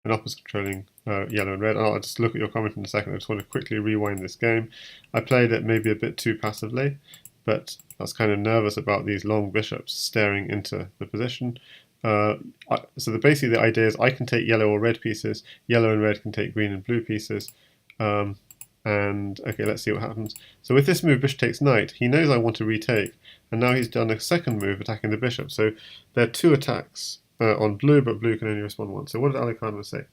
and opper's controlling yellow and red. And I'll just look at your comment in a second. I just want to quickly rewind this game. I played it maybe a bit too passively, but I was kind of nervous about these long bishops staring into the position. So basically the idea is I can take yellow or red pieces, yellow and red can take green and blue pieces, and okay, let's see what happens. So with this move, bishop takes knight, he knows I want to retake, and now he's done a second move attacking the bishop. So there are two attacks on blue, but blue can only respond once. So what did Alejandro say?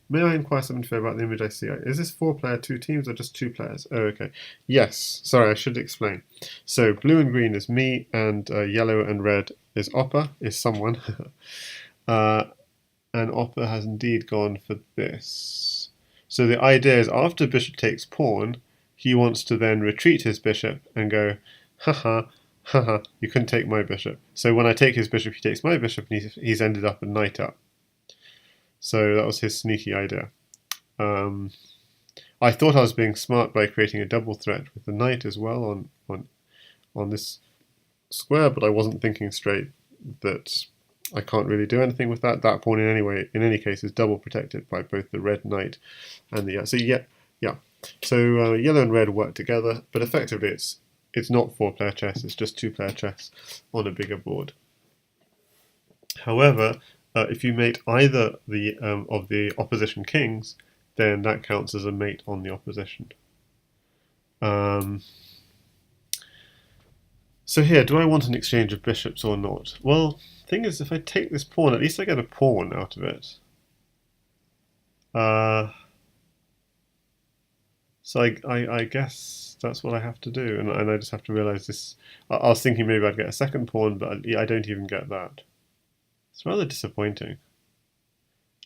May I inquire some info about the image I see? Is this 4-player, 2 teams, or just 2 players? Oh, okay. Yes, sorry, I should explain. So blue and green is me, and yellow and red is opper, is someone. And opper has indeed gone for this. So the idea is after bishop takes pawn, he wants to then retreat his bishop and go, haha, haha, you couldn't take my bishop. So when I take his bishop, he takes my bishop, and he's ended up a knight up. So that was his sneaky idea. I thought I was being smart by creating a double threat with the knight as well on this square, but I wasn't thinking straight that I can't really do anything with that. That pawn in any case is double protected by both the red knight and the so yeah. So yellow and red work together, but effectively it's not 4-player chess. It's just 2-player chess on a bigger board. However, if you mate either of the opposition kings, then that counts as a mate on the opposition. So here, do I want an exchange of bishops or not? Well, the thing is, if I take this pawn, at least I get a pawn out of it. So I guess that's what I have to do, and I just have to realize this. I was thinking maybe I'd get a second pawn, but I don't even get that. It's rather disappointing.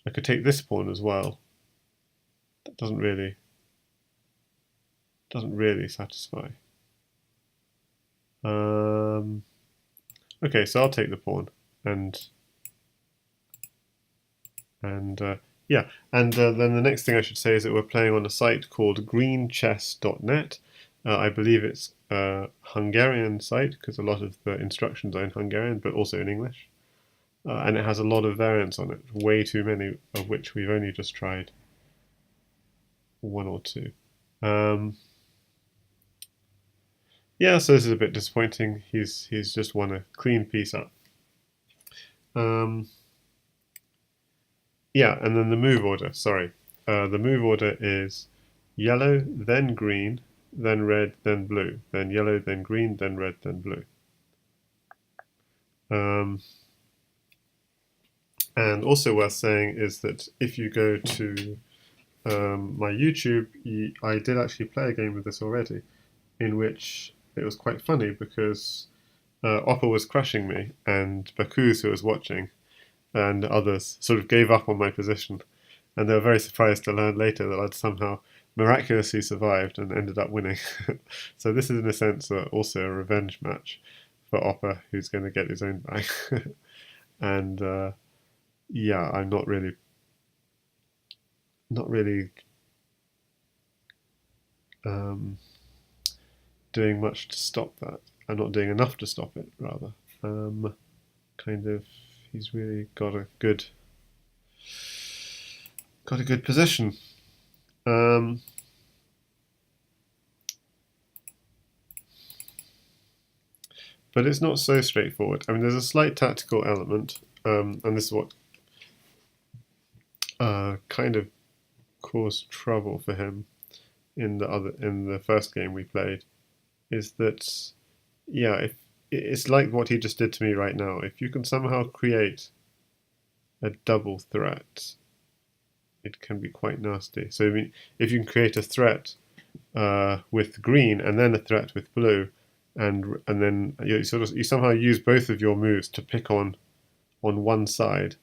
I could take this pawn as well. That doesn't really satisfy. Okay, so I'll take the pawn, and yeah, and then the next thing I should say is that we're playing on a site called greenchess.net. I believe it's a Hungarian site because a lot of the instructions are in Hungarian, but also in English. And it has a lot of variants on it, way too many of which we've only just tried 1 or 2. Yeah, so this is a bit disappointing. He's just won a clean piece up. Yeah, and then the move order, sorry. The move order is yellow, then green, then red, then blue. Then yellow, then green, then red, then blue. And also worth saying is that if you go to my YouTube, I did actually play a game with this already, in which it was quite funny because opper was crushing me, and Bakuz, who was watching, and others sort of gave up on my position, and they were very surprised to learn later that I'd somehow miraculously survived and ended up winning. So this is in a sense also a revenge match for opper, who's going to get his own back. And yeah, I'm not really doing much to stop that. I'm not doing enough to stop it, rather. Kind of, he's really got a good position. But it's not so straightforward. I mean, there's a slight tactical element, and this is what kind of caused trouble for him in the first game we played. Is that, yeah, if it's like what he just did to me right now. If you can somehow create a double threat, it can be quite nasty. So I mean, if you can create a threat with green and then a threat with blue, and then you somehow use both of your moves to pick on one side,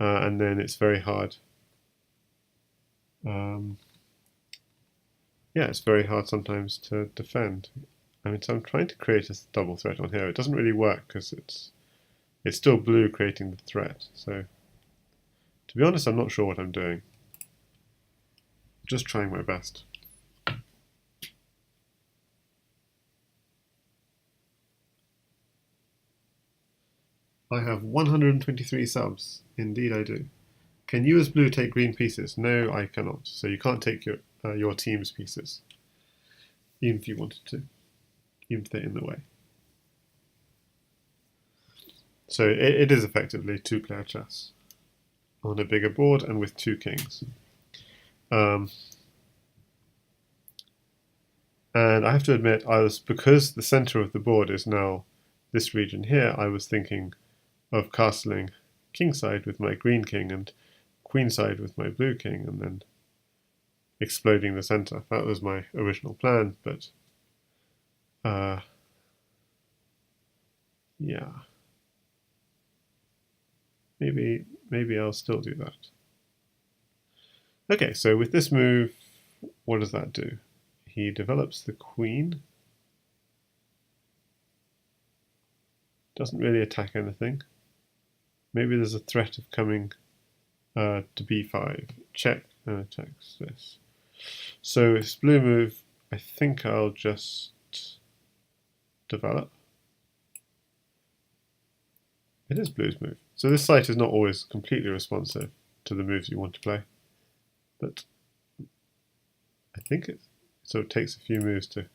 and then it's very hard. Yeah, it's very hard sometimes to defend. I mean, so I'm trying to create a double threat on here. It doesn't really work because it's still blue creating the threat. So to be honest, I'm not sure what I'm doing. Just trying my best. I have 123 subs. Indeed I do. Can you as blue take green pieces? No, I cannot. So you can't take your team's pieces, even if you wanted to, even if they're in the way. So it is effectively two-player chess on a bigger board and with two kings. And I have to admit, because the center of the board is now this region here, I was thinking of castling kingside with my green king and queenside with my blue king, and then exploding the center. That was my original plan, but yeah, maybe I'll still do that. Okay, so with this move, what does that do? He develops the queen. Doesn't really attack anything. Maybe there's a threat of coming to b5. Check and attacks this. So his blue move, I think I'll just develop. It is blue's move. So this site is not always completely responsive to the moves you want to play, but I think it sort of takes a few moves to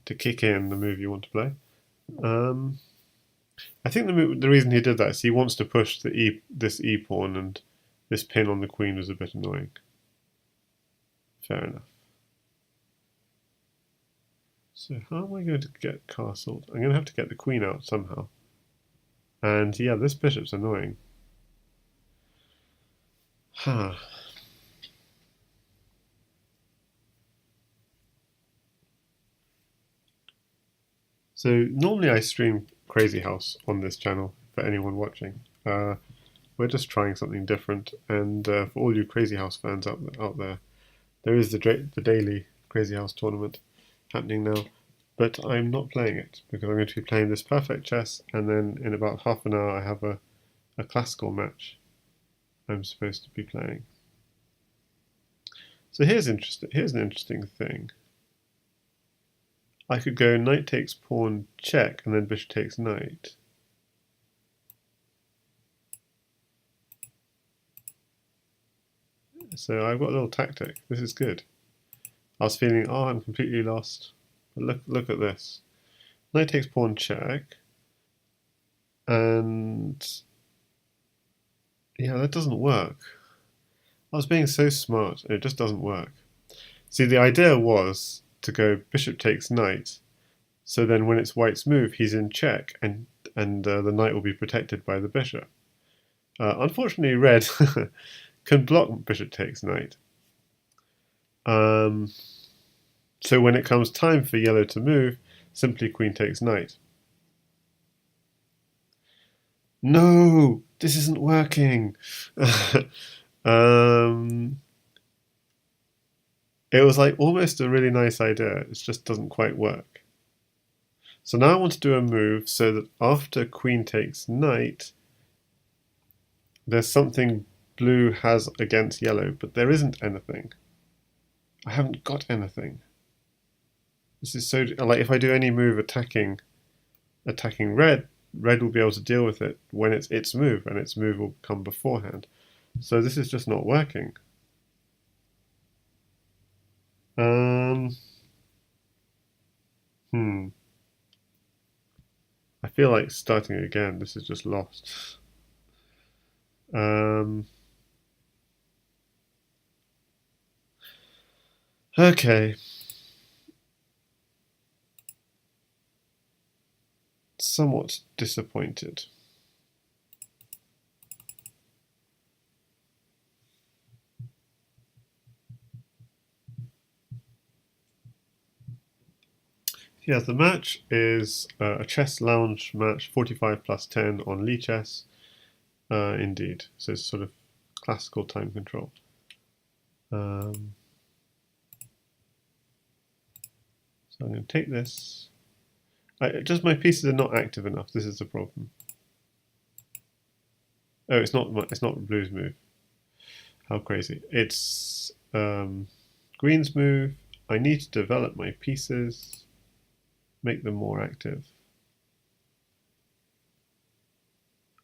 kick in the move you want to play. I think the reason he did that is he wants to push this e pawn, and this pin on the queen was a bit annoying. Fair enough. So how am I going to get castled? I'm going to have to get the queen out somehow. And yeah, this bishop's annoying. Huh. So normally I stream Crazy House on this channel for anyone watching. We're just trying something different, and for all you Crazy House fans out there, there is the daily Crazy House tournament happening now, but I'm not playing it because I'm going to be playing this perfect chess, and then in about half an hour I have a classical match I'm supposed to be playing. So here's an interesting thing. I could go knight takes pawn check and then bishop takes knight. So I've got a little tactic. This is good. I was feeling, oh, I'm completely lost. But look at this. Knight takes pawn check. And yeah, that doesn't work. I was being so smart, and it just doesn't work. See, the idea was to go bishop takes knight, so then when it's white's move, he's in check, and the knight will be protected by the bishop. Unfortunately, red can block bishop takes knight. So when it comes time for yellow to move, simply queen takes knight. No, this isn't working. It was like almost a really nice idea. It just doesn't quite work. So now I want to do a move so that after queen takes knight, there's something blue has against yellow, but there isn't anything. I haven't got anything. This is so, like, if I do any move attacking red, red will be able to deal with it when it's its move, and its move will come beforehand. So this is just not working. I feel like starting again. This is just lost. Okay. Somewhat disappointed. Yeah, the match is a chess lounge match, 45 plus 10 on Lee Chess. Indeed, so it's sort of classical time control. So I'm going to take this. Just my pieces are not active enough. This is the problem. Oh, it's not blue's move. How crazy! It's green's move. I need to develop my pieces, make them more active.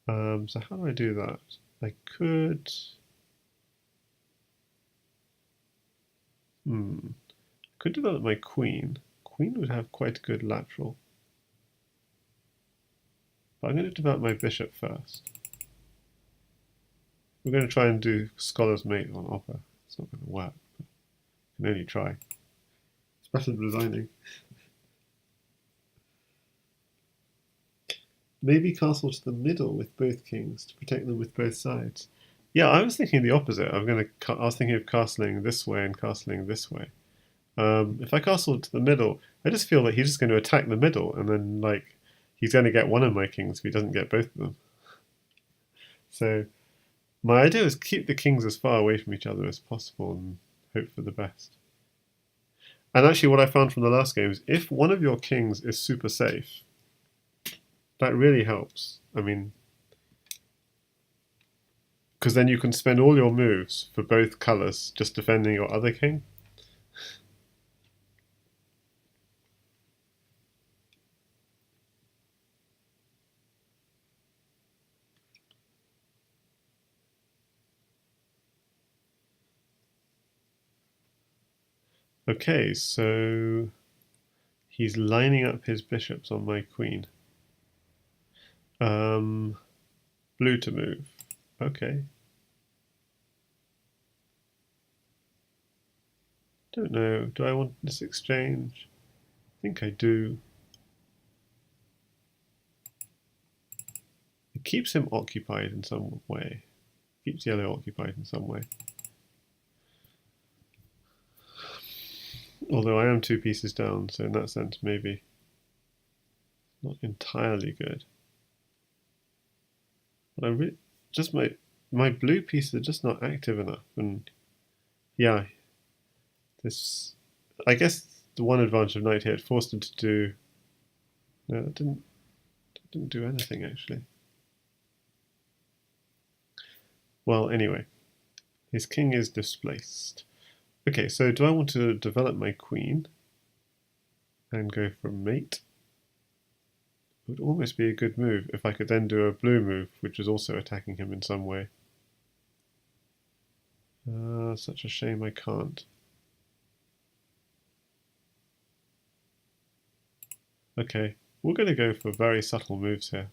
So how do I do that? I could Could develop my queen. Queen would have quite a good lateral. But I'm going to develop my bishop first. We're going to try and do Scholar's Mate on Opper. It's not going to work. But I can only try. Special designing. Maybe castle to the middle with both kings to protect them with both sides. Yeah, I was thinking the opposite. I was thinking of castling this way and castling this way. If I castle to the middle, I just feel like he's just going to attack the middle, and then like he's going to get one of my kings if he doesn't get both of them. So my idea is keep the kings as far away from each other as possible and hope for the best. And actually, what I found from the last game is if one of your kings is super safe, that really helps. I mean, because then you can spend all your moves for both colours just defending your other king. Okay, so he's lining up his bishops on my queen. Blue to move. Okay. Don't know. Do I want this exchange? I think I do. It keeps him occupied in some way. Keeps yellow occupied in some way. Although I am 2 pieces down, so in that sense maybe not entirely good. But I really just my blue pieces are just not active enough, and yeah, this I guess the one advantage of knight here, it forced him to do. No, that didn't do anything actually. Well, anyway, his king is displaced. Okay, so do I want to develop my queen and go for mate? It would almost be a good move if I could then do a blue move, which is also attacking him in some way. Such a shame I can't. Okay, we're going to go for very subtle moves here.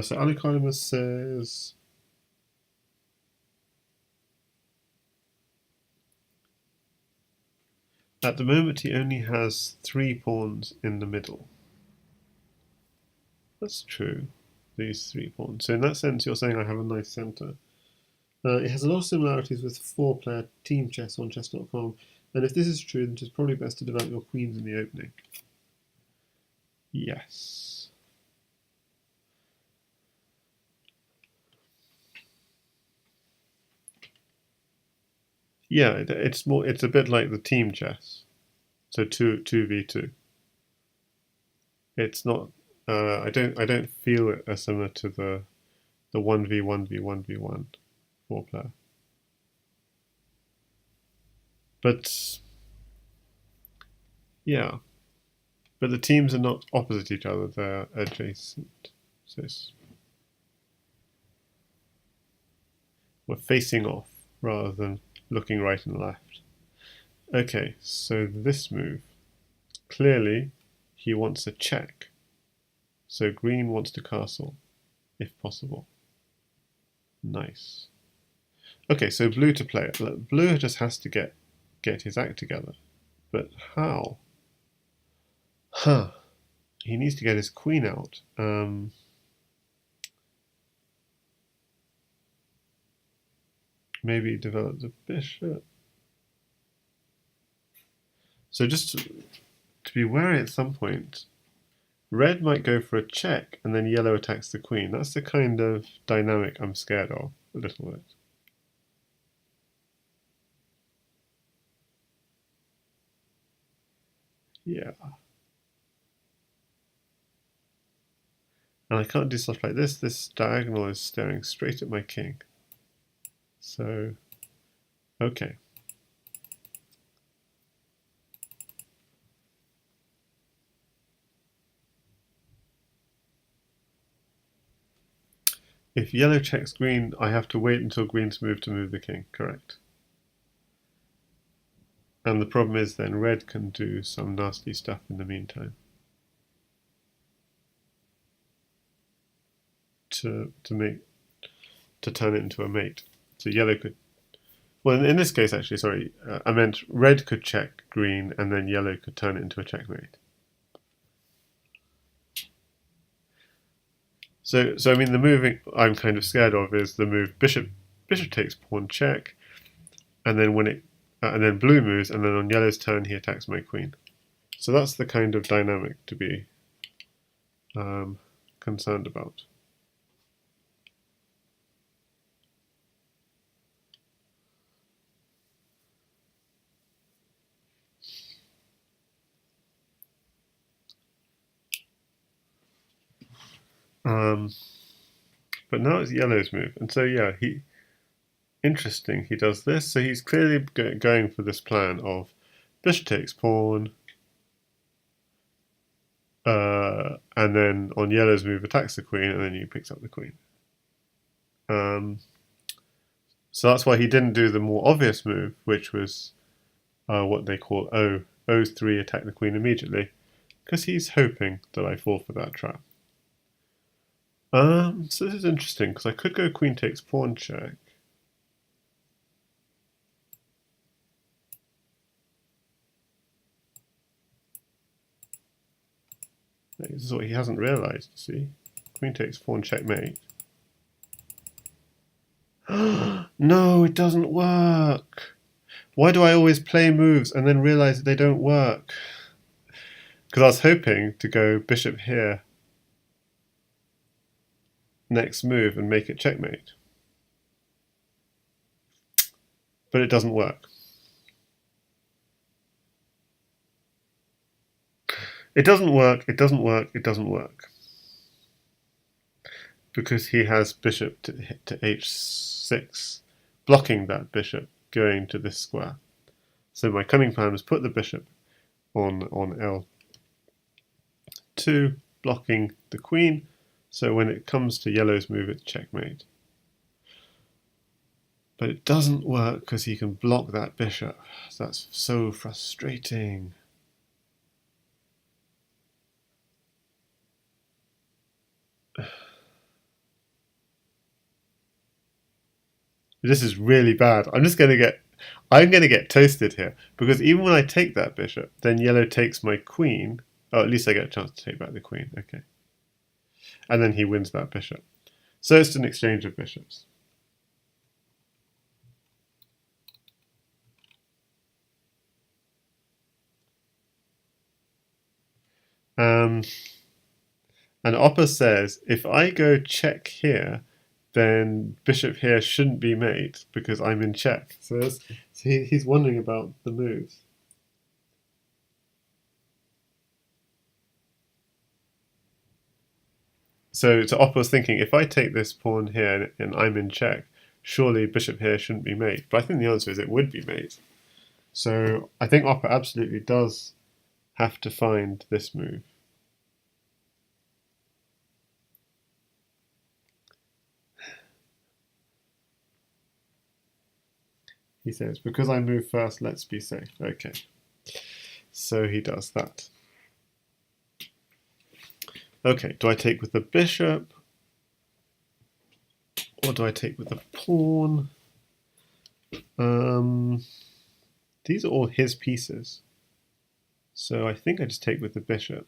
So Alucardinus says at the moment he only has 3 pawns in the middle. That's true, these 3 pawns. So in that sense you're saying I have a nice centre. It has a lot of similarities with 4-player team chess on chess.com, and if this is true, then it's probably best to develop your queens in the opening. Yes. Yeah, it's a bit like the team chess. So 2v2. It's not I don't feel it as similar to the 1v1v1v1 4-player. But yeah. But the teams are not opposite each other, they're adjacent. So we're facing off rather than looking right and left. Okay, so this move. Clearly, he wants a check. So green wants to castle, if possible. Nice. Okay, so blue to play it. Blue just has to get his act together. But how? Huh. He needs to get his queen out. Maybe develop the bishop. So just to be wary at some point, red might go for a check and then yellow attacks the queen. That's the kind of dynamic I'm scared of a little bit. Yeah. And I can't do stuff like this. This diagonal is staring straight at my king. So, okay. If yellow checks green, I have to wait until green's move to move the king, correct. And the problem is then red can do some nasty stuff in the meantime. To turn it into a mate. So yellow could, well in this case actually, sorry, I meant red could check green and then yellow could turn it into a checkmate. So I mean the move I'm kind of scared of is the move bishop takes pawn check, and then when it and then blue moves, and then on yellow's turn he attacks my queen. So that's the kind of dynamic to be concerned about. But now it's yellow's move, and so yeah, interesting. He does this, so he's clearly going for this plan of bishop takes pawn, and then on yellow's move attacks the queen, and then he picks up the queen. So that's why he didn't do the more obvious move, which was what they call O3, attack the queen immediately, because he's hoping that I fall for that trap. So this is interesting, because I could go queen takes pawn check. This is what he hasn't realised, see? Queen takes pawn checkmate. No, it doesn't work! Why do I always play moves and then realise that they don't work? Because I was hoping to go bishop here, next move, and make it checkmate. But it doesn't work. It doesn't work, it doesn't work, it doesn't work. Because he has bishop to h6, blocking that bishop going to this square. So my cunning plan was put the bishop on L2, blocking the queen, so when it comes to yellow's move it's checkmate. But it doesn't work because he can block that bishop. That's so frustrating. This is really bad. I'm going to get toasted here, because even when I take that bishop, then yellow takes my queen. Oh, at least I get a chance to take back the queen. Okay. And then he wins that bishop. So it's an exchange of bishops. And Opper says, if I go check here, then bishop here shouldn't be mate because I'm in check. So he's wondering about the moves. So Opper's thinking, if I take this pawn here and I'm in check, surely bishop here shouldn't be mate. But I think the answer is it would be mate. So I think Opper absolutely does have to find this move. He says, because I move first, let's be safe. Okay. So he does that. Okay, do I take with the bishop? Or do I take with the pawn? These are all his pieces. So I think I just take with the bishop.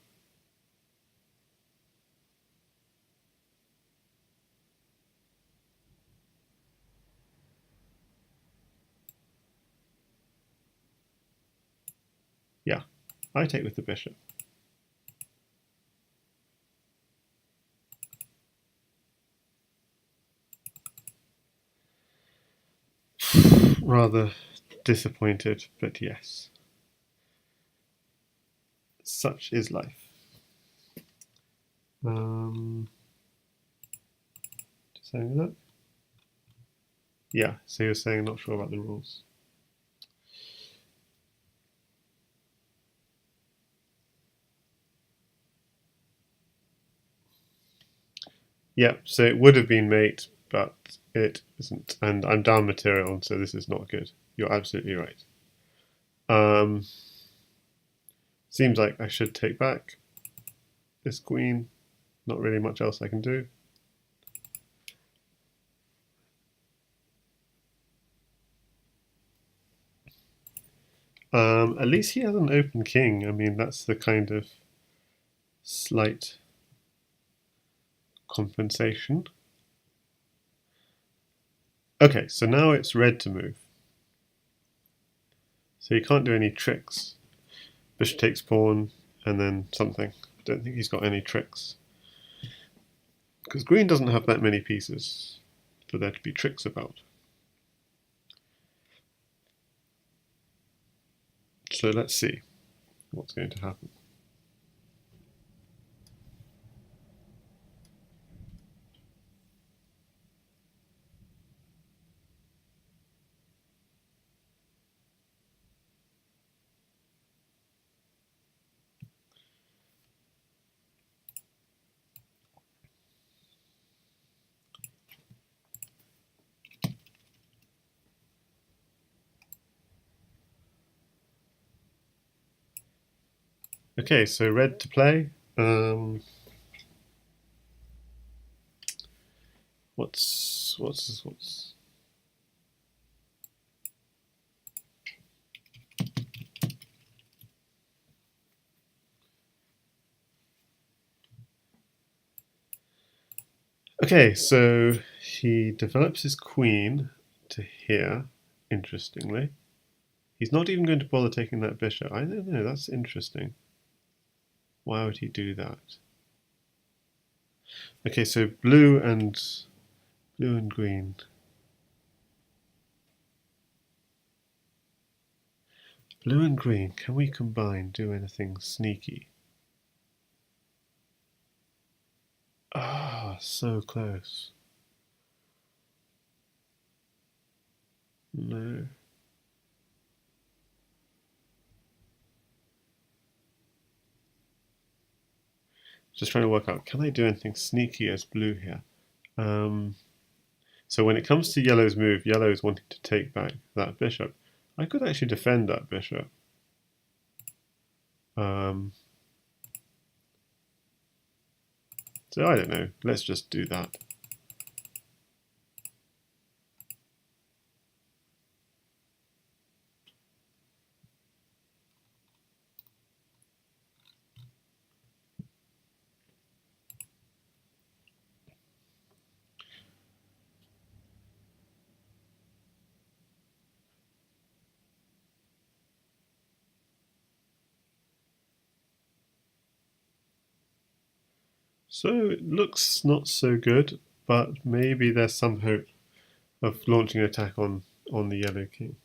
Yeah, I take with the bishop. Rather disappointed, but yes. Such is life. Let's have a look. Yeah, so you're saying not sure about the rules. Yeah, so it would have been mate, but it isn't. And I'm down material, so this is not good. You're absolutely right. Seems like I should take back this queen. Not really much else I can do. At least he has an open king. I mean, that's the kind of slight compensation. Okay, so now it's red to move. So he can't do any tricks. Bishop takes pawn, and then something. I don't think he's got any tricks. Because green doesn't have that many pieces for there to be tricks about. So let's see what's going to happen. Okay, so red to play. What's Okay, so he develops his queen to here, interestingly. He's not even going to bother taking that bishop. I don't know, that's interesting. Why would he do that? Okay, so blue and green. Blue and green, can we combine, do anything sneaky? Ah, so close. No. Just trying to work out, can I do anything sneaky as blue here? So when it comes to yellow's move, yellow is wanting to take back that bishop. I could actually defend that bishop. So I don't know, let's just do that. So it looks not so good, but maybe there's some hope of launching an attack on the yellow king.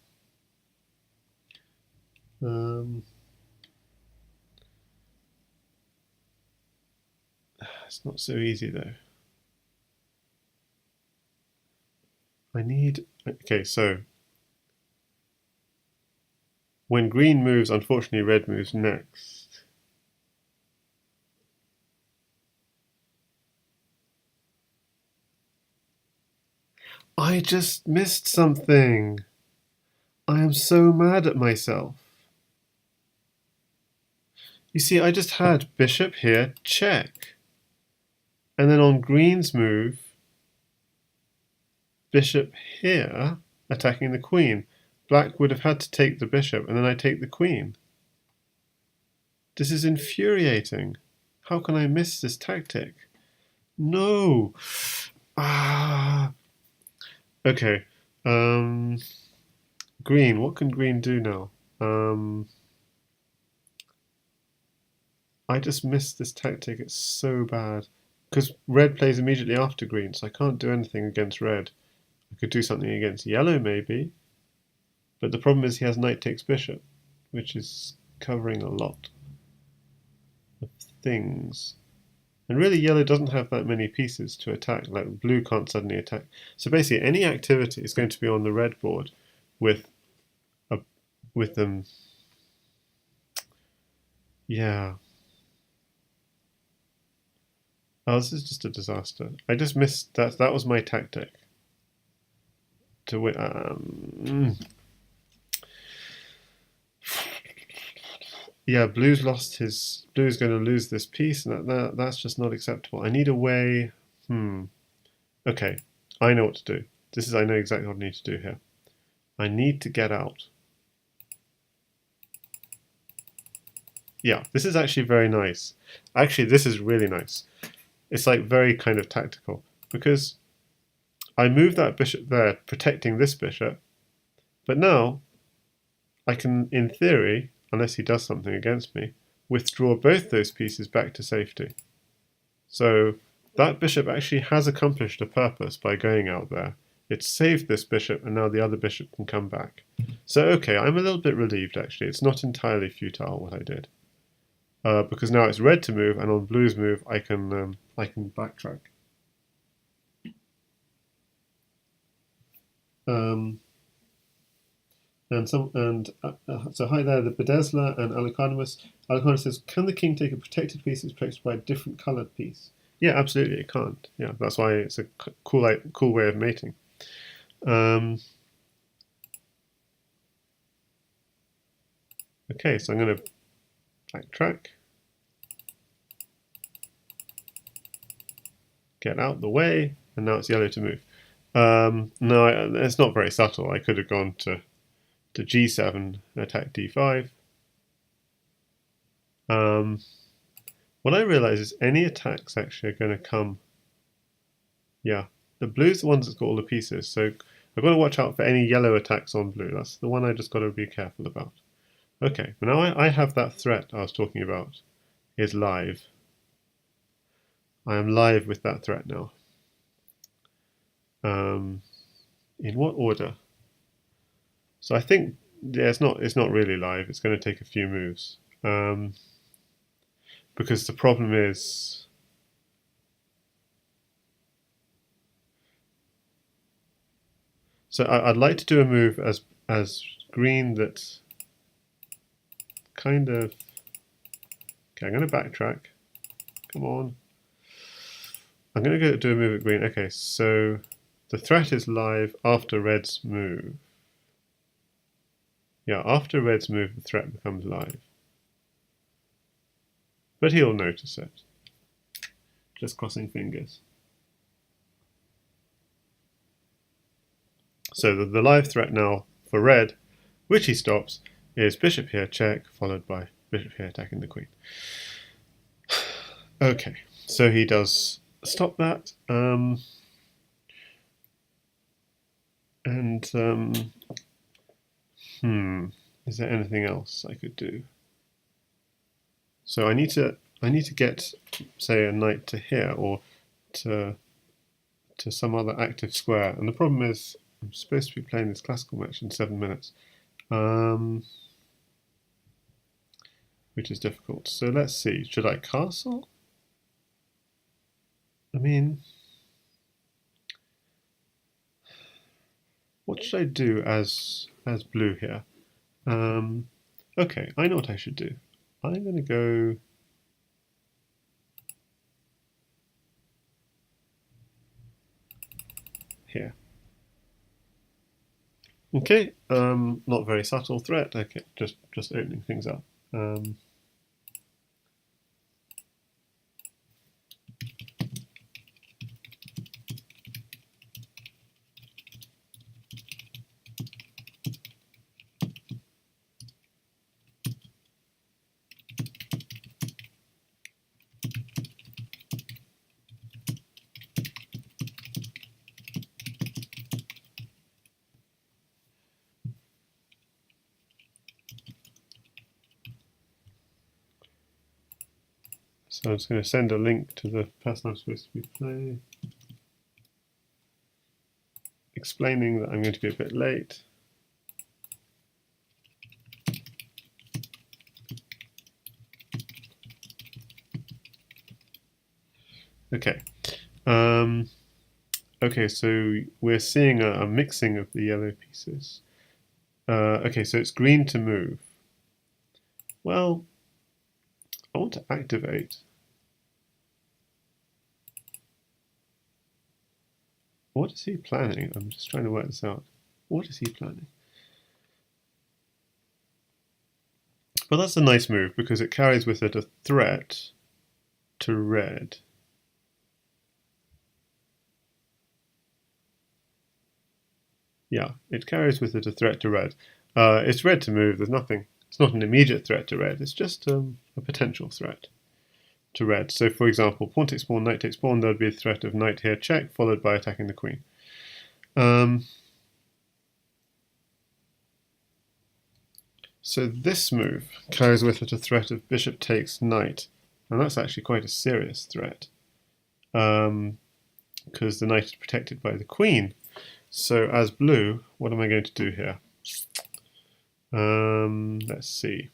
It's not so easy though. Okay, so when green moves, unfortunately red moves next. I just missed something. I am so mad at myself. You see, I just had bishop here, check. And then on green's move, bishop here, attacking the queen. Black would have had to take the bishop, and then I take the queen. This is infuriating. How can I miss this tactic? No! Ah! Okay. Green, what can green do now? I just missed this tactic, it's so bad. Because red plays immediately after green, so I can't do anything against red. I could do something against yellow, maybe. But the problem is he has knight takes bishop, which is covering a lot of things. And really, yellow doesn't have that many pieces to attack, like blue can't suddenly attack. So basically, any activity is going to be on the red board with a, with them. Yeah. Oh, this is just a disaster. I just missed that. That was my tactic to win. Yeah, blue's lost his. Blue's going to lose this piece, and that's just not acceptable. I need a way. Okay, I know what to do. I know exactly what I need to do here. I need to get out. Yeah, this is actually very nice. Actually, this is really nice. It's like very kind of tactical because I move that bishop there, protecting this bishop, but now I can, in theory, unless he does something against me, withdraw both those pieces back to safety. So that bishop actually has accomplished a purpose by going out there. It's saved this bishop, and now the other bishop can come back. So okay, I'm a little bit relieved actually. It's not entirely futile what I did. Because now it's red to move, and on blue's move I can backtrack. So hi there, the Bedesla and Aliconimus. Aliconimus says, can the king take a protected piece that's protected by a different coloured piece? Yeah, absolutely, it can't. Yeah, that's why it's a cool way of mating. Okay, so I'm going to backtrack. Get out the way, and now it's yellow to move. No, it's not very subtle. I could have gone to g7, attack d5. What I realise is any attacks actually are going to come. Yeah, the blue's the ones that's got all the pieces, so I've got to watch out for any yellow attacks on blue. That's the one I just got to be careful about. Okay, but now I have that threat I was talking about is live. I am live with that threat now. In what order? So I think yeah, it's not really live. It's going to take a few moves because the problem is. So I'd like to do a move as green that's kind of. Okay, I'm going to backtrack. Come on. I'm going to go do a move at green. Okay, so the threat is live after red's move. Yeah, after red's move, the threat becomes live. But he'll notice it. Just crossing fingers. So the live threat now for red, which he stops, is bishop here check, followed by bishop here attacking the queen. Okay, so he does stop that. Is there anything else I could do? So I need to get, say, a knight to here or to some other active square. And the problem is I'm supposed to be playing this classical match in 7 minutes, which is difficult. So let's see. Should I castle? I mean, what should I do as blue here? Okay, I know what I should do. I'm going to go here. Okay, not very subtle threat. Okay, just opening things up. So I'm just going to send a link to the person I'm supposed to be playing, explaining that I'm going to be a bit late. Okay. Okay, so we're seeing a mixing of the yellow pieces. Okay, so it's green to move. Well, I want to activate. What is he planning? I'm just trying to work this out. What is he planning? Well, that's a nice move because it carries with it a threat to red. Yeah, it carries with it a threat to red. It's red to move. There's nothing. It's not an immediate threat to red. It's just a potential threat to red. So, for example, pawn takes pawn, knight takes pawn. There would be a threat of knight here check, followed by attacking the queen. So this move carries with it a threat of bishop takes knight, and that's actually quite a serious threat, because the knight is protected by the queen. So as blue, what am I going to do here? Let's see.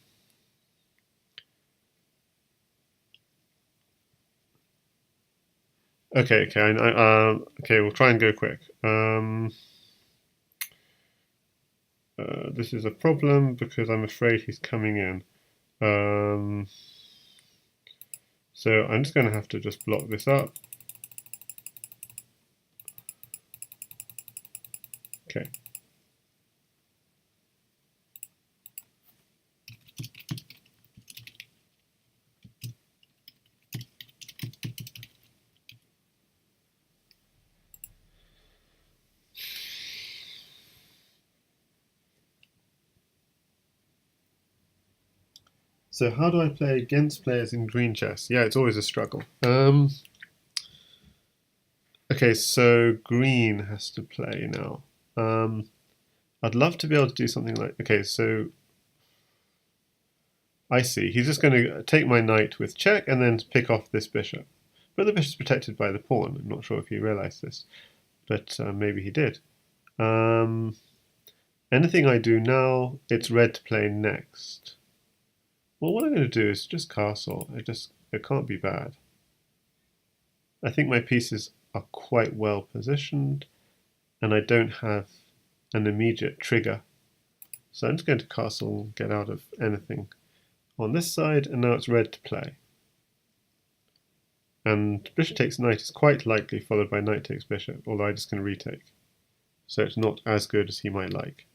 Okay, okay, we'll try and go quick. This is a problem because I'm afraid he's coming in. So I'm just going to have to just block this up. Okay. So how do I play against players in green chess? Yeah, it's always a struggle. Okay, so green has to play now. I'd love to be able to do something like... Okay, so I see. He's just going to take my knight with check and then pick off this bishop. But the bishop's protected by the pawn. I'm not sure if he realized this, but maybe he did. Anything I do now, it's red to play next. Well, what I'm going to do is just castle. It can't be bad. I think my pieces are quite well positioned, and I don't have an immediate trigger. So I'm just going to castle and get out of anything on this side, and now it's red to play. And bishop takes knight is quite likely followed by knight takes bishop, although I'm just going to retake. So it's not as good as he might like.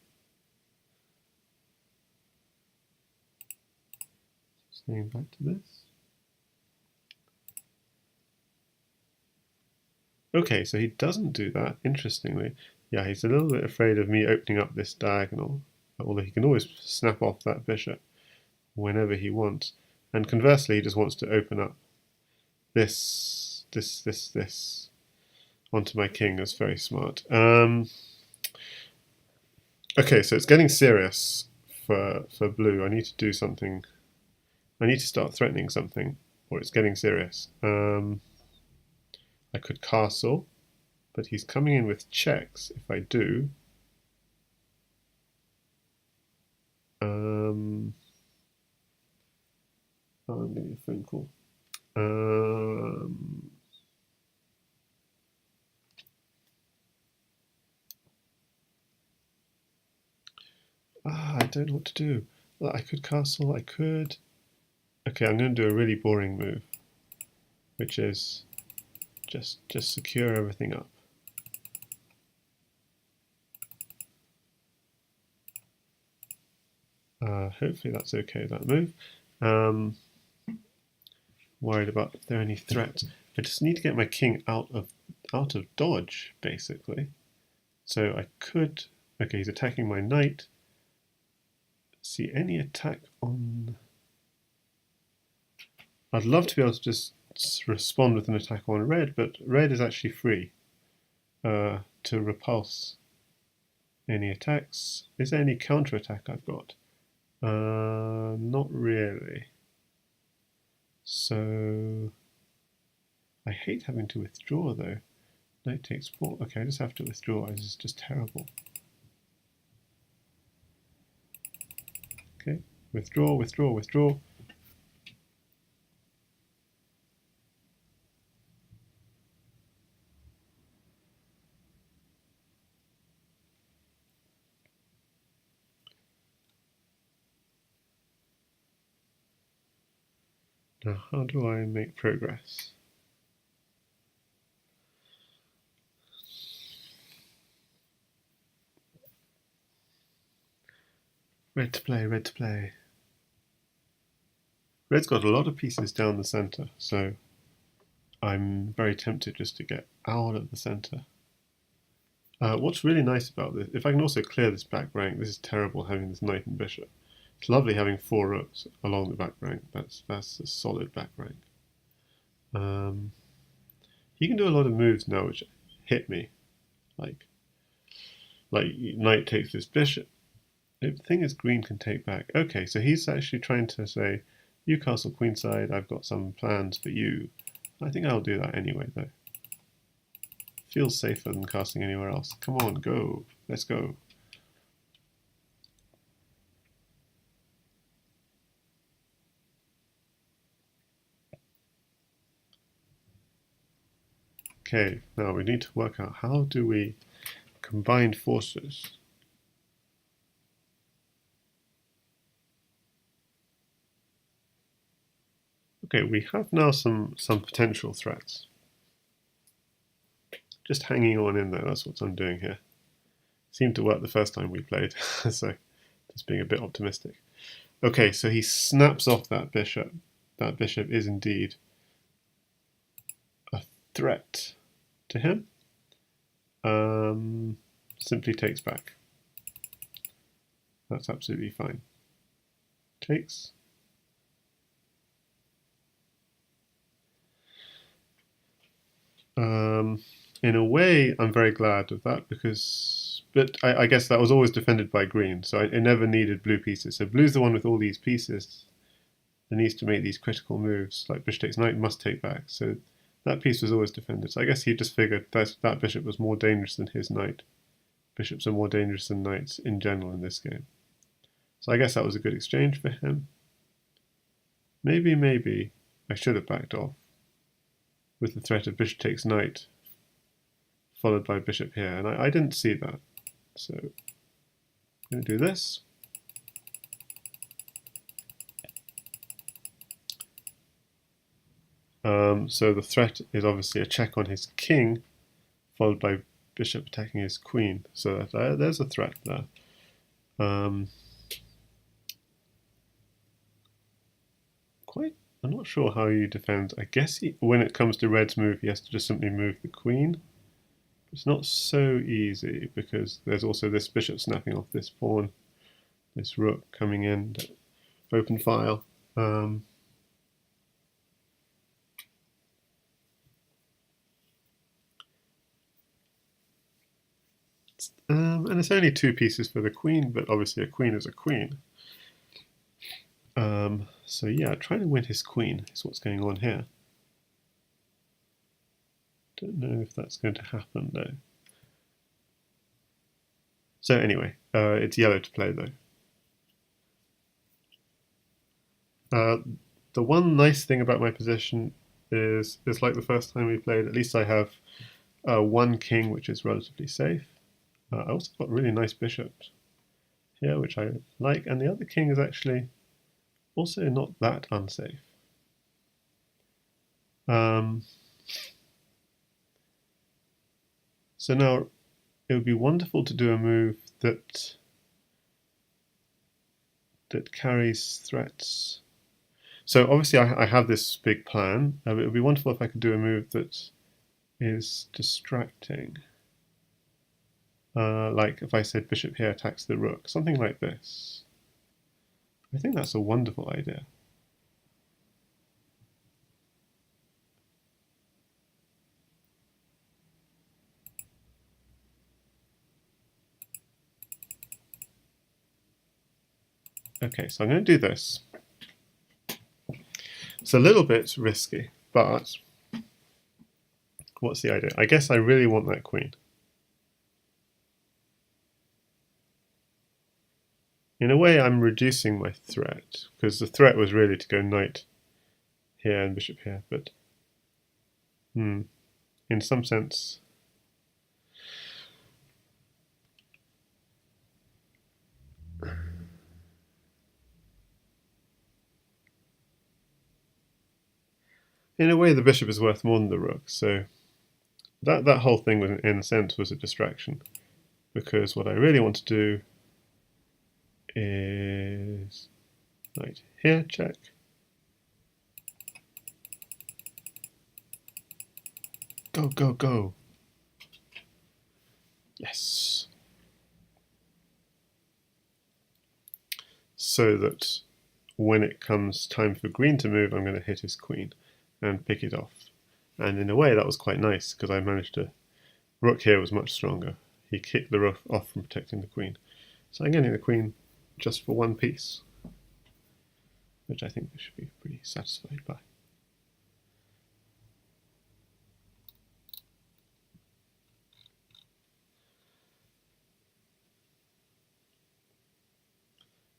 Going back to this. Okay, so he doesn't do that, interestingly. Yeah, he's a little bit afraid of me opening up this diagonal, although he can always snap off that bishop whenever he wants. And conversely, he just wants to open up this onto my king. That's very smart. Okay, so it's getting serious for blue. I need to do something. I need to start threatening something, or it's getting serious. I could castle, but he's coming in with checks if I do. Oh, I'm getting a phone call. I don't know what to do. Well, I could castle, I could. Okay, I'm going to do a really boring move, which is just secure everything up. Hopefully that's okay, that move. Worried about if there are any threats. I just need to get my king out of dodge, basically. So I could... Okay, he's attacking my knight. See any attack on... I'd love to be able to just respond with an attack on red, but red is actually free to repulse any attacks. Is there any counter-attack I've got? Not really. So I hate having to withdraw though. Knight takes pawn. Okay, I just have to withdraw. This is just terrible. Okay, withdraw, withdraw, withdraw. Now, how do I make progress? Red to play, red to play. Red's got a lot of pieces down the centre, so I'm very tempted just to get out of the centre. What's really nice about this, if I can also clear this back rank, this is terrible having this knight and bishop. It's lovely having 4 rooks along the back rank. That's a solid back rank. He can do a lot of moves now which hit me, like knight takes this bishop. The thing is, green can take back. Okay, so he's actually trying to say, you castle queenside, I've got some plans for you. I think I'll do that anyway, though. Feels safer than casting anywhere else. Come on, go. Let's go. Okay, now we need to work out how do we combine forces. Okay, we have now some potential threats. Just hanging on in there, that's what I'm doing here. Seemed to work the first time we played, so just being a bit optimistic. Okay, so he snaps off that bishop. That bishop is indeed a threat to him. Simply takes back. That's absolutely fine. Takes. In a way, I'm very glad of that because, but I guess that was always defended by green, so it never needed blue pieces. So blue's the one with all these pieces that needs to make these critical moves, like bishop takes knight must take back. So that piece was always defended. So I guess he just figured that bishop was more dangerous than his knight. Bishops are more dangerous than knights in general in this game. So I guess that was a good exchange for him. Maybe I should have backed off with the threat of bishop takes knight followed by bishop here, and I didn't see that. So I'm going to do this. So the threat is obviously a check on his king, followed by bishop attacking his queen. So there's a threat there. I'm not sure how you defend. I guess when it comes to red's move, he has to just simply move the queen. It's not so easy because there's also this bishop snapping off this pawn, this rook coming in, open file. And it's only 2 pieces for the queen, but obviously a queen is a queen. So yeah, trying to win his queen is what's going on here. Don't know if that's going to happen though. So anyway, it's yellow to play though. The one nice thing about my position is like the first time we played, at least I have one king which is relatively safe. I also got really nice bishops here which I like, and the other king is actually also not that unsafe. So now it would be wonderful to do a move that carries threats. So obviously I have this big plan. It would be wonderful if I could do a move that is distracting. Like if I said bishop here attacks the rook, something like this. I think that's a wonderful idea. Okay, so I'm going to do this. It's a little bit risky, but what's the idea? I guess I really want that queen. In a way, I'm reducing my threat, because the threat was really to go knight here and bishop here, but in some sense, in a way the bishop is worth more than the rook, so that whole thing was, in a sense, was a distraction, because what I really want to do is right here, check. Go, go, go. Yes. So that when it comes time for green to move, I'm going to hit his queen and pick it off. And in a way that was quite nice, because I managed to... Rook here was much stronger. He kicked the rook off from protecting the queen. So I'm getting the queen just for one piece, which I think we should be pretty satisfied by.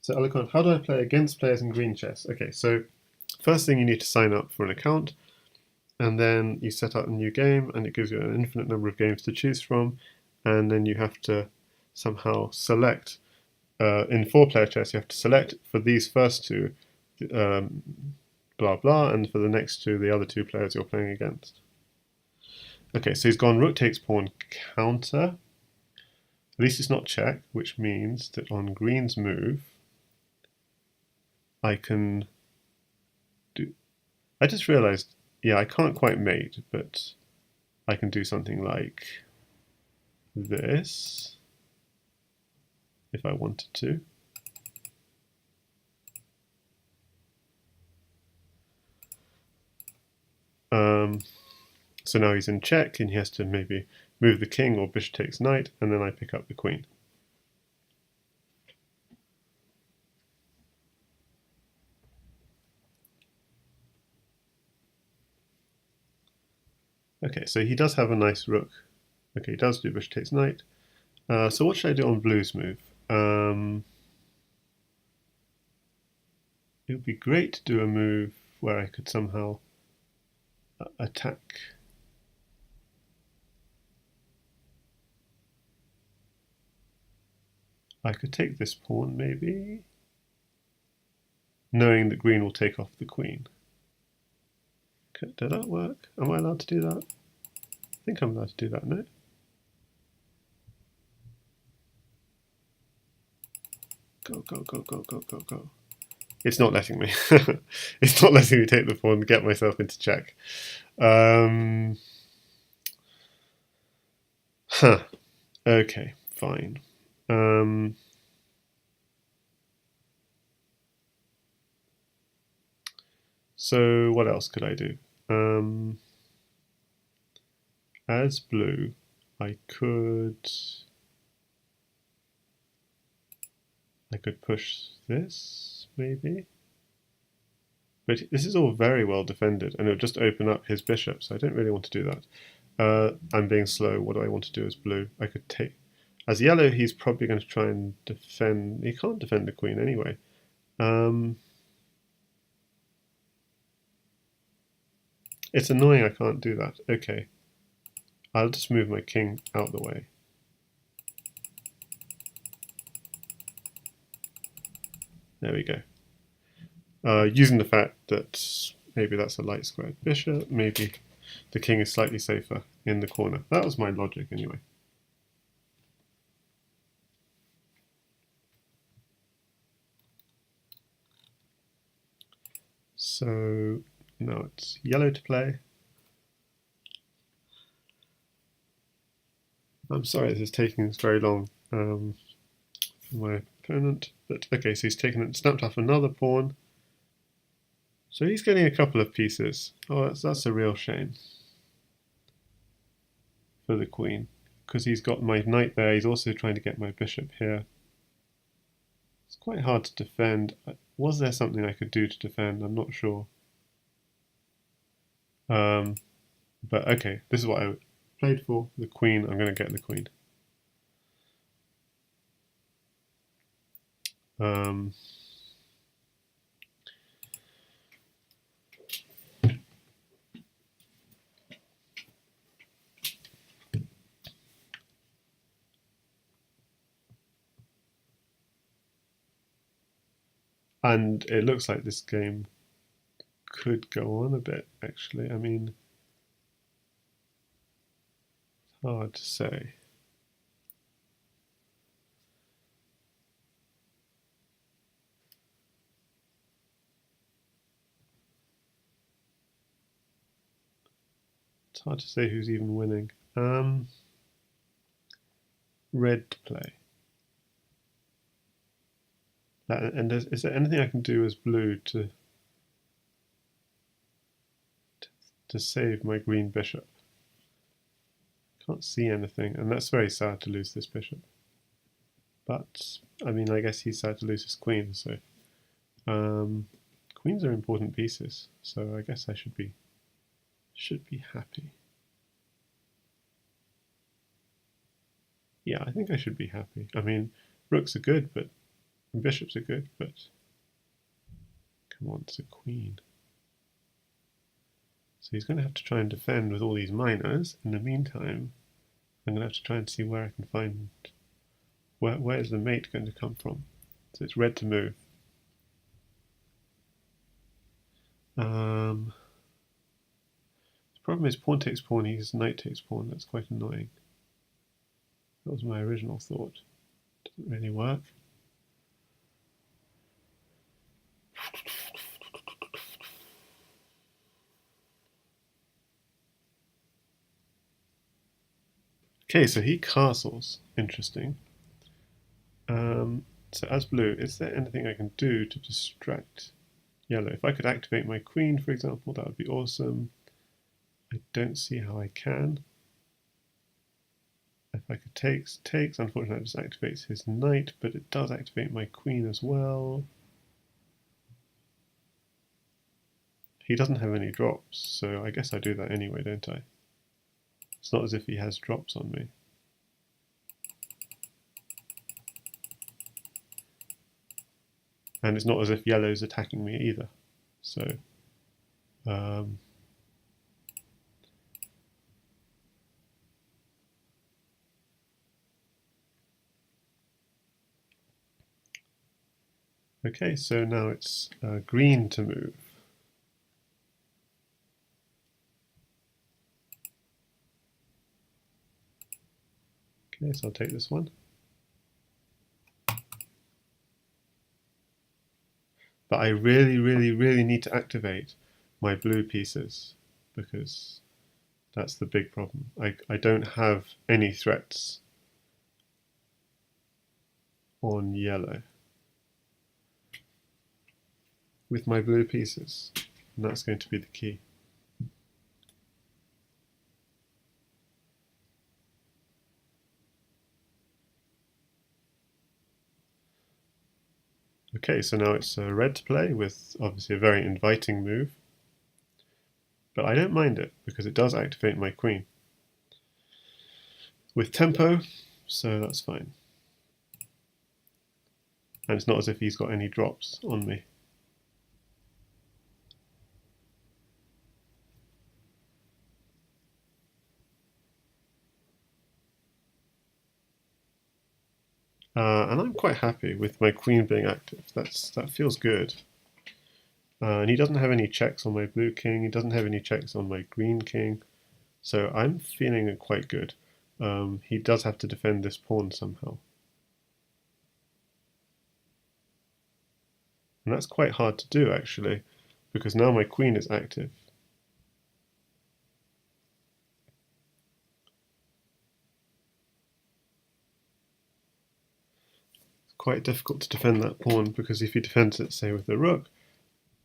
So Alicon, how do I play against players in green chess? Okay, so first thing you need to sign up for an account, and then you set up a new game, and it gives you an infinite number of games to choose from, and then you have to somehow select, in 4-player chess, you have to select for these first two, blah blah, and for the next two, the other two players you're playing against. Okay, so he's gone rook takes pawn counter. At least it's not check, which means that on green's move, I can do... I just realized, yeah, I can't quite mate, but I can do something like this if I wanted to. So now he's in check, and he has to maybe move the king or bishop takes knight, and then I pick up the queen. Okay, so he does have a nice rook. Okay, he does do bishop takes knight. So what should I do on blue's move? It would be great to do a move where I could somehow attack. I could take this pawn, maybe, knowing that green will take off the queen. Did that work? Am I allowed to do that? I think I'm allowed to do that, no? Go, go, go, go, go, go, go. It's not letting me. It's not letting me take the pawn and get myself into check. Okay, fine. So what else could I do? As blue, I could push this, maybe? But this is all very well defended, and it'll just open up his bishop, so I don't really want to do that. I'm being slow. What do I want to do as blue? I could take... As yellow, he's probably going to try and defend... He can't defend the queen anyway. It's annoying I can't do that. Okay. I'll just move my king out the way. There we go. Using the fact that maybe that's a light squared bishop, maybe the king is slightly safer in the corner. That was my logic anyway. So now it's yellow to play. I'm sorry this is taking very long for my opponent, but okay, so he's taken it, snapped off another pawn. So he's getting a couple of pieces. Oh, that's a real shame for the queen, because he's got my knight there. He's also trying to get my bishop here. It's quite hard to defend. Was there something I could do to defend? I'm not sure. But okay, this is what I played for. The queen, I'm going to get the queen. And it looks like this game could go on a bit, actually. I mean, it's hard to say. It's hard to say who's even winning. Red to play. And is there anything I can do as blue to save my green bishop? Can't see anything, and that's very sad to lose this bishop. But I mean, I guess he's sad to lose his queen. So queens are important pieces. So I guess I should be happy. Yeah, I think I should be happy. I mean, rooks are good, but bishops are good, but come on, it's a queen. So he's going to have to try and defend with all these minors. In the meantime, I'm going to have to try and see where I can find... Where is the mate going to come from? So it's red to move. The problem is pawn takes pawn, he's knight takes pawn. That's quite annoying. That was my original thought. Doesn't really work. Okay, so he castles. Interesting. So as blue, is there anything I can do to distract yellow? If I could activate my queen, for example, that would be awesome. I don't see how I can. If I could takes, unfortunately that just activates his knight, but it does activate my queen as well. He doesn't have any drops, so I guess I do that anyway, don't I? It's not as if he has drops on me. And it's not as if yellow's attacking me either. So, okay, so now it's green to move. Okay, so I'll take this one. But I really, really, really need to activate my blue pieces because that's the big problem. I don't have any threats on yellow with my blue pieces, and that's going to be the key. Okay, so now it's red to play with obviously a very inviting move, but I don't mind it because it does activate my queen with tempo, so that's fine. And it's not as if he's got any drops on me. And I'm quite happy with my queen being active. That feels good. And he doesn't have any checks on my blue king. He doesn't have any checks on my green king. So I'm feeling quite good. He does have to defend this pawn somehow. And that's quite hard to do, actually, because now my queen is active. It's quite difficult to defend that pawn, because if he defends it, say, with the rook...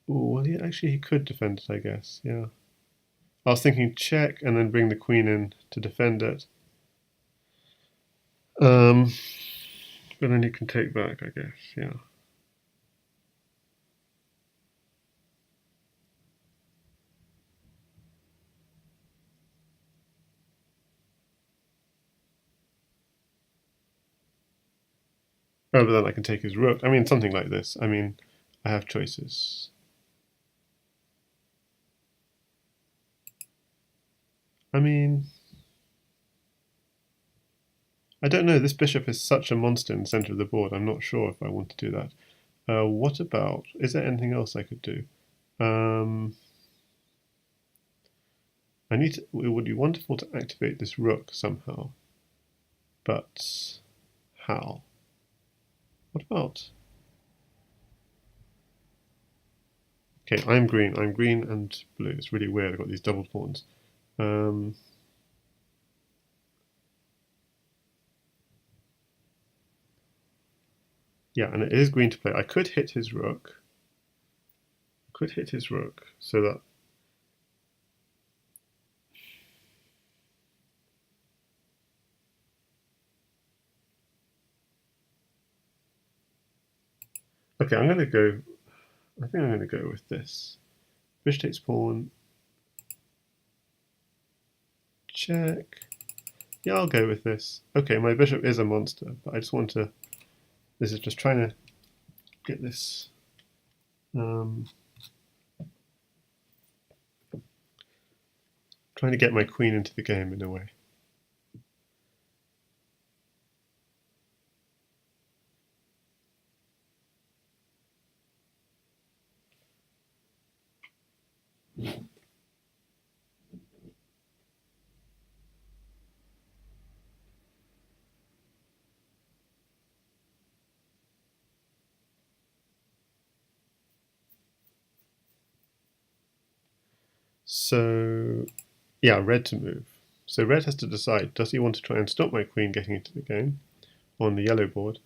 Oh, well, he could defend it, I guess, yeah. I was thinking check and then bring the queen in to defend it. But then he can take back, I guess, yeah. Oh, but then I can take his rook. I mean, something like this. I mean, I have choices. I mean, I don't know. This bishop is such a monster in the center of the board. I'm not sure if I want to do that. What about... Is there anything else I could do? it would be wonderful to activate this rook somehow, but how? What about? Okay, I'm green and blue. It's really weird. I've got these double pawns. Yeah, and it is green to play. I could hit his rook. So that. Okay, I'm going to go. I think I'm going to go with this. Bishop takes pawn. Check. Yeah, I'll go with this. Okay, my bishop is a monster, but I just want to. This is just trying to get this. Trying to get my queen into the game in a way. So, yeah, red to move. So red has to decide, does he want to try and stop my queen getting into the game on the yellow board,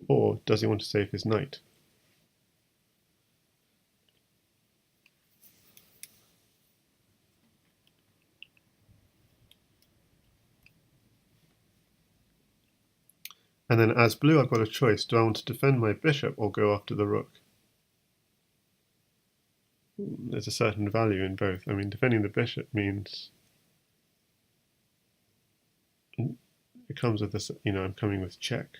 or does he want to save his knight? And then as blue, I've got a choice. Do I want to defend my bishop or go after the rook? There's a certain value in both. I mean, defending the bishop means it comes with this, I'm coming with check.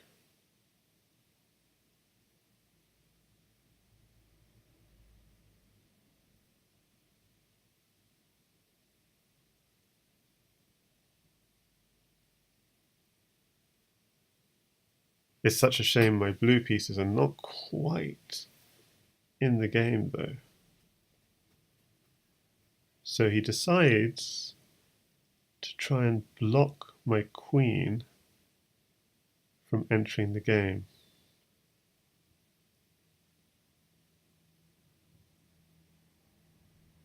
It's such a shame my blue pieces are not quite in the game, though. So he decides to try and block my queen from entering the game.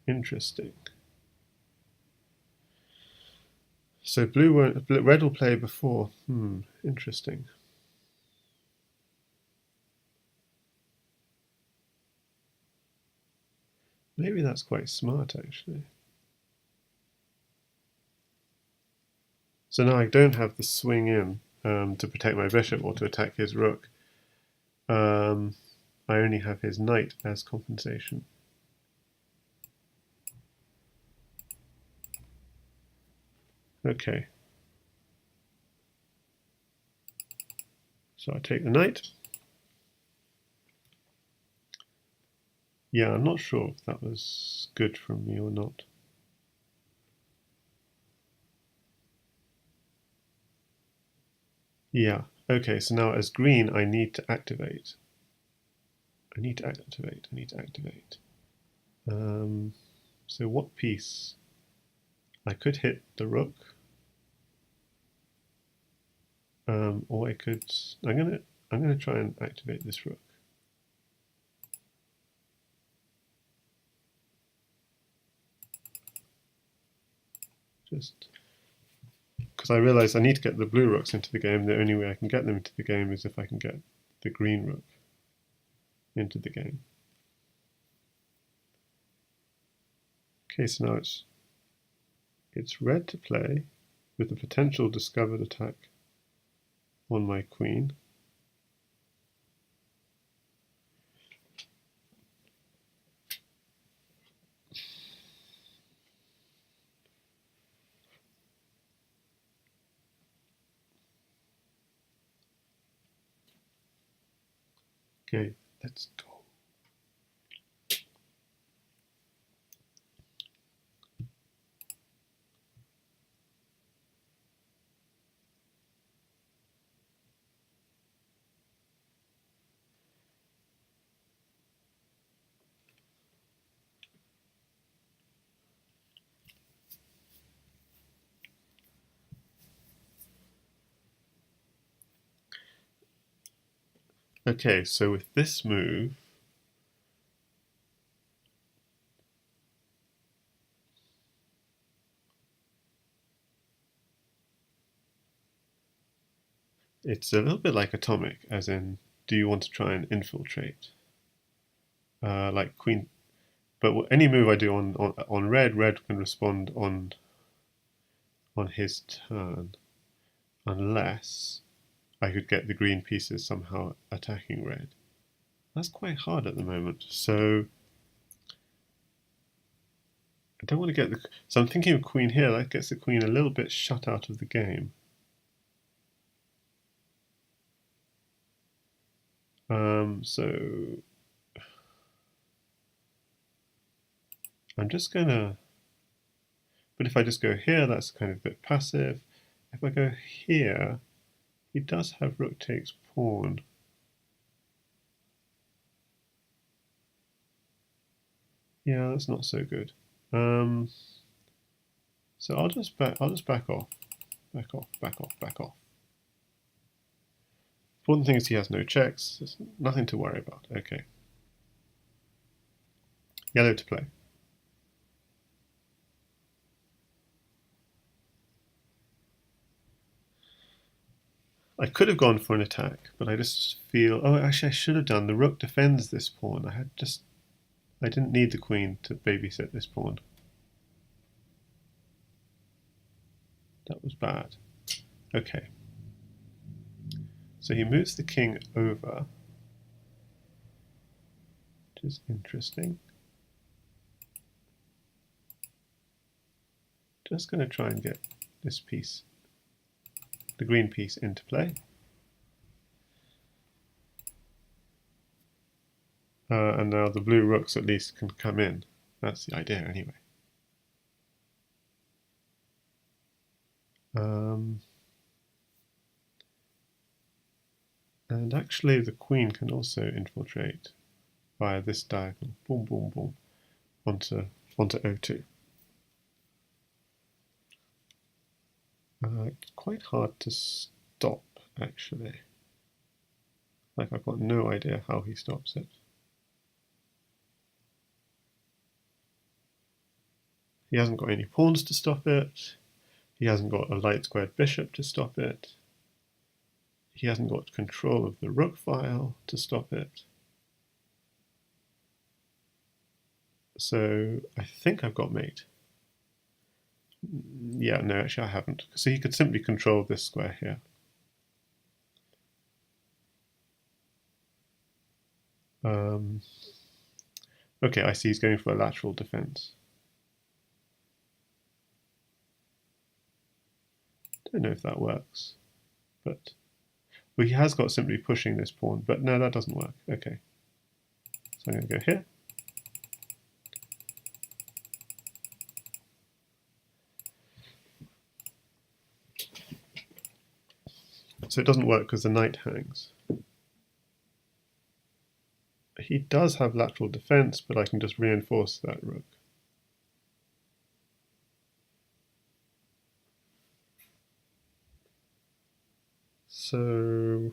Interesting. So red will play before. Interesting. Maybe that's quite smart, actually. So now I don't have the swing in to protect my bishop or to attack his rook. I only have his knight as compensation. Okay. So I take the knight. Yeah, I'm not sure if that was good from me or not. Yeah, okay, so now as green I need to activate. I need to activate. So what piece? I could hit the rook. Or I could I'm gonna try and activate this rook. Just because I realize I need to get the blue rooks into the game. The only way I can get them into the game is if I can get the green rook into the game. Okay, so now it's red to play with the potential discovered attack on my queen. Okay, let's go. Okay, so with this move, it's a little bit like atomic, as in, do you want to try and infiltrate? Like queen, but any move I do on red, red can respond on his turn, unless I could get the green pieces somehow attacking red. That's quite hard at the moment, so I don't want to get the. So I'm thinking of queen here. That gets the queen a little bit shut out of the game. So I'm just gonna. But if I just go here, that's kind of a bit passive. If I go here, he does have rook takes pawn. Yeah, that's not so good. So I'll just back off, back off, back off, back off. Important thing is he has no checks. There's nothing to worry about. Okay. Yellow to play. I could have gone for an attack, but I just feel. Oh, actually, I should have done. The rook defends this pawn. I didn't need the queen to babysit this pawn. That was bad. Okay. So he moves the king over, which is interesting. Just going to try and get this piece, the green piece, into play. And now the blue rooks at least can come in. That's the idea anyway. And actually the queen can also infiltrate via this diagonal, boom, boom, boom, onto O2. It's quite hard to stop, actually. Like, I've got no idea how he stops it. He hasn't got any pawns to stop it. He hasn't got a light squared bishop to stop it. He hasn't got control of the rook file to stop it. So I think I've got mate. Yeah, no, actually I haven't. So he could simply control this square here. Okay, I see he's going for a lateral defense. Don't know if that works, but well, he has got simply pushing this pawn, but no, that doesn't work. Okay, so I'm going to go here. So it doesn't work because the knight hangs. He does have lateral defense, but I can just reinforce that rook. So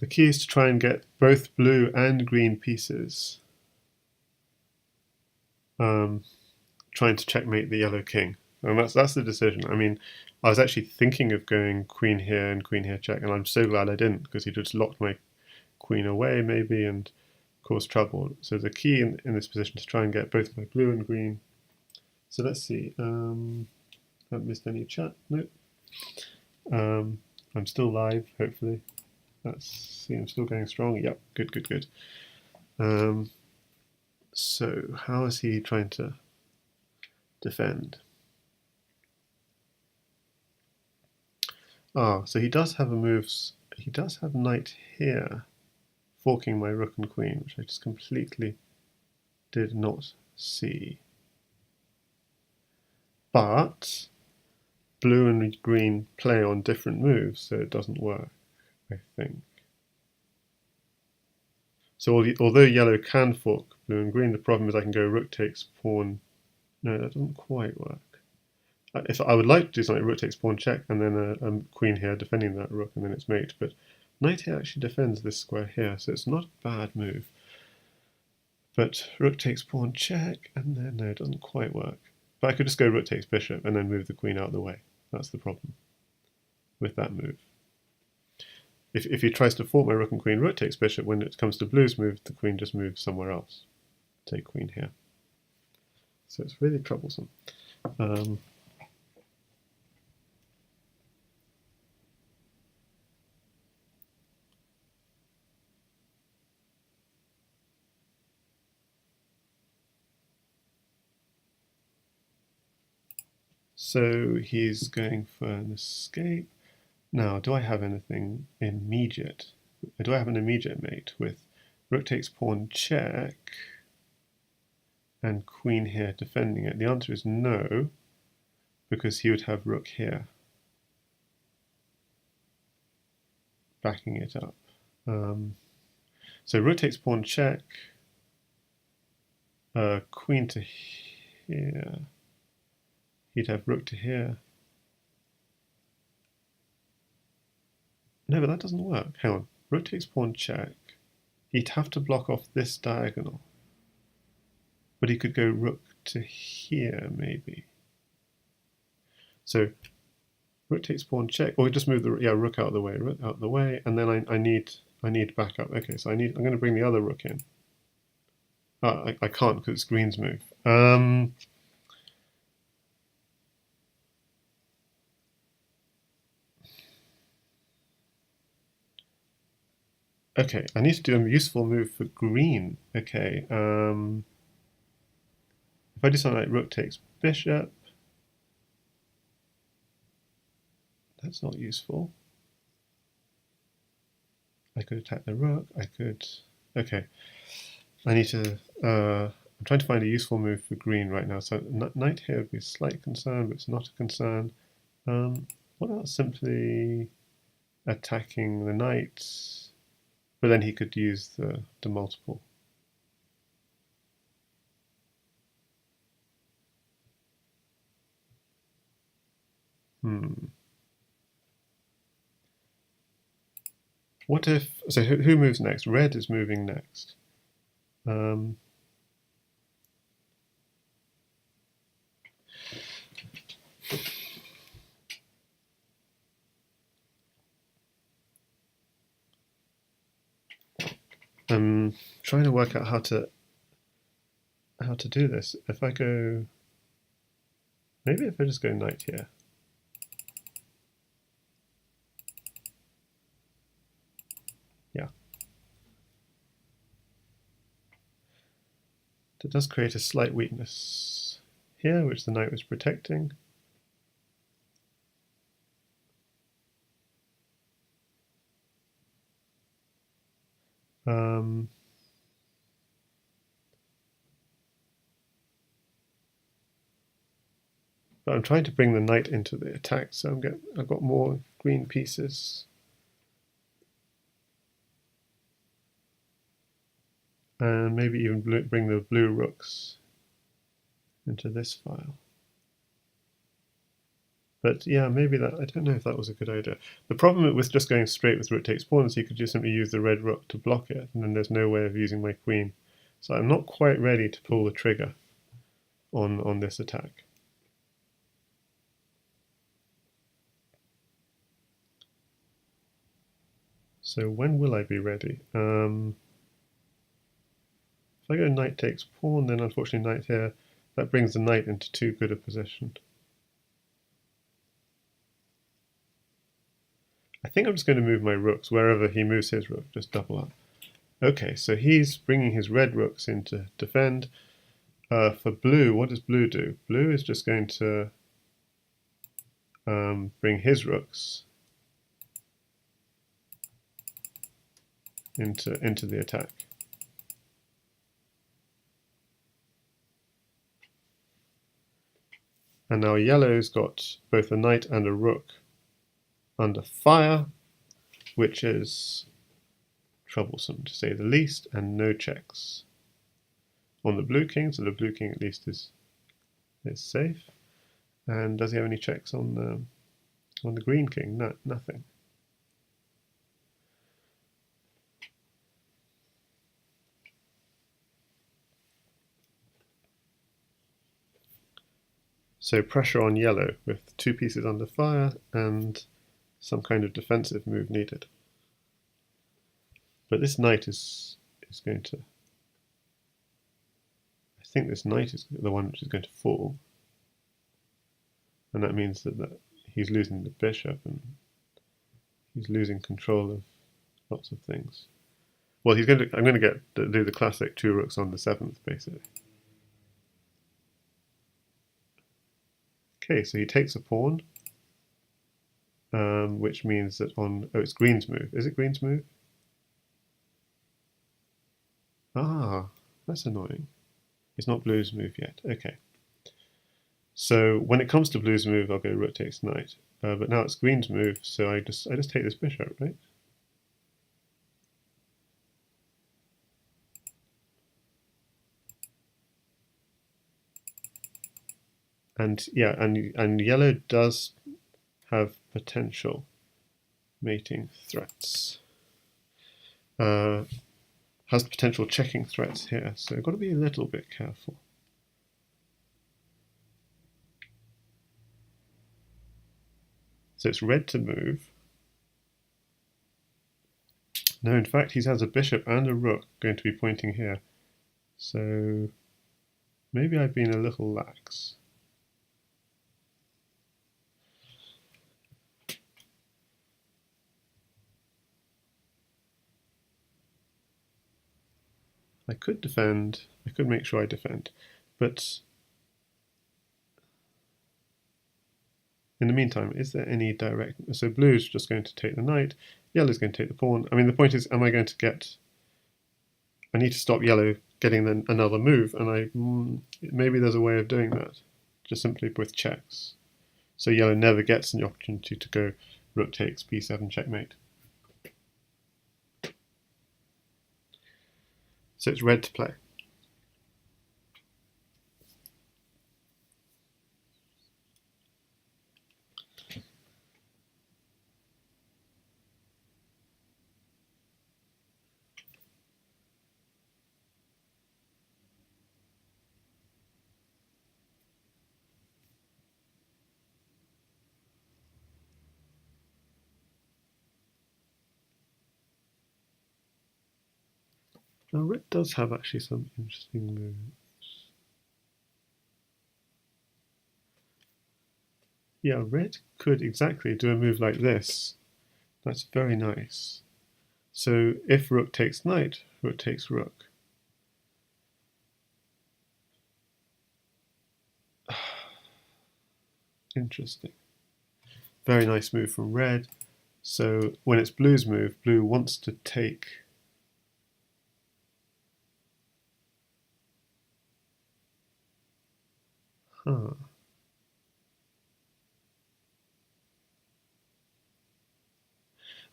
the key is to try and get both blue and green pieces, trying to checkmate the yellow king. And that's the decision. I mean, I was actually thinking of going queen here and queen here check, and I'm so glad I didn't, because he just locked my queen away maybe and cause trouble. So the key in this position is to try and get both my blue and green. So let's see. Haven't missed any chat. Nope. I'm still live, hopefully. Let's see, I'm still going strong. Yep, good, good, good. So how is he trying to defend? Ah, so he does have a move. He does have knight here, forking my rook and queen, which I just completely did not see. But blue and green play on different moves, so it doesn't work, I think. So although yellow can fork blue and green, the problem is I can go rook takes pawn. No, that doesn't quite work. If I would like to do something, rook takes pawn check, and then a queen here defending that rook, and then it's mate. But knight here actually defends this square here, so it's not a bad move. But rook takes pawn check, and then no, it doesn't quite work. But I could just go rook takes bishop and then move the queen out of the way. That's the problem with that move. If he tries to fork my rook and queen, rook takes bishop, when it comes to blue's move, the queen just moves somewhere else. Take queen here. So it's really troublesome. So he's going for an escape. Now, do I have anything immediate? Do I have an immediate mate with rook takes pawn check and queen here defending it? The answer is no, because he would have rook here, backing it up. So rook takes pawn check, queen to here. He'd have rook to here. No, but that doesn't work. Hang on. Rook takes pawn check. He'd have to block off this diagonal. But he could go rook to here, maybe. So rook takes pawn check, or just move the rook out of the way, and then I need backup. Okay, so I'm going to bring the other rook in. I can't because it's green's move. Okay, I need to do a useful move for green. Okay, if I do something like rook takes bishop, that's not useful. I could attack the rook, I could... Okay, I need to... I'm trying to find a useful move for green right now, so knight here would be a slight concern, but it's not a concern. What about simply attacking the knight? But then he could use the multiple. What if... So who moves next? Red is moving next. I'm trying to work out how to do this. If I go... Maybe if I just go knight here. Yeah. It does create a slight weakness here, which the knight was protecting. But I'm trying to bring the knight into the attack, so I've got more green pieces. And maybe even bring the blue rooks into this file. But yeah, maybe that, I don't know if that was a good idea. The problem with just going straight with rook takes pawn is you could just simply use the red rook to block it, and then there's no way of using my queen. So I'm not quite ready to pull the trigger on this attack. So when will I be ready? If I go knight takes pawn, then unfortunately knight here, that brings the knight into too good a position. I think I'm just going to move my rooks wherever he moves his rook, just double up. Okay, so he's bringing his red rooks in to defend. For blue, what does blue do? Blue is just going to bring his rooks into the attack. And now yellow's got both a knight and a rook under fire, which is troublesome, to say the least, and no checks on the blue king, so the blue king at least is safe. And does he have any checks on the green king? No, nothing. So pressure on yellow with 2 pieces under fire and some kind of defensive move needed. But this knight is going to... I think this knight is the one which is going to fall. And that means that he's losing the bishop and he's losing control of lots of things. Well, I'm going to do the classic 2 rooks on the 7th, basically. Okay, so he takes a pawn, which means that it's green's move. Is it green's move? Ah, that's annoying. It's not blue's move yet. Okay. So when it comes to blue's move, I'll go rook takes knight. But now it's green's move, so I just take this bishop, right? And yeah, and yellow does have potential mating threats. Has potential checking threats here, so I've got to be a little bit careful. So it's red to move. No, in fact, he has a bishop and a rook going to be pointing here. So maybe I've been a little lax. I could defend, I could make sure I defend, but in the meantime, is there any direct... So blue's just going to take the knight, yellow's going to take the pawn. I mean, the point is, am I going to get... I need to stop yellow getting another move, and maybe there's a way of doing that, just simply with checks. So yellow never gets an opportunity to go rook takes b7 checkmate. So it's red to play. Now red does have actually some interesting moves. Yeah, red could exactly do a move like this. That's very nice. So if rook takes knight, rook takes rook. Interesting. Very nice move from red. So when it's blue's move, blue wants to take... Huh.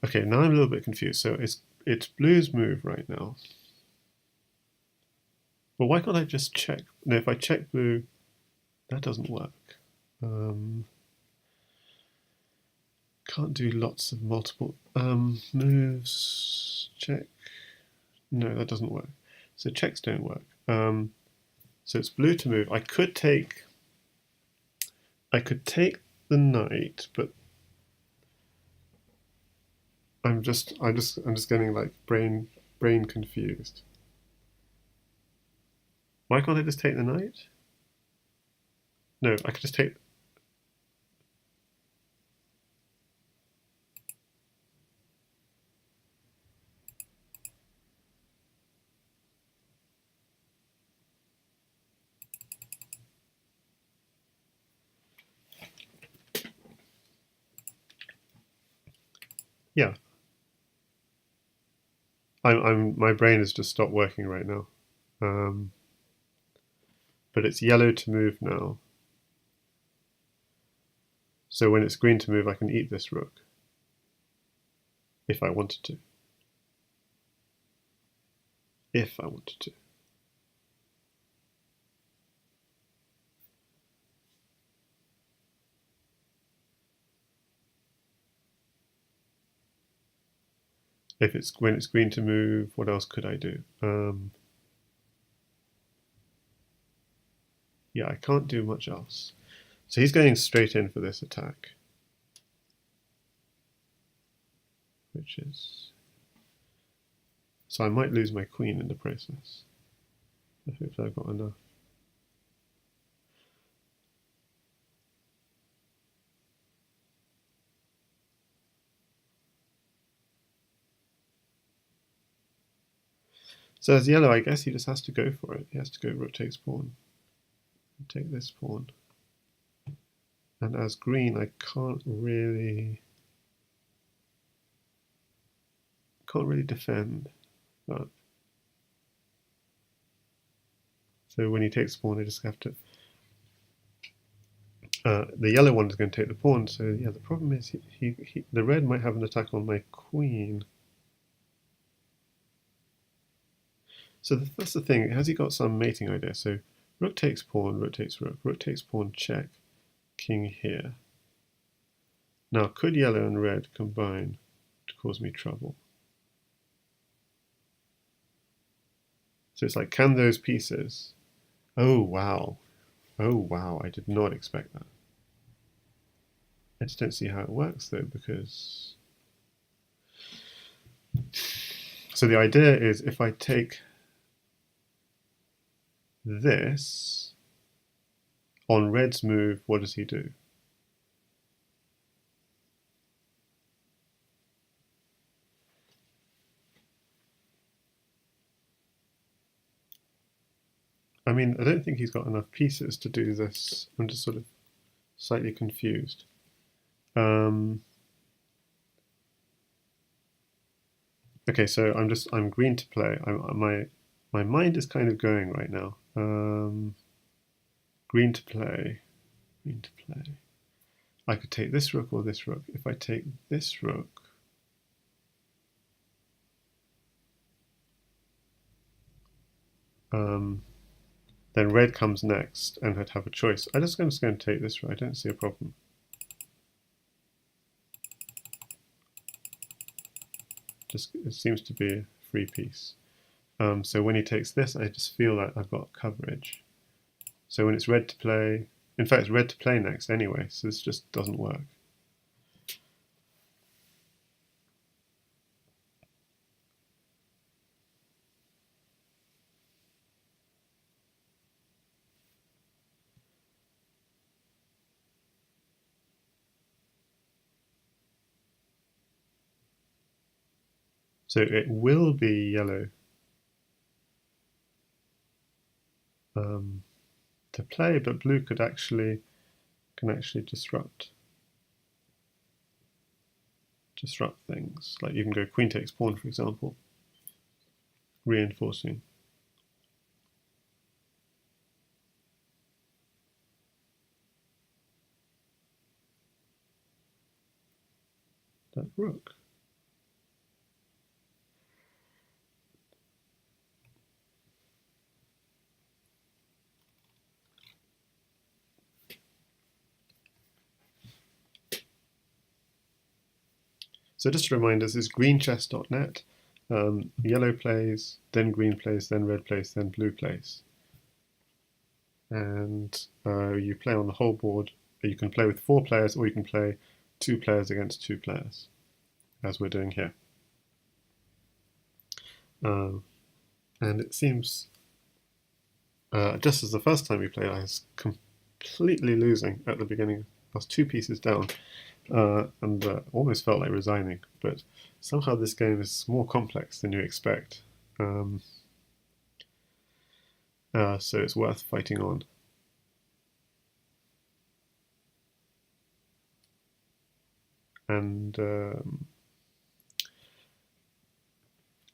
Okay, now I'm a little bit confused. So it's blue's move right now. Well, why can't I just check? No, if I check blue, that doesn't work. Can't do lots of multiple moves. Check. No, that doesn't work. So checks don't work. So it's blue to move. I could take the knight, but I'm just getting like brain confused. Why can't I just take the knight? No, I could just take... Yeah. My brain has just stopped working right now. But it's yellow to move now. So when it's green to move, I can eat this rook. If I wanted to. if I wanted to. If it's when it's green to move, what else could I do? Yeah, I can't do much else. So he's going straight in for this attack, which is... So I might lose my queen in the process. I hope I've got enough. So as yellow, I guess he just has to go for it. He has to go rook takes pawn. Take this pawn. And as green, I can't really defend. But so when he takes pawn, I just have to. The yellow one is going to take the pawn. So yeah, the problem is the red might have an attack on my queen. So that's the thing. Has he got some mating idea? So rook takes pawn, rook takes rook, rook takes pawn, check, king here. Now, could yellow and red combine to cause me trouble? So it's like, can those pieces... Oh, wow. Oh, wow. I did not expect that. I just don't see how it works, though, because... So the idea is if I take this, on red's move, what does he do? I mean, I don't think he's got enough pieces to do this. I'm just sort of slightly confused. Okay, so I'm green to play. My mind is kind of going right now. Green to play, green to play. I could take this rook or this rook. If I take this rook, then red comes next and I'd have a choice. I'm just going to take this rook. I don't see a problem. Just it seems to be a free piece. So when he takes this, I just feel like I've got coverage. So when it's red to play, in fact, it's red to play next anyway, so this just doesn't work. So it will be yellow to play, but blue can actually disrupt things. Like you can go queen takes pawn, for example, reinforcing. That rook. So just to remind us, is greenchess.net. Yellow plays, then green plays, then red plays, then blue plays. And you play on the whole board. You can play with 4 players, or you can play 2 players against 2 players, as we're doing here. And it seems, just as the first time we played, I was completely losing at the beginning. I was 2 pieces down, and almost felt like resigning. But somehow this game is more complex than you expect. So it's worth fighting on. And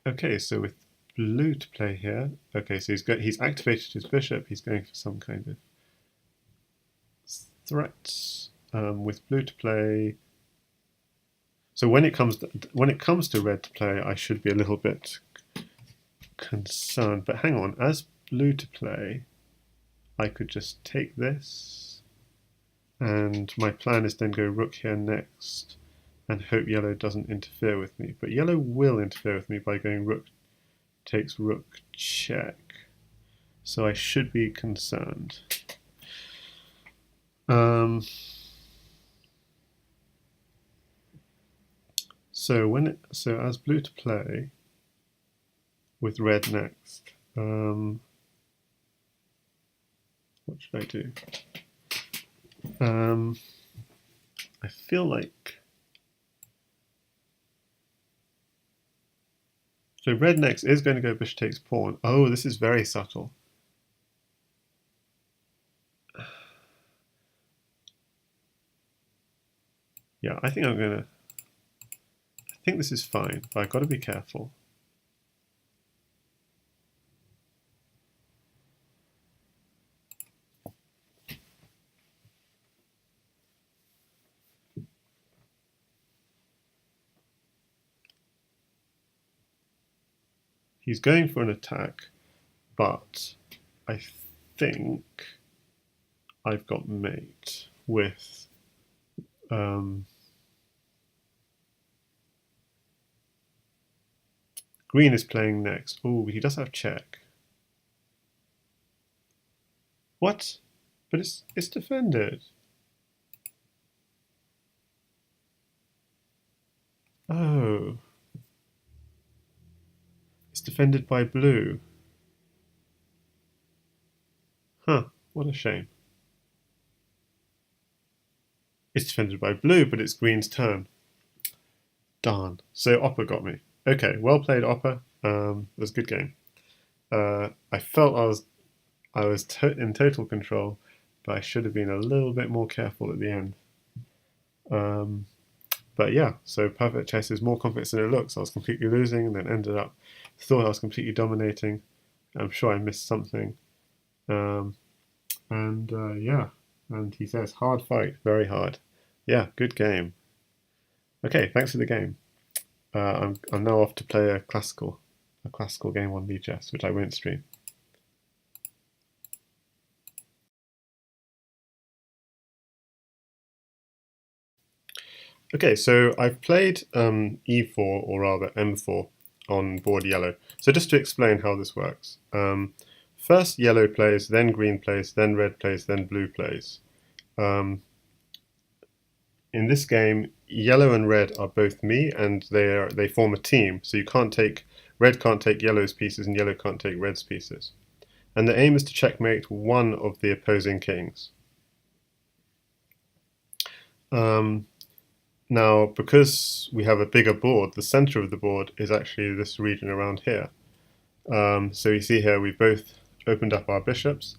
okay, so with blue to play here, okay, so he's activated his bishop. He's going for some kind of threats. With blue to play, so when it comes to red to play, I should be a little bit concerned. But hang on, as blue to play, I could just take this, and my plan is then go rook here next, and hope yellow doesn't interfere with me. But yellow will interfere with me by going rook takes rook check. So I should be concerned. So as blue to play with red next, what should I do? I feel like so red next is going to go bishop takes pawn. Oh, this is very subtle. Yeah, I think I think this is fine, but I've got to be careful. He's going for an attack, but I think I've got mate with green is playing next. Oh, he does have check. What? But it's defended. Oh. It's defended by blue. Huh, what a shame. It's defended by blue, but it's green's turn. Darn. So Opper got me. Okay, well played, Opper. It was a good game. I felt I was in total control, but I should have been a little bit more careful at the end. But yeah, so perfect chess is more complex than it looks. I was completely losing and then ended up, thought I was completely dominating. I'm sure I missed something. Yeah, and he says, hard fight, very hard. Yeah, good game. Okay, thanks for the game. I'm now off to play a classical game on VChess, which I won't stream. Okay, so I've played e4, or rather m4, on board yellow. So just to explain how this works. First yellow plays, then green plays, then red plays, then blue plays. In this game, yellow and red are both me, and they form a team. So red can't take yellow's pieces, and yellow can't take red's pieces. And the aim is to checkmate one of the opposing kings. Now, because we have a bigger board, the center of the board is actually this region around here. So you see here we've both opened up our bishops,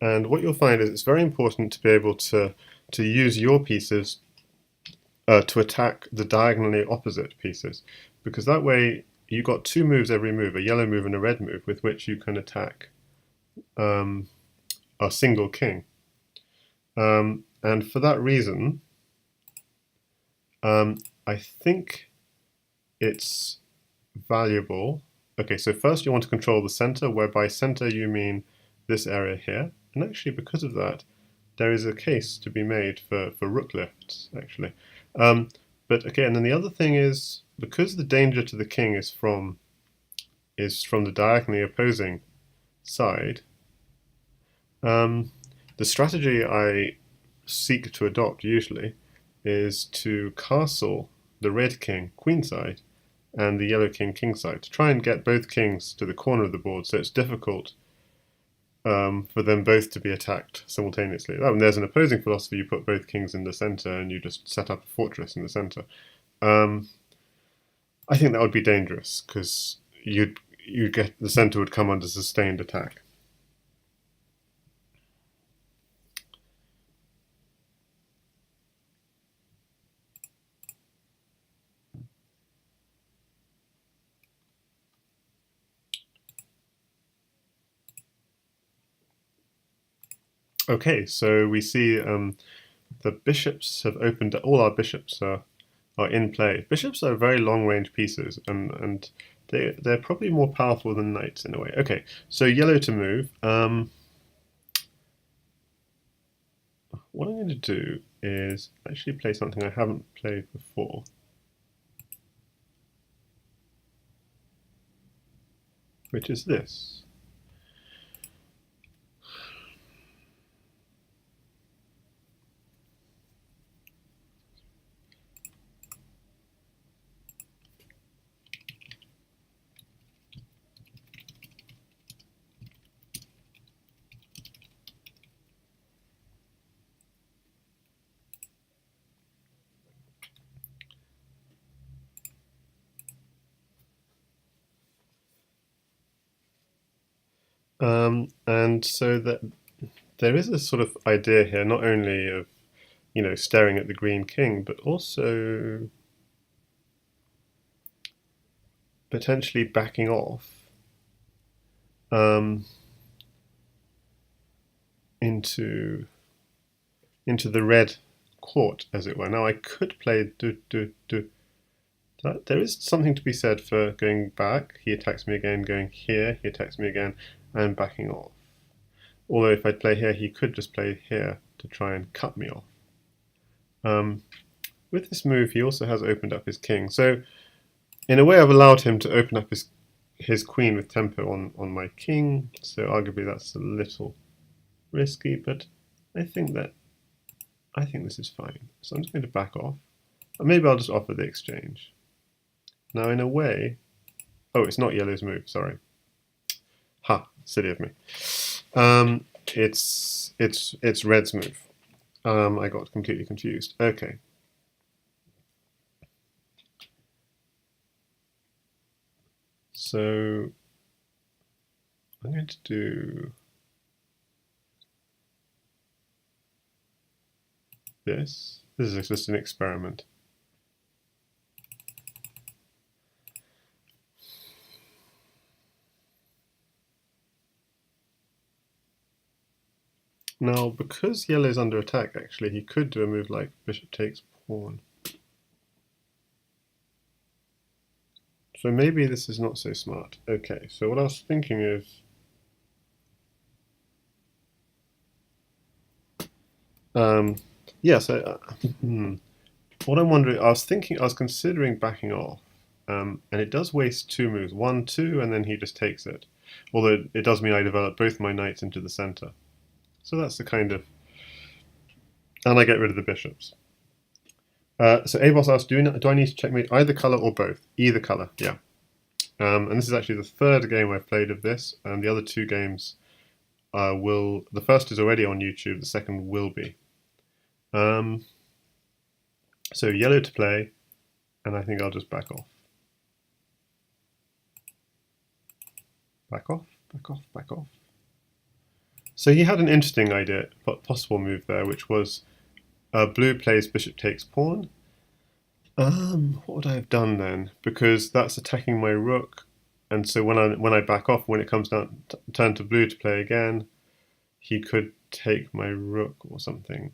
and what you'll find is it's very important to be able to use your pieces to attack the diagonally opposite pieces, because that way you've got two moves every move, a yellow move and a red move, with which you can attack a single king. And for that reason, I think it's valuable. Okay, so first you want to control the center, where by center you mean this area here. And actually, because of that, there is a case to be made for rook lifts, actually. But okay, and then the other thing is, because the danger to the king is from the diagonally opposing side, the strategy I seek to adopt usually is to castle the red king queenside and the yellow king kingside, to try and get both kings to the corner of the board, so it's difficult for them both to be attacked simultaneously. Oh, and there's an opposing philosophy: you put both kings in the center and you just set up a fortress in the center. I think that would be dangerous, because you'd get the center would come under sustained attack. Okay, so we see the bishops have opened. All our bishops are in play. Bishops are very long-range pieces, and they're probably more powerful than knights in a way. Okay, so yellow to move. What I'm going to do is actually play something I haven't played before. Which is this. And so that there is a sort of idea here, not only of, staring at the green king, but also potentially backing off into the red court, as it were. Now I could play there is something to be said for going back. He attacks me again, going here, he attacks me again, and backing off. Although if I play here, he could just play here to try and cut me off. With this move, he also has opened up his king. So in a way, I've allowed him to open up his queen with tempo on my king. So arguably that's a little risky, but I think this is fine. So I'm just going to back off. Or maybe I'll just offer the exchange. Now, in a way, oh, it's not yellow's move. Sorry. Ha! Silly of me. It's red's move. I got completely confused. Okay. So I'm going to do this. This is just an experiment. Now, because yellow's under attack, actually, he could do a move like bishop takes pawn. So maybe this is not so smart. Okay, so what I was thinking is yes, what I'm wondering, I was considering backing off, and it does waste two moves, 1, 2, and then he just takes it. Although it does mean I develop both my knights into the center. So that's the kind of, and I get rid of the bishops. So Avos asked, do I need to checkmate either color or both? Either color, yeah. And this is actually the third game I've played of this, and the other two games the first is already on YouTube, the second will be. So yellow to play, and I think I'll just back off. Back off, back off, back off. So he had an interesting idea, possible move there, which was blue plays bishop takes pawn. What would I have done then? Because that's attacking my rook, and so when I back off, when it comes down turn to blue to play again, he could take my rook or something.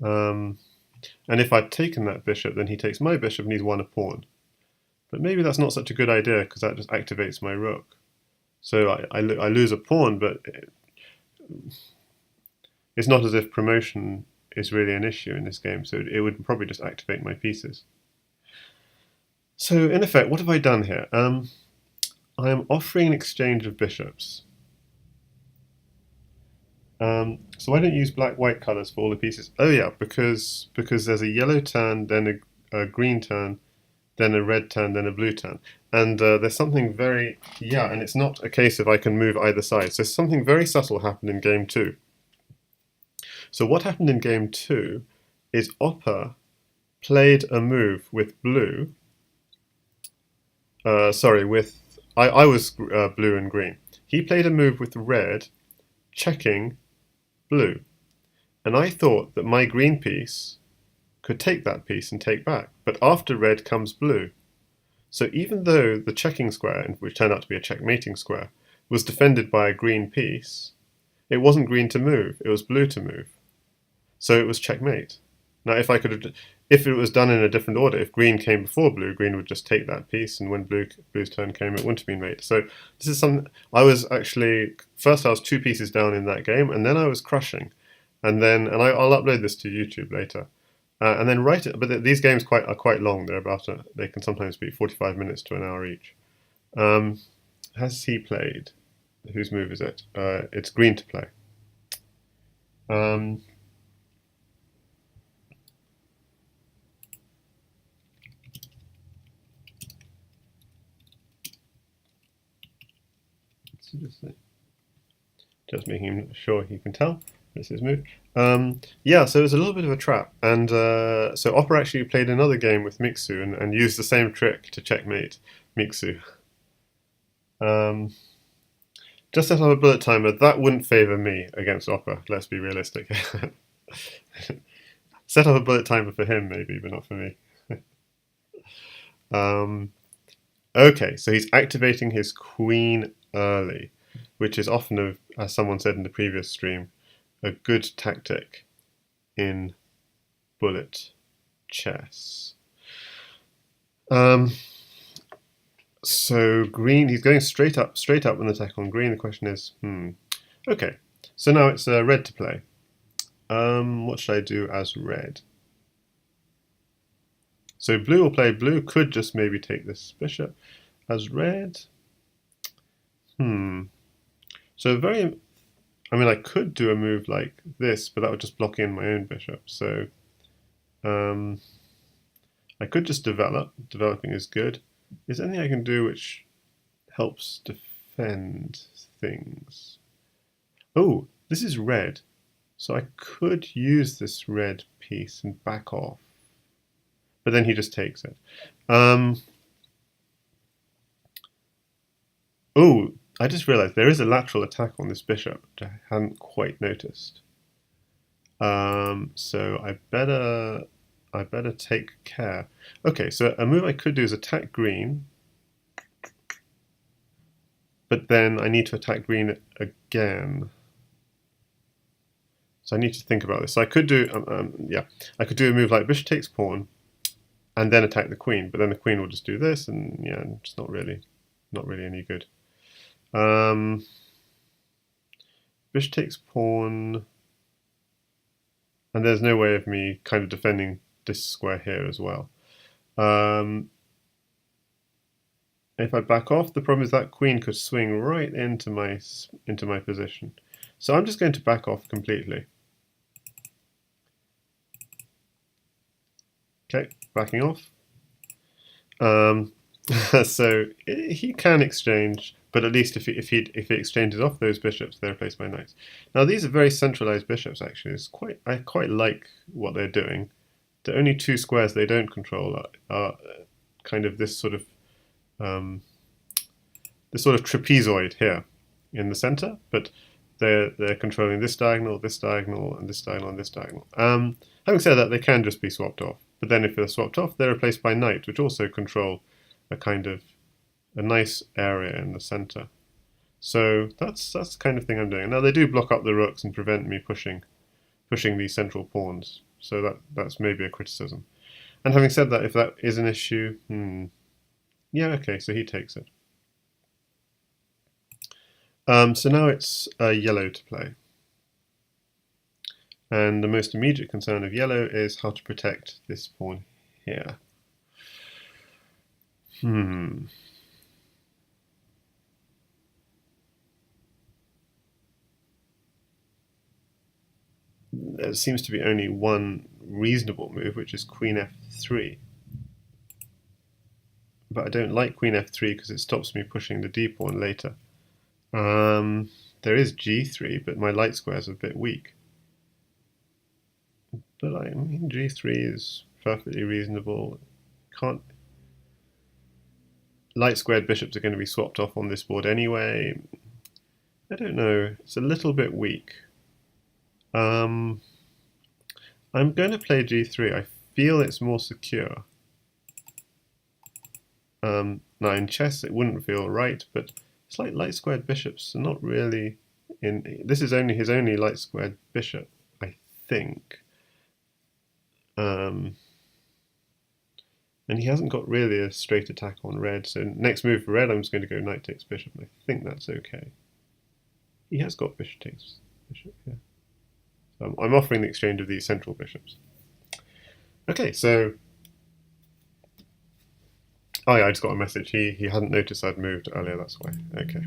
And if I'd taken that bishop, then he takes my bishop and he's won a pawn. But maybe that's not such a good idea because that just activates my rook. So I lose a pawn, but it's not as if promotion is really an issue in this game, so it would probably just activate my pieces. So in effect, what have I done here? I am offering an exchange of bishops. So I don't use black-white colors for all the pieces. Oh yeah, because there's a yellow turn, then a green turn, then a red turn, then a blue turn. And there's something very, and it's not a case of I can move either side. So something very subtle happened in game 2. So what happened in game 2 is Opper played a move with blue. I was blue and green. He played a move with red, checking blue. And I thought that my green piece could take that piece and take back. But after red comes blue. So even though the checking square, which turned out to be a checkmating square, was defended by a green piece, it wasn't green to move, it was blue to move. So it was checkmate. Now if I could have, if it was done in a different order, if green came before blue, green would just take that piece, and when blue's turn came, it wouldn't have been mate. So this is something I was actually first I was 2 pieces down in that game, and then I was crushing, and I'll upload this to YouTube later, and then write it. But these games are quite long. They can sometimes be 45 minutes to an hour each. Um, has he played? Whose move is it? It's green to play. Um, just making sure he can tell. This is his move. Yeah, so it was a little bit of a trap, and so Opper actually played another game with Mixu and used the same trick to checkmate Mixu. Just set up a bullet timer. That wouldn't favour me against Opper. Let's be realistic. Set up a bullet timer for him, maybe, but not for me. Okay, so he's activating his queen early, which is often, as someone said in the previous stream, a good tactic in bullet chess. So green, he's going straight up with an attack on green. The question is, okay. So now it's red to play. What should I do as red? So blue will play. Blue could just maybe take this bishop as red. So I mean, I could do a move like this, but that would just block in my own bishop. So I could just develop. Developing is good. Is there anything I can do which helps defend things? Oh, this is red. So I could use this red piece and back off. But then he just takes it. Oh, I just realized there is a lateral attack on this bishop, which I hadn't quite noticed. So I better take care. Okay, so a move I could do is attack green, but then I need to attack green again. So I need to think about this. So I could do, I could do a move like bishop takes pawn, and then attack the queen. But then the queen will just do this, and yeah, it's not really any good. Bishop takes pawn, and there's no way of me kind of defending this square here as well. If I back off, the problem is that queen could swing right into my position. So I'm just going to back off completely. Okay, backing off. So he can exchange, but at least if he exchanges off those bishops, they're replaced by knights. Now these are very centralized bishops. Actually, I quite like what they're doing. The only two squares they don't control are kind of this sort of trapezoid here in the center, but they're controlling this diagonal, and this diagonal, and this diagonal. Having said that, they can just be swapped off. But then if they're swapped off, they're replaced by knight, which also control a nice area in the center. So that's the kind of thing I'm doing. Now they do block up the rooks and prevent me pushing these central pawns. So that's maybe a criticism. And having said that, if that is an issue, yeah, okay, so he takes it. So now it's yellow to play. And the most immediate concern of yellow is how to protect this pawn here. There seems to be only one reasonable move, which is queen f3. But I don't like queen f3 because it stops me pushing the d pawn later. There is g3, but my light square is a bit weak. But I mean, g3 is perfectly reasonable. Light squared bishops are going to be swapped off on this board anyway. I don't know. It's a little bit weak. I'm going to play g3. I feel it's more secure. Now in chess it wouldn't feel right, but it's like light squared bishops are not really in. This is his only light squared bishop, I think. And he hasn't got really a straight attack on red, so next move for red I'm just going to go knight takes bishop, and I think that's okay. He has got bishop takes bishop, yeah. So I'm offering the exchange of these central bishops. Okay, so... Oh yeah, I just got a message. He hadn't noticed I'd moved earlier, that's why. Okay.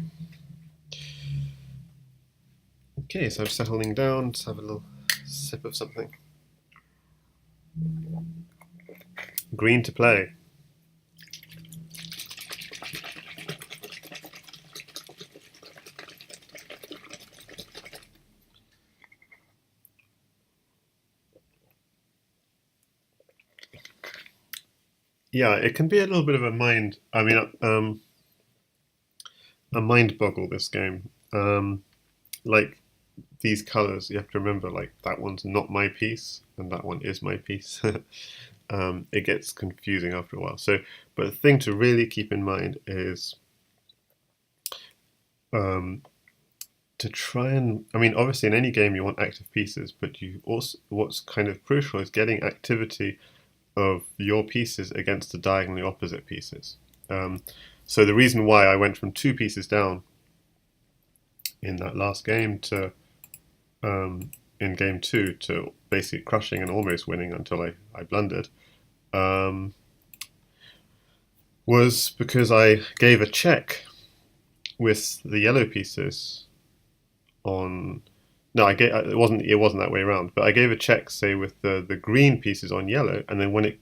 Okay, so I'm settling down, just have a little sip of something. Green to play. Yeah, it can be a little bit of a mind. I mean, a mind boggle. This game, like these colors, you have to remember, like that one's not my piece, and that one is my piece. It gets confusing after a while. So, but the thing to really keep in mind is to try and. I mean, obviously, in any game you want active pieces, but you also what's kind of crucial is getting activity of your pieces against the diagonally opposite pieces. So the reason why I went from 2 pieces down in that last game to in game 2 to basically crushing and almost winning until I blundered was because I gave a check with the yellow pieces on. No, it wasn't that way around. But I gave a check, say, with the green pieces on yellow, and then when I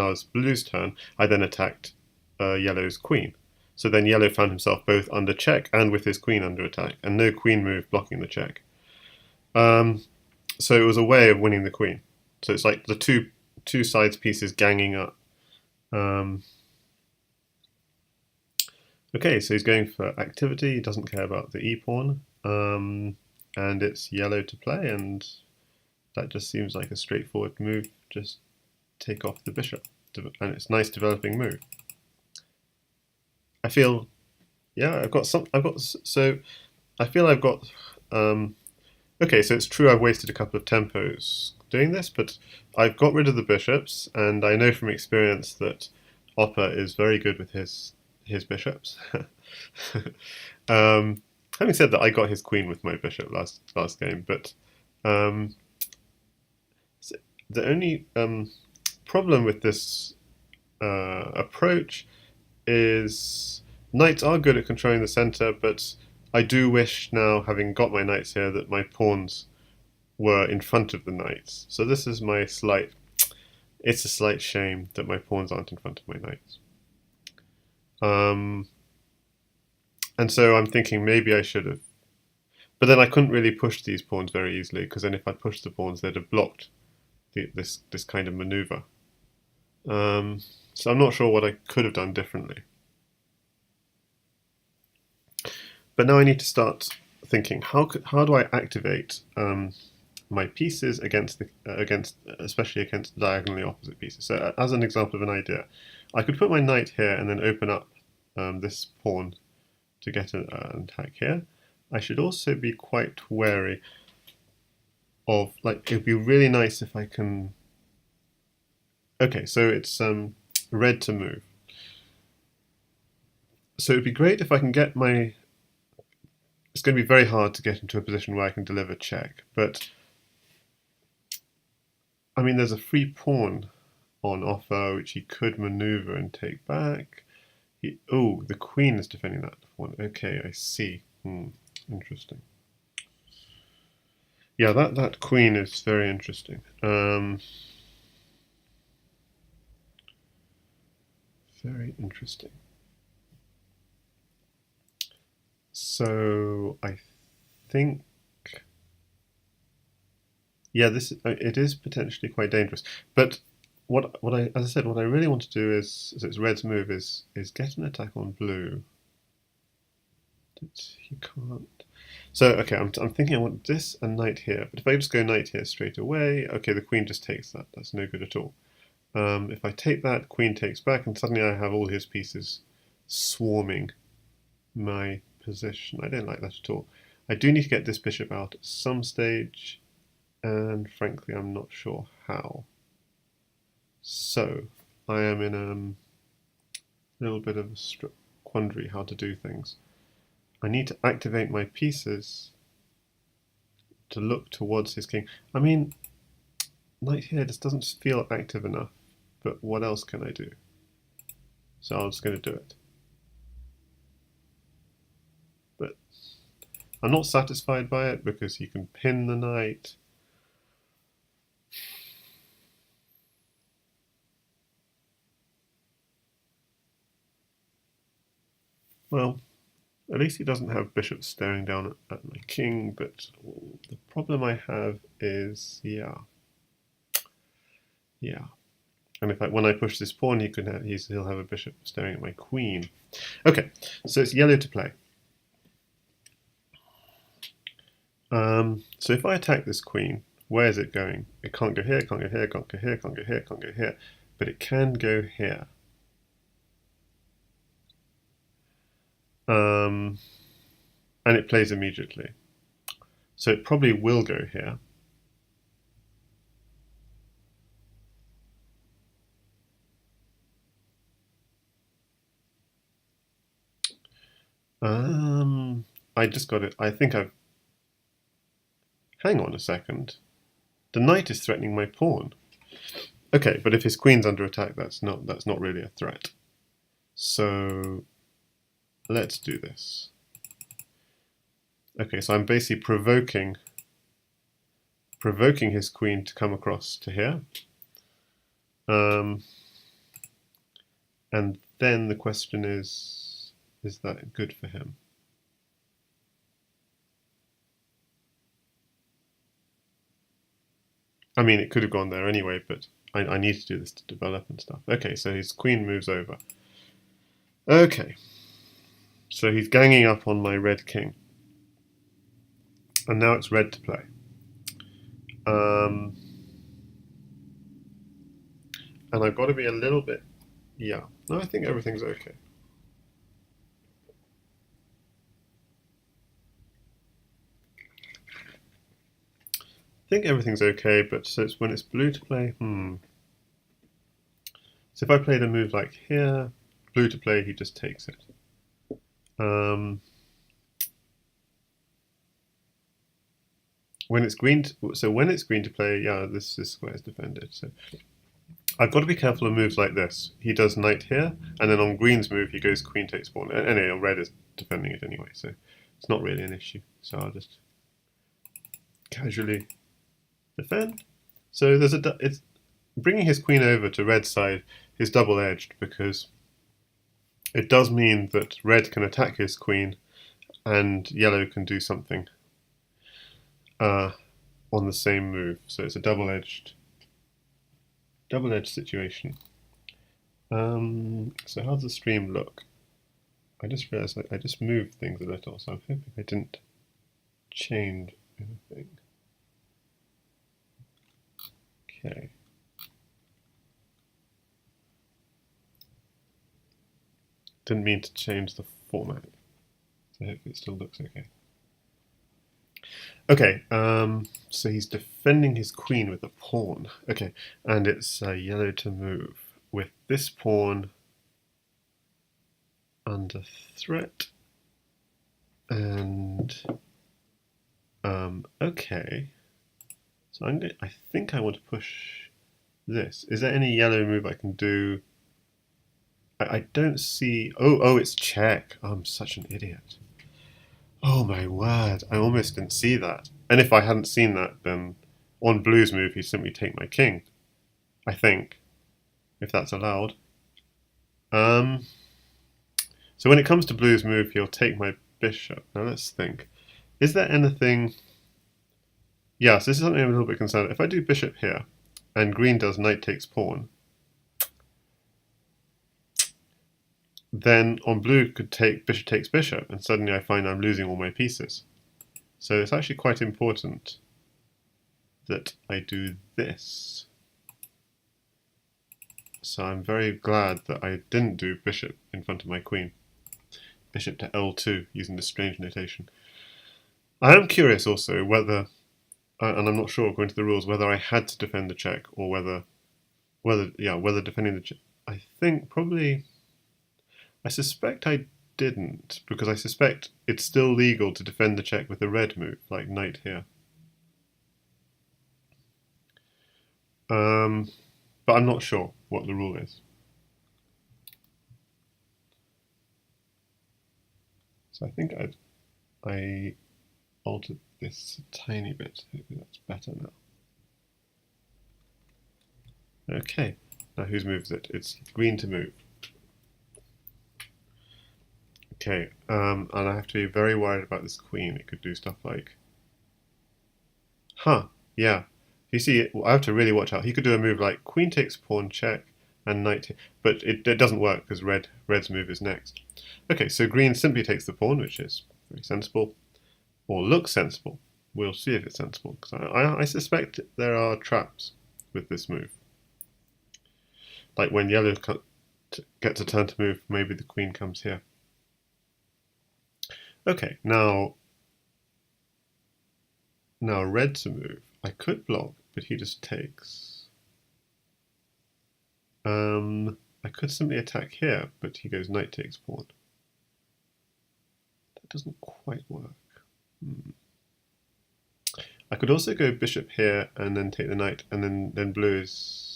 was blue's turn, I then attacked yellow's queen. So then yellow found himself both under check and with his queen under attack, and no queen move blocking the check. So it was a way of winning the queen. So it's like the two sides pieces ganging up. Okay, so he's going for activity. He doesn't care about the e pawn. And it's yellow to play, and that just seems like a straightforward move. Just take off the bishop, and it's a nice developing move. I feel, yeah, so I feel I've got, okay, so it's true I've wasted a couple of tempos doing this, but I've got rid of the bishops, and I know from experience that Opper is very good with his bishops. Having said that, I got his queen with my bishop last game, but the only problem with this approach is knights are good at controlling the center, but I do wish now, having got my knights here, that my pawns were in front of the knights. So this is my it's a slight shame that my pawns aren't in front of my knights. And so I'm thinking maybe I should have. But then I couldn't really push these pawns very easily, because then if I pushed the pawns, they'd have blocked this kind of maneuver. So I'm not sure what I could have done differently. But now I need to start thinking, how do I activate my pieces against especially against diagonally opposite pieces? So as an example of an idea, I could put my knight here and then open up this pawn to get an attack here. I should also be quite wary of, like, it would be really nice if I can. Okay, so it's red to move. So it'd be great if I can get my. It's going to be very hard to get into a position where I can deliver check, but I mean, there's a free pawn on offer which he could maneuver and take back. Oh, the queen is defending that pawn. Okay, I see. Interesting. Yeah, that queen is very interesting. Very interesting. So I think, yeah, it is potentially quite dangerous. But as I said, what I really want to do is, as it's red's move, is get an attack on blue. He can't. So okay, I'm thinking I want this and knight here. But if I just go knight here straight away, okay, the queen just takes that. That's no good at all. If I take that, queen takes back, and suddenly I have all his pieces swarming my position. I don't like that at all. I do need to get this bishop out at some stage, and frankly I'm not sure how. So I am in a little bit of a quandary how to do things. I need to activate my pieces to look towards his king. I mean, knight here just doesn't feel active enough, but what else can I do? So I'm just going to do it. But I'm not satisfied by it because you can pin the knight. Well, at least he doesn't have bishops staring down at my king, but the problem I have is, yeah. And if when I push this pawn, he'll have a bishop staring at my queen. Okay, so it's yellow to play. So if I attack this queen, where is it going? It can't go here, it can't go here, it can't go here, it can't go here, it can't go here, but it can go here. And it plays immediately. So it probably will go here. I just got it. I think I've... Hang on a second. The knight is threatening my pawn. Okay, but if his queen's under attack, that's not really a threat. So let's do this. Okay, so I'm basically provoking his queen to come across to here. And then the question is that good for him? I mean, it could have gone there anyway, but I need to do this to develop and stuff. Okay, so his queen moves over. Okay, so he's ganging up on my red king. And now it's red to play. And I've got to be a little bit... Yeah, no, I think everything's okay. I think everything's okay, but so it's when it's blue to play, So if I played a move like here, blue to play, he just takes it. When it's green, when it's green to play, yeah, this square is defended. So I've got to be careful of moves like this. He does knight here, and then on green's move he goes queen takes pawn. Anyway, on red is defending it anyway, so it's not really an issue. So I'll just casually defend. So it's bringing his queen over to red side is double-edged because it does mean that red can attack his queen and yellow can do something on the same move. So it's a double-edged situation. So how's the stream look? I just realised I just moved things a little, so I'm hoping I didn't change anything. Okay. Didn't mean to change the format, so hopefully it still looks okay. Okay, so he's defending his queen with a pawn. Okay, and it's yellow to move with this pawn under threat. And okay, so I think I want to push this. Is there any yellow move I can do? I don't see. Oh, it's check. Oh, I'm such an idiot. Oh my word, I almost didn't see that. And if I hadn't seen that, then on blue's move, he'd simply take my king. I think, if that's allowed. So when it comes to blue's move, he'll take my bishop. Now let's think. Is there anything... Yes, this is something I'm a little bit concerned. If I do bishop here, and green does knight takes pawn, then on blue could take bishop takes bishop, and suddenly I find I'm losing all my pieces. So it's actually quite important that I do this. So I'm very glad that I didn't do bishop in front of my queen. Bishop to L2 using this strange notation. I am curious also whether, and I'm not sure according to the rules, whether I had to defend the check or whether defending the check. I think probably, I suspect I didn't, because I suspect it's still legal to defend the check with a red move, like knight here. But I'm not sure what the rule is. So I think I altered this a tiny bit. Maybe that's better now. Okay, now whose move is it? It's green to move. Okay, and I have to be very worried about this queen. It could do stuff like, yeah. You see, I have to really watch out. He could do a move like queen takes pawn check and knight, but it doesn't work because red's move is next. Okay, so green simply takes the pawn, which is very sensible, or looks sensible. We'll see if it's sensible, because I suspect there are traps with this move. Like when yellow gets a turn to move, maybe the queen comes here. Okay, now red to move. I could block, but he just takes. I could simply attack here, but he goes knight takes pawn. That doesn't quite work. I could also go bishop here and then take the knight, and then blue is.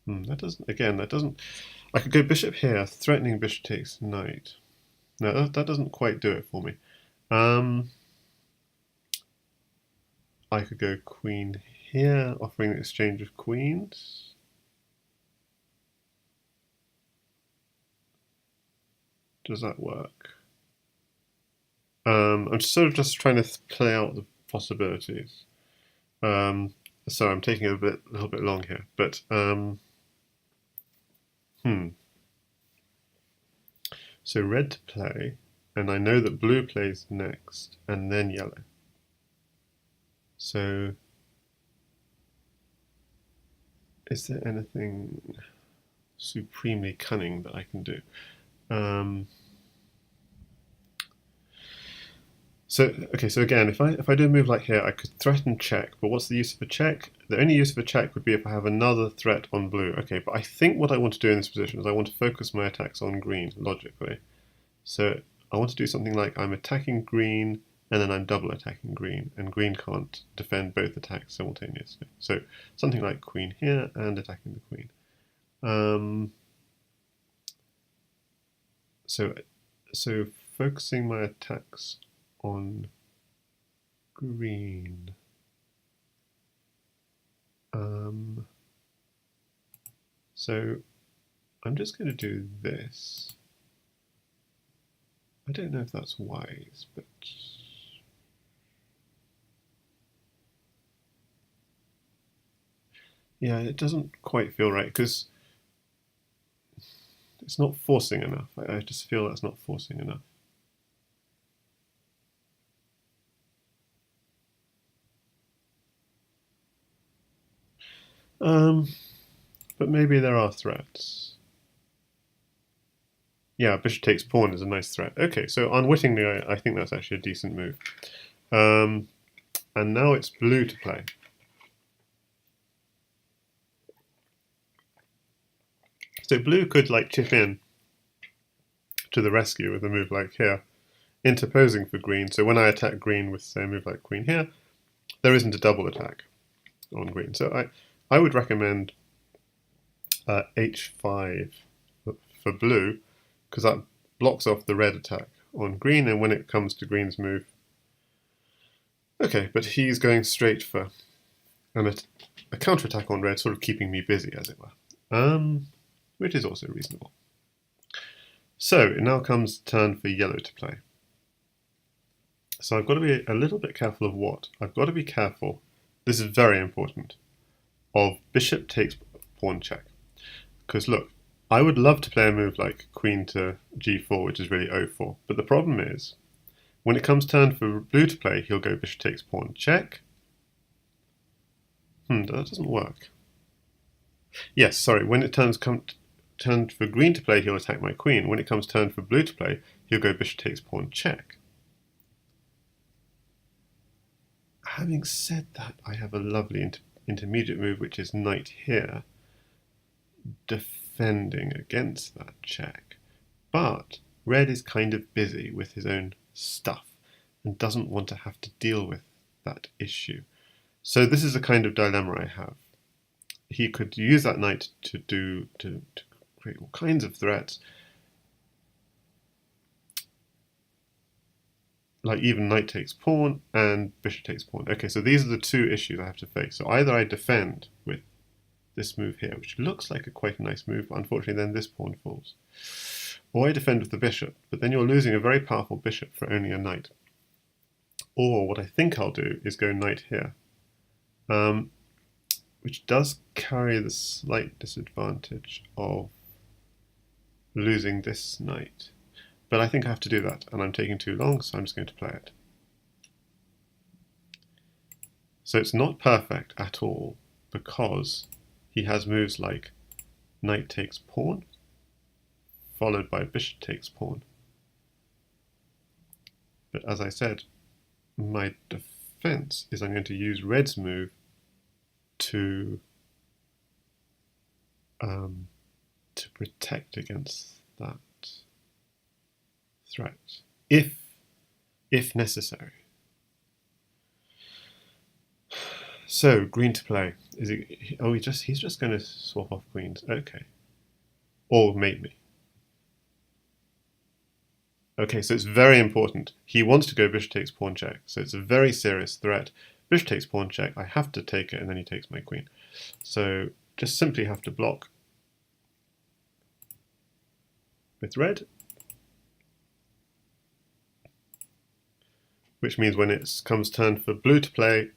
That doesn't. I could go bishop here, threatening bishop takes knight. No, that doesn't quite do it for me. I could go queen here, offering the exchange of queens. Does that work? I'm sort of just trying to play out the possibilities. So I'm taking a little bit long here, but So red to play, and I know that blue plays next, and then yellow. So is there anything supremely cunning that I can do? So again, if I do a move like here, I could threaten check, but what's the use of a check? The only use of a check would be if I have another threat on blue. Okay, but I think what I want to do in this position is I want to focus my attacks on green, logically. So I want to do something like I'm attacking green, and then I'm double attacking green, and green can't defend both attacks simultaneously. So something like queen here and attacking the queen. So focusing my attacks on green. So I'm just going to do this. I don't know if that's wise, but yeah, it doesn't quite feel right because it's not forcing enough. I just feel that's not forcing enough. But maybe there are threats. Yeah, bishop takes pawn is a nice threat. Okay, so unwittingly, I think that's actually a decent move. And now it's blue to play. So blue could like chip in to the rescue with a move like here, interposing for green. So when I attack green with say a move like queen here, there isn't a double attack on green. So I would recommend h5 for blue, because that blocks off the red attack on green, and when it comes to green's move, okay, but he's going straight for a counterattack on red, sort of keeping me busy, as it were, which is also reasonable. So it now comes turn for yellow to play. So I've got to be a little bit careful of what? I've got to be careful, this is very important, of bishop takes pawn check. Because look, I would love to play a move like queen to g4, which is really o4, but the problem is, when it comes turn for blue to play, he'll go bishop takes pawn check. That doesn't work. Yes, sorry, when it turn for green to play, he'll attack my queen. When it comes turn for blue to play, he'll go bishop takes pawn check. Having said that, I have a lovely intermediate move, which is knight here. defending against that check. But red is kind of busy with his own stuff and doesn't want to have to deal with that issue. So this is a kind of dilemma I have. He could use that knight to create all kinds of threats, like even knight takes pawn and bishop takes pawn. Okay, so these are the two issues I have to face. So either I defend with this move here, which looks like quite a nice move, but unfortunately then this pawn falls. Or I defend with the bishop, but then you're losing a very powerful bishop for only a knight. Or what I think I'll do is go knight here, which does carry the slight disadvantage of losing this knight. But I think I have to do that, and I'm taking too long, so I'm just going to play it. So it's not perfect at all, because he has moves like knight takes pawn, followed by bishop takes pawn. But as I said, my defense is I'm going to use red's move to protect against that threat, if necessary. So green to play. Is he? Oh, he's just going to swap off queens. Okay, or mate me. Okay, so it's very important. He wants to go bishop takes pawn check, so it's a very serious threat. Bishop takes pawn check. I have to take it, and then he takes my queen. So just simply have to block with red, which means when it comes turn for blue to play,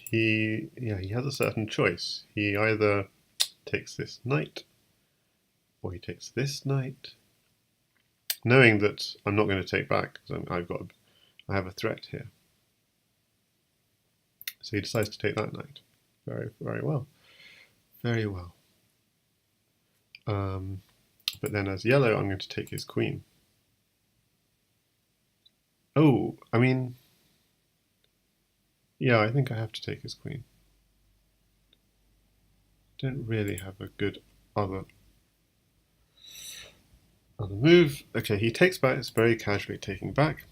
he has a certain choice. He either takes this knight, or he takes this knight, knowing that I'm not going to take back because I have a threat here. So he decides to take that knight. Very, very well. Very well. But then as yellow, I'm going to take his queen. Oh, I mean, yeah, I think I have to take his queen. Don't really have a good other move. Okay, he takes back. It's very casually taking back.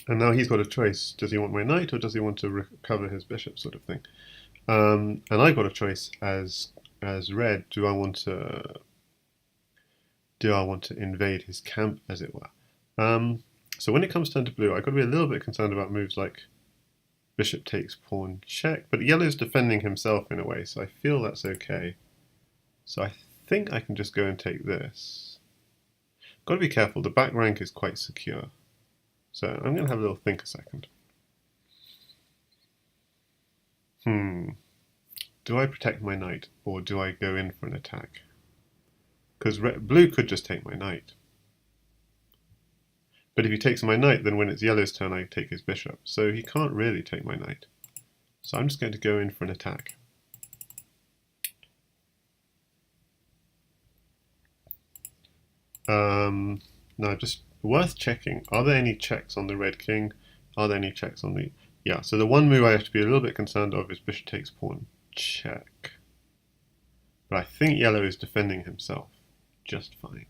And now he's got a choice. Does he want my knight, or does he want to recover his bishop, sort of thing? And I've got a choice as red. Do I want to invade his camp, as it were? So when it comes down to blue, I've got to be a little bit concerned about moves like bishop takes pawn check, but yellow's defending himself in a way, so I feel that's okay. So I think I can just go and take this. Got to be careful, the back rank is quite secure. So I'm going to have a little think a second. Do I protect my knight, or do I go in for an attack? Because blue could just take my knight. But if he takes my knight, then when it's yellow's turn, I take his bishop. So he can't really take my knight. So I'm just going to go in for an attack. Now, just worth checking. Are there any checks on the red king? Are there any checks on the... Yeah, so the one move I have to be a little bit concerned of is bishop takes pawn check. But I think yellow is defending himself just fine.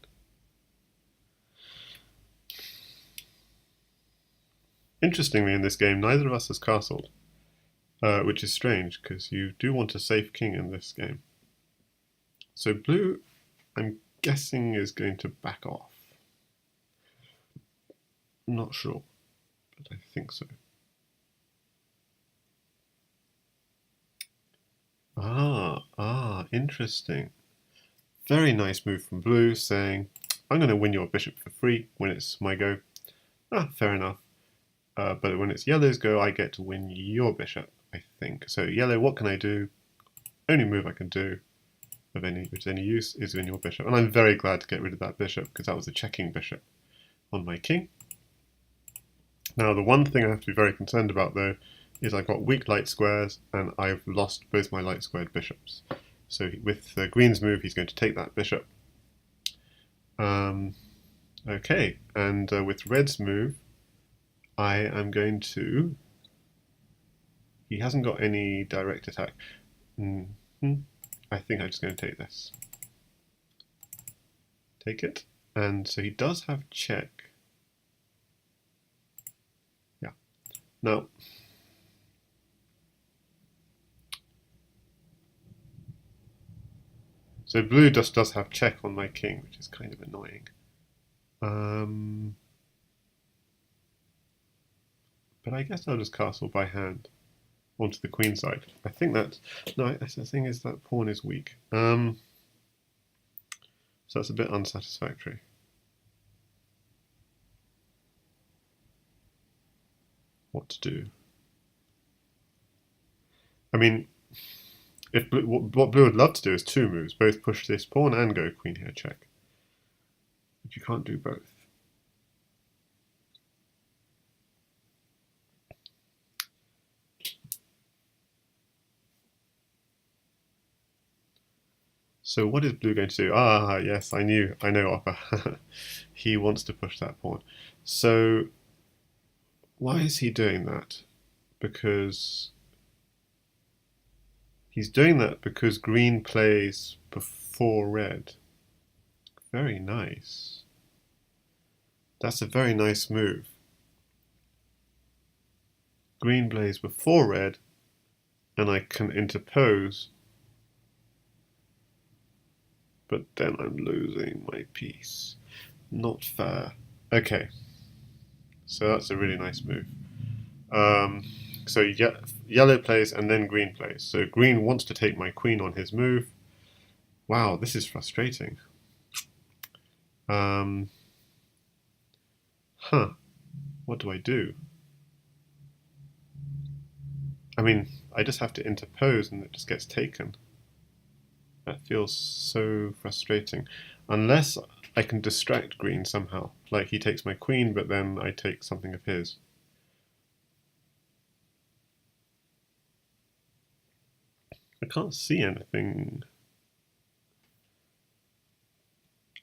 Interestingly, in this game, neither of us has castled, which is strange, because you do want a safe king in this game. So blue, I'm guessing, is going to back off. I'm not sure, but I think so. Interesting. Very nice move from blue, saying, I'm going to win your bishop for free when it's my go. Fair enough. But when it's yellow's go, I get to win your bishop, I think. So yellow, what can I do? Only move I can do of which is any use is win your bishop. And I'm very glad to get rid of that bishop, because that was a checking bishop on my king. Now, the one thing I have to be very concerned about, though, is I've got weak light squares, and I've lost both my light squared bishops. So with green's move, he's going to take that bishop. Okay, and with red's move, I am going to... He hasn't got any direct attack. I think I'm just going to take this. Take it. And so he does have check. Yeah. Now, so blue just does have check on my king, which is kind of annoying. But I guess I'll just castle by hand onto the queen side. I think that... No, the thing is that pawn is weak. So that's a bit unsatisfactory. What to do? I mean, if blue, what blue would love to do is two moves, both push this pawn and go queen here check. But you can't do both. So what is blue going to do? Ah, yes, I know Opper. He wants to push that pawn. So why is he doing that? Because he's doing that because green plays before red. Very nice. That's a very nice move. Green plays before red, and I can interpose, but then I'm losing my piece. Not fair. Okay, so that's a really nice move. So yellow plays and then green plays. So green wants to take my queen on his move. Wow, this is frustrating. What do I do? I mean, I just have to interpose and it just gets taken. That feels so frustrating. Unless I can distract green somehow. Like he takes my queen, but then I take something of his. I can't see anything.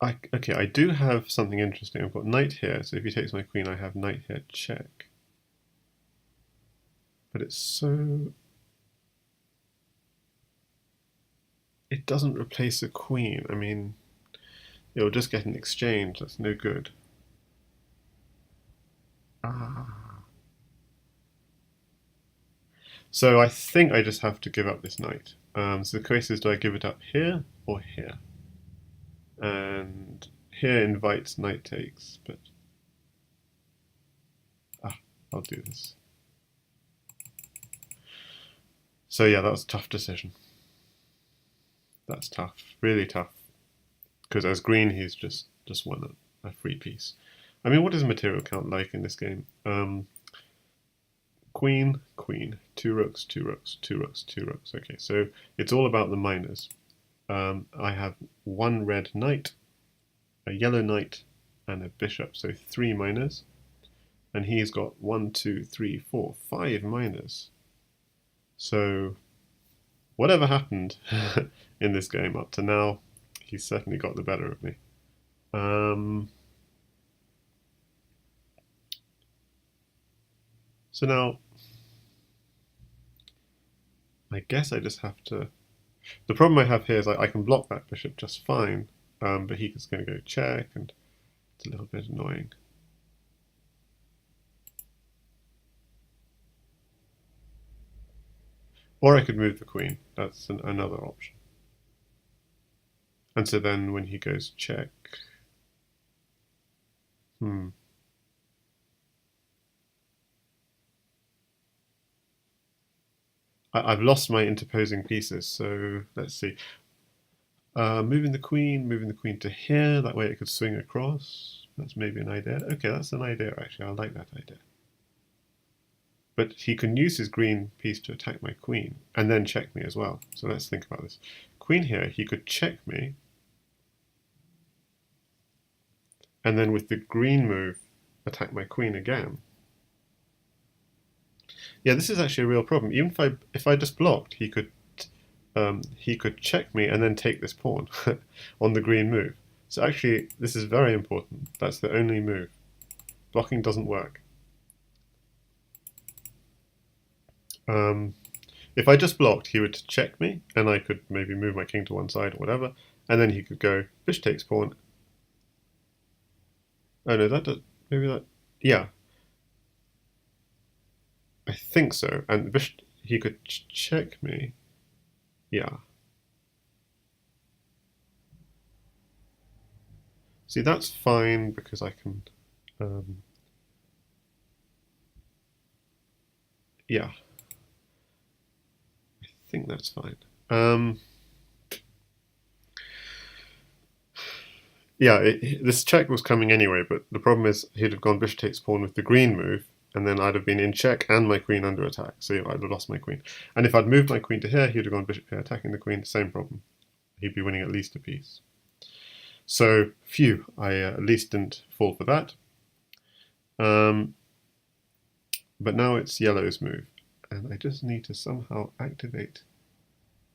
Okay, I do have something interesting. I've got knight here, so if he takes my queen, I have knight here check. But it's so... It doesn't replace a queen. I mean, it'll just get an exchange. That's no good. Ah. So I think I just have to give up this knight. So the question is, do I give it up here or here? And here invites knight takes, but I'll do this. So yeah, that was a tough decision. That's tough, really tough. Because as green, he's just won a free piece. I mean, what is material count like in this game? Queen, queen, two rooks, two rooks, two rooks, two rooks. Okay, so it's all about the minors. I have one red knight, a yellow knight, and a bishop, so 3 minors. And he's got 1, 2, 3, 4, 5 minors. So whatever happened in this game up to now, he's certainly got the better of me. So now, I guess I just have to... The problem I have here is I can block that bishop just fine, but he's going to go check, and it's a little bit annoying. Or I could move the queen. That's another option. And so then when he goes check... I've lost my interposing pieces, so let's see. Moving the queen to here, that way it could swing across. That's maybe an idea. Okay, that's an idea actually, I like that idea. But he can use his green piece to attack my queen, and then check me as well. So let's think about this. Queen here, he could check me, and then with the green move, attack my queen again. Yeah, this is actually a real problem. Even if I just blocked, he could check me and then take this pawn on the green move. So actually, this is very important. That's the only move. Blocking doesn't work. If I just blocked, he would check me, and I could maybe move my king to one side or whatever, and then he could go bishop takes pawn. Oh no, that does, maybe that, yeah, I think so. And bishop, he could check me, yeah. See, that's fine because I can, yeah, I think that's fine. Yeah, this check was coming anyway, but the problem is he'd have gone bishop takes pawn with the green move, and then I'd have been in check and my queen under attack, so I'd have lost my queen. And if I'd moved my queen to here, he'd have gone bishop here, attacking the queen, same problem. He'd be winning at least a piece. So, phew, I at least didn't fall for that. But now it's yellow's move, and I just need to somehow activate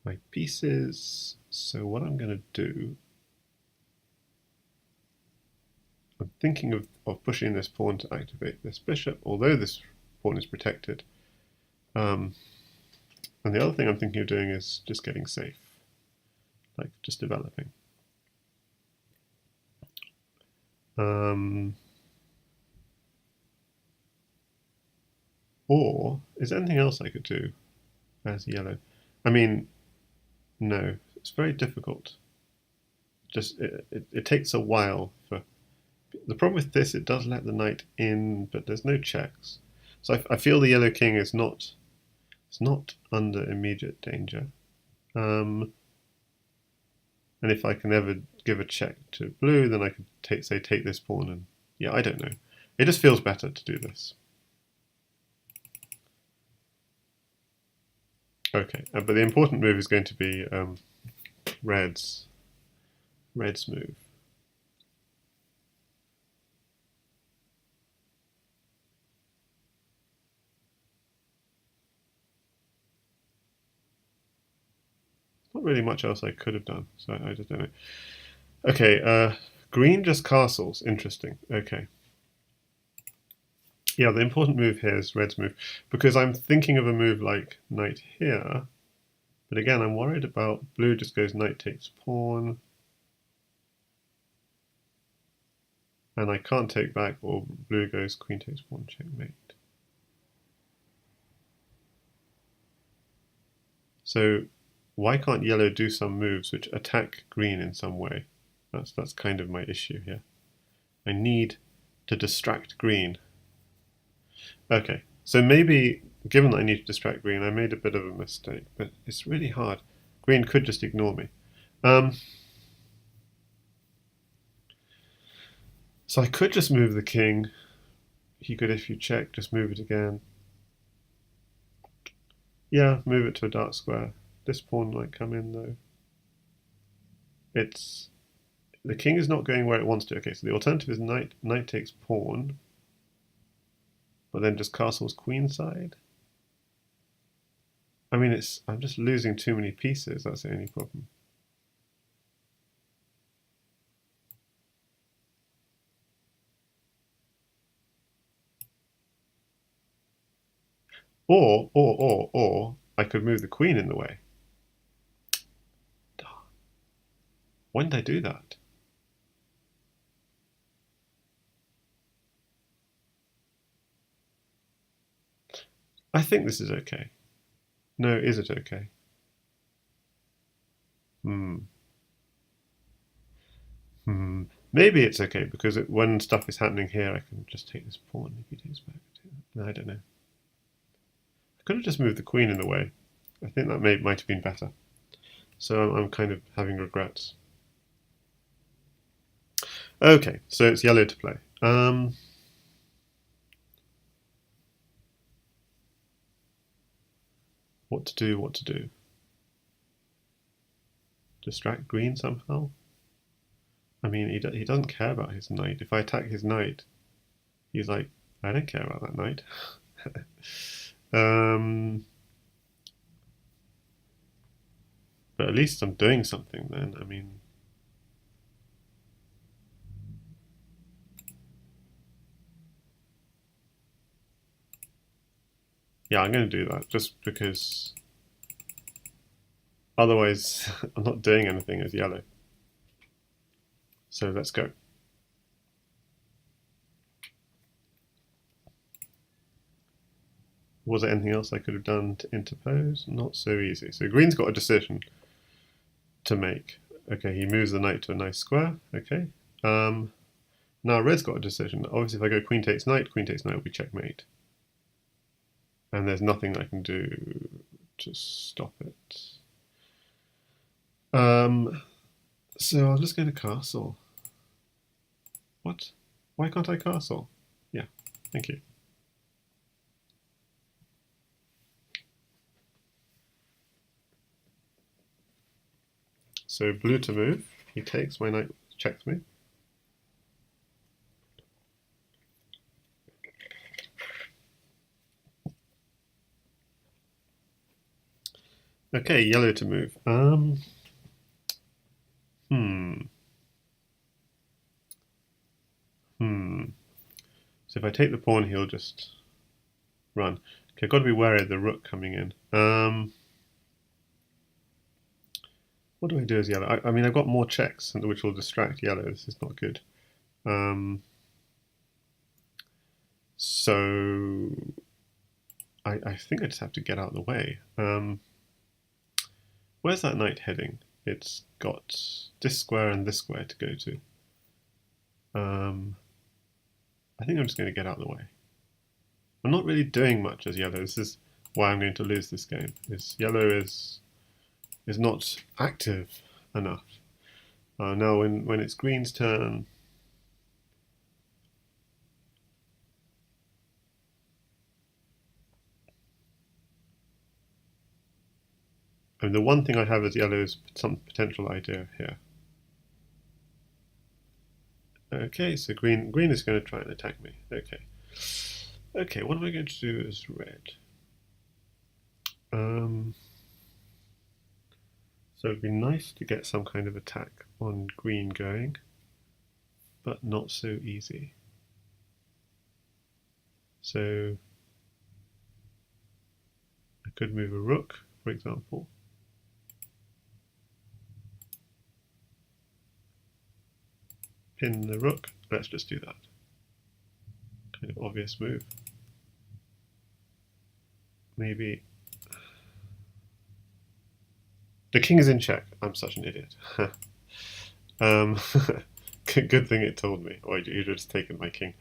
my pieces. So what I'm going to do, I'm thinking of pushing this pawn to activate this bishop, although this pawn is protected. And the other thing I'm thinking of doing is just getting safe, like just developing. Or is there anything else I could do as yellow? I mean, no, it's very difficult. Just it takes a while for. The problem with this, it does let the knight in, but there's no checks. So I feel the yellow king is not. It's not under immediate danger. And if I can ever give a check to blue, then I could take this pawn and yeah, I don't know. It just feels better to do this. Okay, but the important move is going to be red's move. Not really much else I could have done, so I just don't know. Okay, green just castles. Interesting. Okay. Yeah, the important move here is red's move, because I'm thinking of a move like knight here, but again, I'm worried about blue just goes knight takes pawn, and I can't take back, or blue goes queen takes pawn, checkmate. So why can't yellow do some moves which attack green in some way? That's kind of my issue here. I need to distract green. Okay, so maybe, given that I need to distract green, I made a bit of a mistake, but it's really hard. Green could just ignore me. So I could just move the king. He could, if you check, just move it again. Yeah, move it to a dark square. This pawn might come in, though. The king is not going where it wants to. Okay, so the alternative is knight takes pawn, but then just castles queenside. I mean, I'm just losing too many pieces. That's the only problem. Or I could move the queen in the way. When did I do that? I think this is okay. No, is it okay? Maybe it's okay because when stuff is happening here, I can just take this pawn if he takes back. No, I don't know. I could have just moved the queen in the way. I think that might have been better. So I'm kind of having regrets. Okay, so it's yellow to play. What to do, what to do. Distract green somehow? I mean, he doesn't care about his knight. If I attack his knight, he's like, I don't care about that knight. But at least I'm doing something then. I mean, Yeah, I'm going to do that just because otherwise I'm not doing anything as yellow. So let's go. Was there anything else I could have done to interpose? Not so easy. So green's got a decision to make. Okay, he moves the knight to a nice square. Okay. Now red's got a decision. Obviously, if I go queen takes knight will be checkmate. And there's nothing I can do to stop it. So I'll just go to castle. What? Why can't I castle? Yeah, thank you. So blue to move. He takes, my knight checks me. Okay, yellow to move. So if I take the pawn, he'll just run. Okay, I've got to be wary of the rook coming in. What do I do as yellow? I mean, I've got more checks, which will distract yellow. This is not good. So I think I just have to get out of the way. Where's that knight heading? It's got this square and this square to go to. I think I'm just going to get out of the way. I'm not really doing much as yellow. This is why I'm going to lose this game. Yellow is not active enough. Now when it's green's turn, I mean, the one thing I have as yellow is some potential idea here. Okay, so green is going to try and attack me. Okay. Okay, what am I going to do as red? So it'd be nice to get some kind of attack on green going, but not so easy. So I could move a rook, for example. Pin the rook. Let's just do that. Kind of obvious move. Maybe. The king is in check. I'm such an idiot. Good thing it told me, or you'd have just taken my king.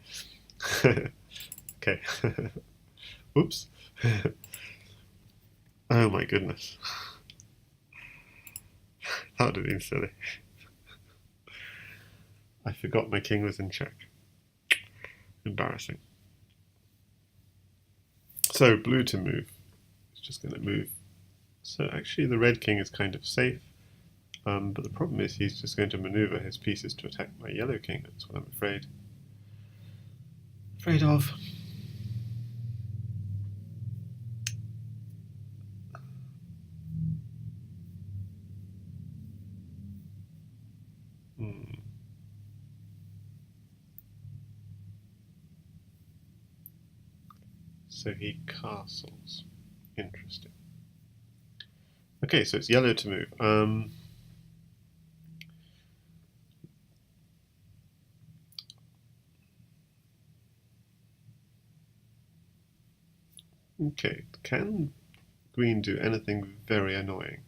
Okay. Oops. Oh my goodness. That would have been silly. I forgot my king was in check. Embarrassing. So blue to move. It's just going to move. So actually the red king is kind of safe. But the problem is he's just going to maneuver his pieces to attack my yellow king. That's what I'm afraid of. So he castles. Interesting. Okay, so it's yellow to move. Okay, can green do anything very annoying?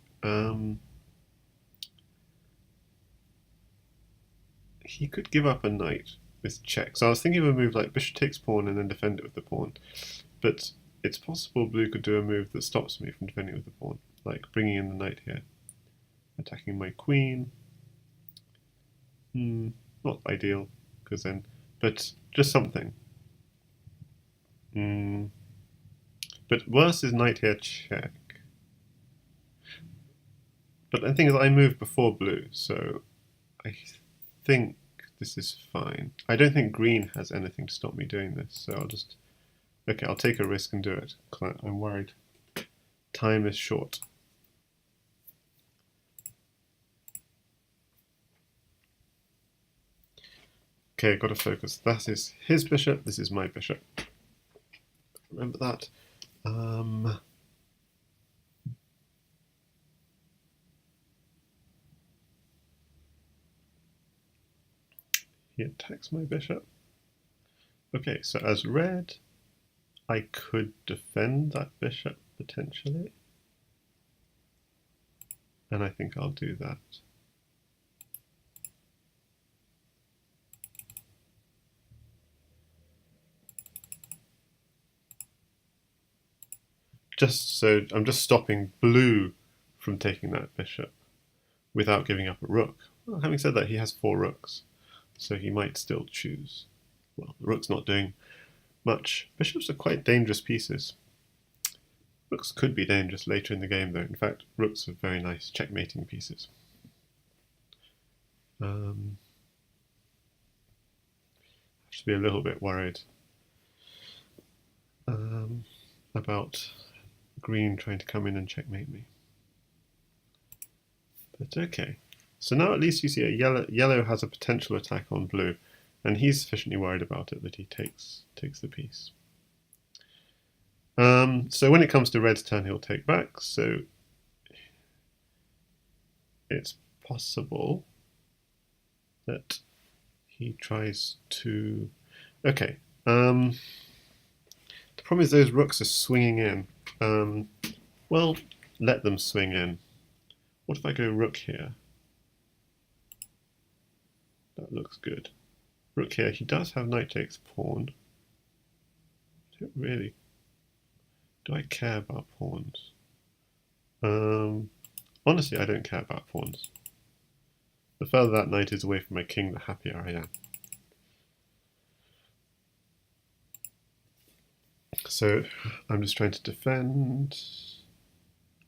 He could give up a knight with check. So I was thinking of a move like bishop takes pawn and then defend it with the pawn. But it's possible blue could do a move that stops me from defending with the pawn, like bringing in the knight here, attacking my queen. Not ideal, because then, but just something. But worse is knight here check. But the thing is, I moved before blue, so I think this is fine. I don't think green has anything to stop me doing this, so I'll just... Okay, I'll take a risk and do it. I'm worried. Time is short. Okay, got to focus. That is his bishop, this is my bishop. Remember that. He attacks my bishop. Okay, so as red, I could defend that bishop potentially. And I think I'll do that. So I'm just stopping blue from taking that bishop without giving up a rook. Well, having said that, he has 4 rooks, so he might still choose. Well, the rook's not doing much. Bishops are quite dangerous pieces. Rooks could be dangerous later in the game, though. In fact, rooks are very nice checkmating pieces. I have to be a little bit worried about green trying to come in and checkmate me. But okay. So now at least you see yellow has a potential attack on blue, and he's sufficiently worried about it that he takes the piece. So when it comes to red's turn, he'll take back. So it's possible that he tries to. Okay. The problem is those rooks are swinging in. Well, let them swing in. What if I go rook here? That looks good. Rook here. He does have knight takes pawn. Don't really. Do I care about pawns? Honestly, I don't care about pawns. The further that knight is away from my king, the happier I am. So I'm just trying to defend.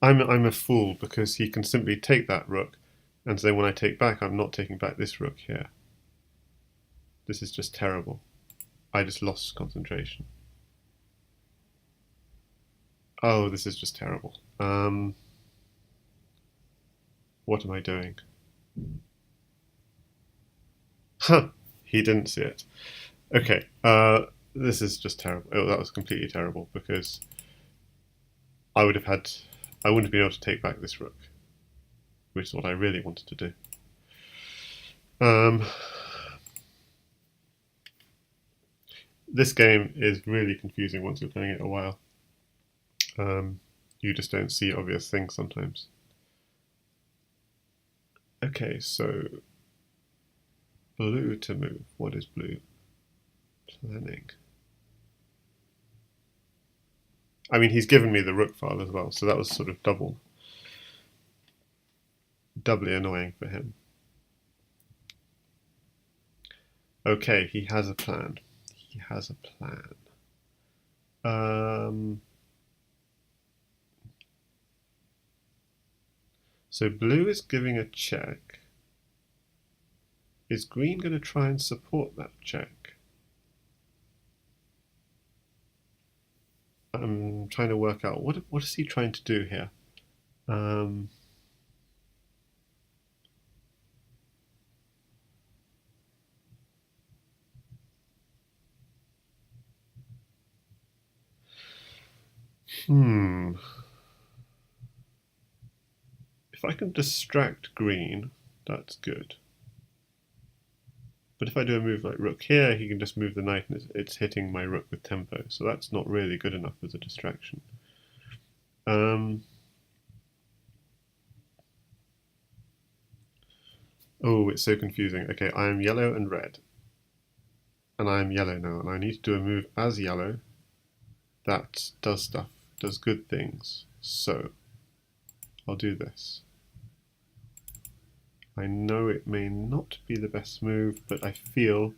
I'm a fool because he can simply take that rook, and so when I take back, I'm not taking back this rook here. This is just terrible. I just lost concentration. Oh, this is just terrible. What am I doing? Huh, he didn't see it. Okay, this is just terrible. Oh, that was completely terrible because I wouldn't have been able to take back this rook, which is what I really wanted to do. This game is really confusing once you're playing it a while. You just don't see obvious things sometimes. Okay, so blue to move. What is blue planning? I mean, he's given me the rook file as well, so that was sort of doubly annoying for him. Okay, he has a plan. He has a plan. So blue is giving a check. Is green going to try and support that check? I'm trying to work out what is he trying to do here. If I can distract green, that's good. But if I do a move like rook here, he can just move the knight and it's hitting my rook with tempo, so that's not really good enough as a distraction. Oh, it's so confusing. Okay, I am yellow and red. And I am yellow now, and I need to do a move as yellow that does stuff, does good things. So, I'll do this. I know it may not be the best move, but I feel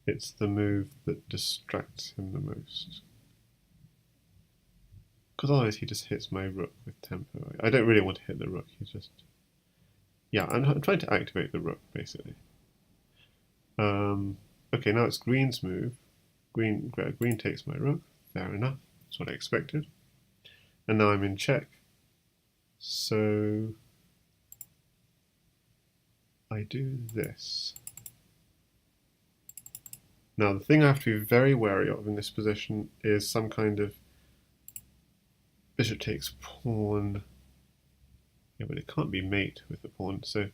it's the move that distracts him the most. Because otherwise he just hits my rook with tempo. I don't really want to hit the rook, he's just... Yeah, I'm trying to activate the rook, basically. Okay, now it's green's move. Green takes my rook, fair enough, that's what I expected. And now I'm in check. So... I do this. Now the thing I have to be very wary of in this position is some kind of bishop takes pawn. Yeah, but it can't be mate with the pawn, so at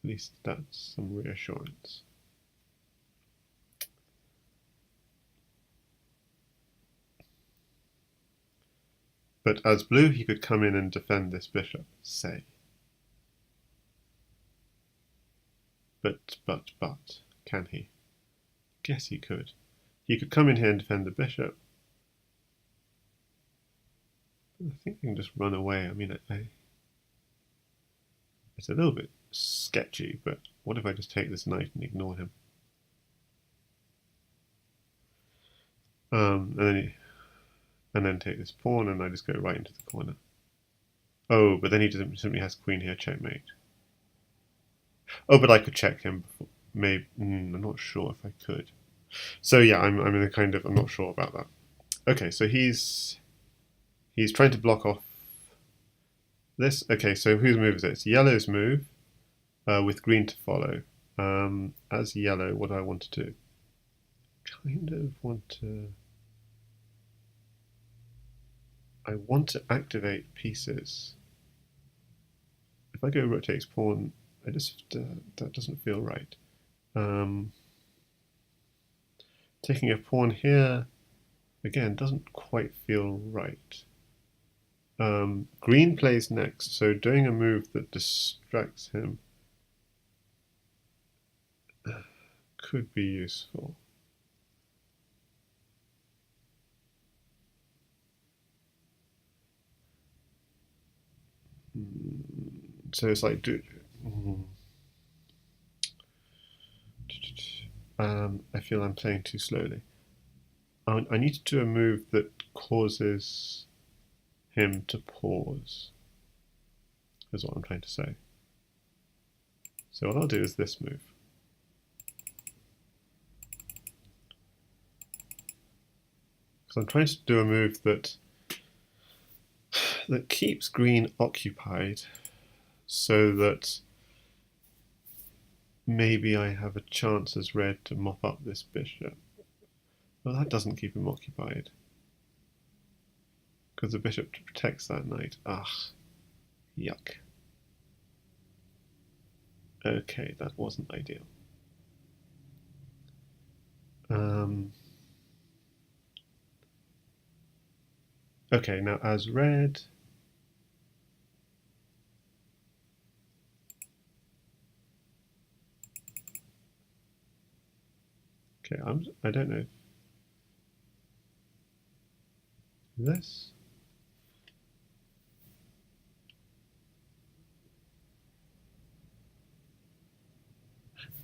least that's some reassurance. But as blue, he could come in and defend this bishop, say. But, can he? Guess he could. He could come in here and defend the bishop. I think he can just run away. I mean, it's a little bit sketchy, but what if I just take this knight and ignore him? And then take this pawn, and I just go right into the corner. Oh, but then he doesn't simply has queen here, checkmate. Oh, but I could check him before. Maybe I'm not sure if I could. So yeah, I'm in a kind of I'm not sure about that. Okay, so he's trying to block off this. Okay, so whose move is it? It's yellow's move, with green to follow. As yellow, what do I want to do? Kind of want to. I want to activate pieces. If I go rook takes pawn, I just that doesn't feel right. Taking a pawn here, again, doesn't quite feel right. Green plays next, so doing a move that distracts him could be useful. So it's like, I feel I'm playing too slowly. I need to do a move that causes him to pause, is what I'm trying to say. So what I'll do is this move. Because I'm trying to do a move that keeps green occupied, so that maybe I have a chance as red to mop up this bishop. Well, that doesn't keep him occupied, because the bishop protects that knight. Ugh, yuck. Okay, that wasn't ideal. Okay, now as red, okay, I don't know. This.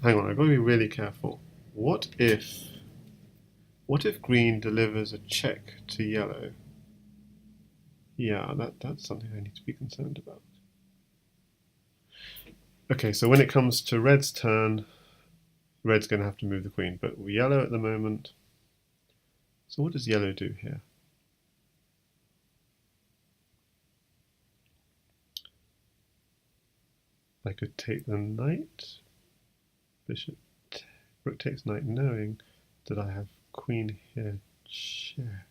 Hang on, I've got to be really careful. What if green delivers a check to yellow? Yeah, that's something I need to be concerned about. Okay, so when it comes to red's turn, red's going to have to move the queen, but yellow at the moment. So what does yellow do here? I could take the knight, bishop, rook takes knight, knowing that I have queen here, check.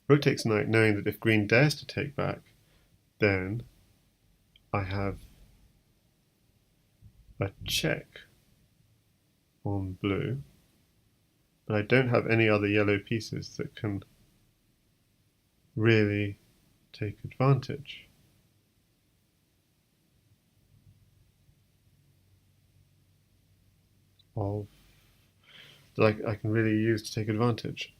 Rook takes knight, knowing that if green dares to take back, then I have a check on blue, but I don't have any other yellow pieces that can really take advantage of that I can really use to take advantage.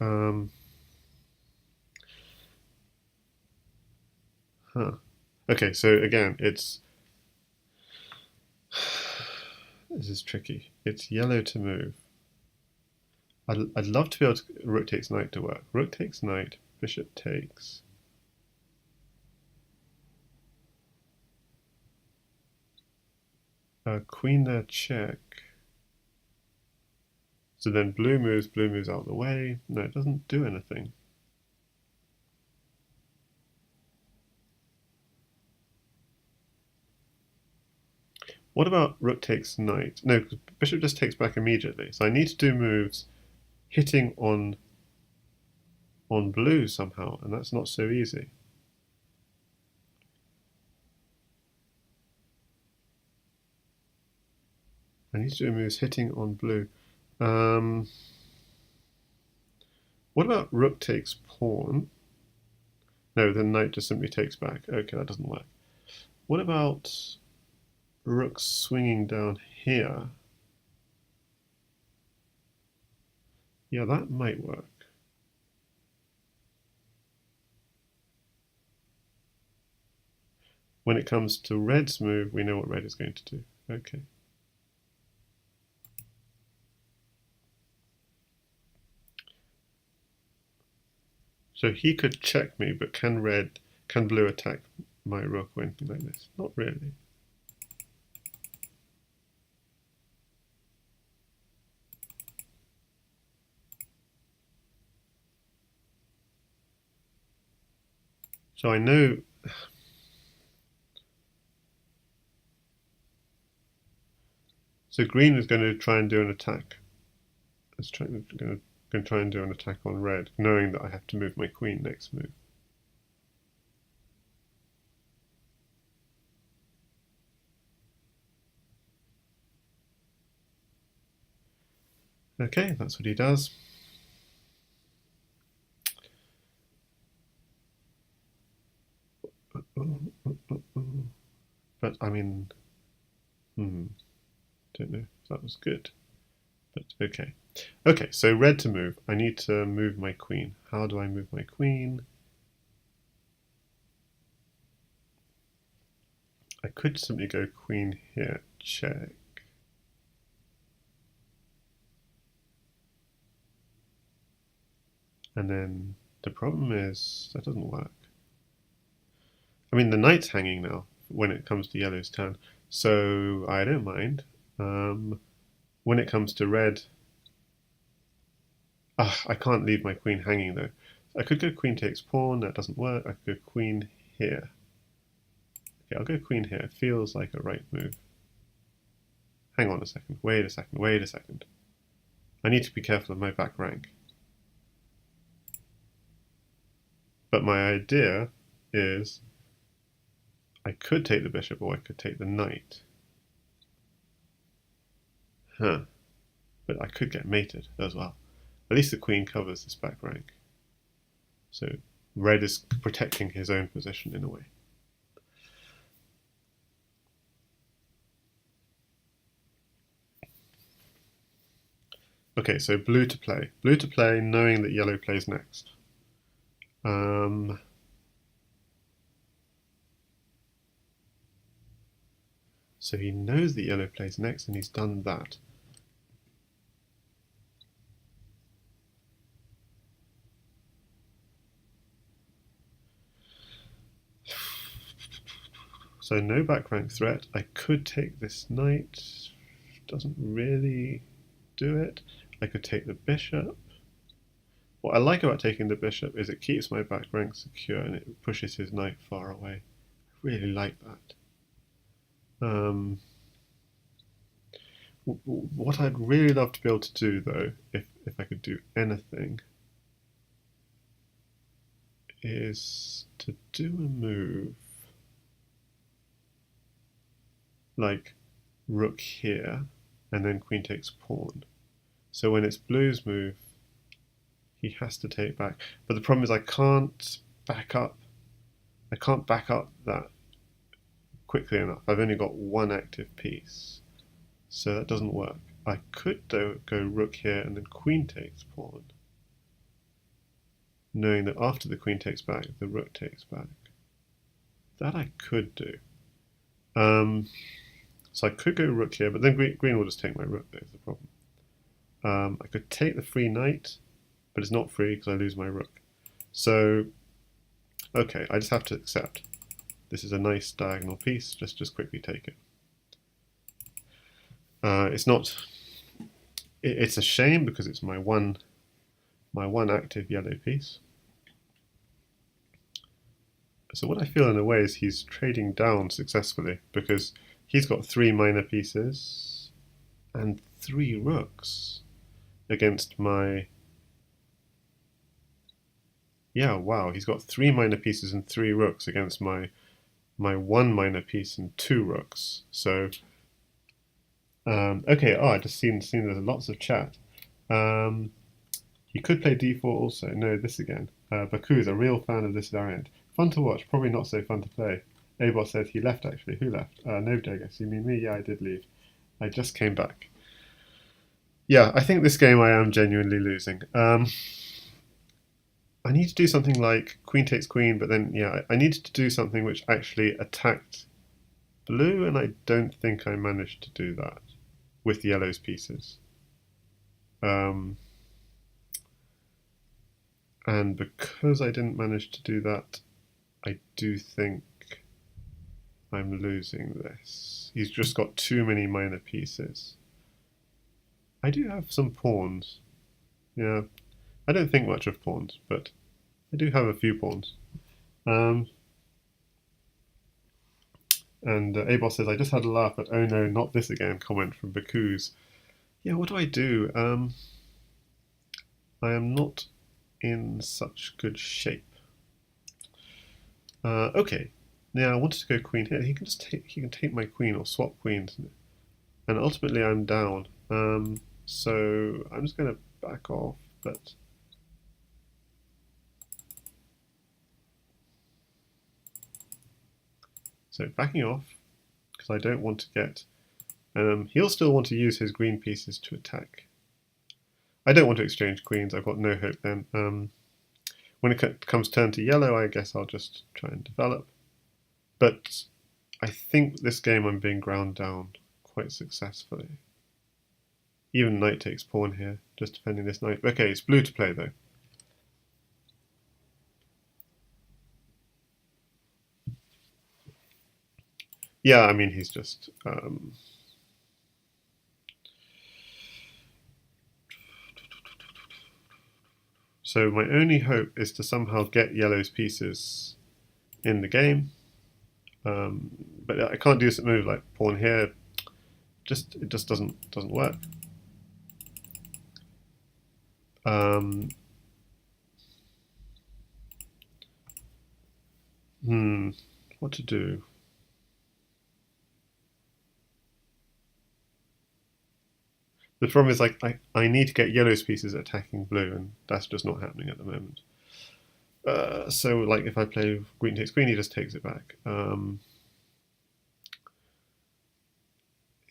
Okay, so again, this is tricky. It's yellow to move. I'd love to be able to rook takes knight to work. Rook takes knight, bishop takes. Queen there, check. So then blue moves out of the way. No, it doesn't do anything. What about rook takes knight? No, because bishop just takes back immediately. So I need to do moves hitting on on blue somehow, and that's not so easy. I need to do moves hitting on blue. What about rook takes pawn? No, then knight just simply takes back. Okay, that doesn't work. What about rook swinging down here? Yeah, that might work. When it comes to red's move, we know what red is going to do. Okay. So he could check me, but can blue attack my rook or anything like this? Not really. So I know. So green is going to try and do an attack. It's going to try and do an attack on red, knowing that I have to move my queen next move. Okay, that's what he does. But I mean, don't know if that was good. But okay. Okay, so red to move. I need to move my queen. How do I move my queen? I could simply go queen here, check. And then the problem is that doesn't work. I mean, the knight's hanging now when it comes to yellow's turn, so I don't mind. When it comes to red, I can't leave my queen hanging though. I could go queen takes pawn, that doesn't work. I could go queen here. Okay, I'll go queen here. It feels like a right move. Hang on a second, wait a second, wait a second. I need to be careful of my back rank. But my idea is I could take the bishop or I could take the knight. But I could get mated as well. At least the queen covers this back rank. So red is protecting his own position in a way. Okay, so blue to play. Blue to play knowing that yellow plays next. So he knows that yellow plays next and he's done that. So no back rank threat. I could take this knight. Doesn't really do it. I could take the bishop. What I like about taking the bishop is it keeps my back rank secure and it pushes his knight far away. I really like that. What I'd really love to be able to do though, if I could do anything, is to do a move like rook here and then queen takes pawn. So when it's blue's move, he has to take back. But the problem is I can't back up. I can't back up that quickly enough. I've only got one active piece. So that doesn't work. I could though go rook here and then queen takes pawn, knowing that after the queen takes back, the rook takes back. That I could do. So I could go rook here, but then green will just take my rook, there's the problem. I could take the free knight, but it's not free because I lose my rook. So, okay, I just have to accept. This is a nice diagonal piece, just quickly take it. It's not. It's a shame because it's my one active yellow piece. So what I feel in a way is he's trading down successfully because he's got 3 minor pieces and 3 rooks against my Yeah, wow, he's got 3 minor pieces and 3 rooks against my 1 minor piece and 2 rooks. So, okay, I just seen there's lots of chat. Um, you could play d4 also. No, this again. Baku is a real fan of this variant. Fun to watch, probably not so fun to play. Abos said he left actually. Who left? Nobody, I guess. You mean me? Yeah, I did leave. I just came back. Yeah, I think this game I am genuinely losing. I need to do something like queen takes queen, but then, yeah, I needed to do something which actually attacked blue, and I don't think I managed to do that with yellow's pieces. And because I didn't manage to do that, I do think I'm losing this. He's just got too many minor pieces. I do have some pawns. Yeah, I don't think much of pawns, but I do have a few pawns. And Abos says, I just had a laugh at "oh no, not this again" comment from Baku's. Yeah, what do I do? I am not in such good shape. Okay, now I wanted to go queen here. He can take my queen or swap queens, and ultimately I'm down. So I'm just going to back off, but so backing off because I don't want to get. He'll still want to use his green pieces to attack. I don't want to exchange queens. I've got no hope then. When it comes turn to yellow, I guess I'll just try and develop. But I think this game I'm being ground down quite successfully. Even knight takes pawn here, just defending this knight. Okay, it's blue to play though. Yeah, I mean he's just so my only hope is to somehow get yellow's pieces in the game. But I can't do a move like pawn here. It just doesn't work. What to do? The problem is like I need to get yellow's pieces attacking blue, and that's just not happening at the moment. So like if I play queen takes queen, he just takes it back.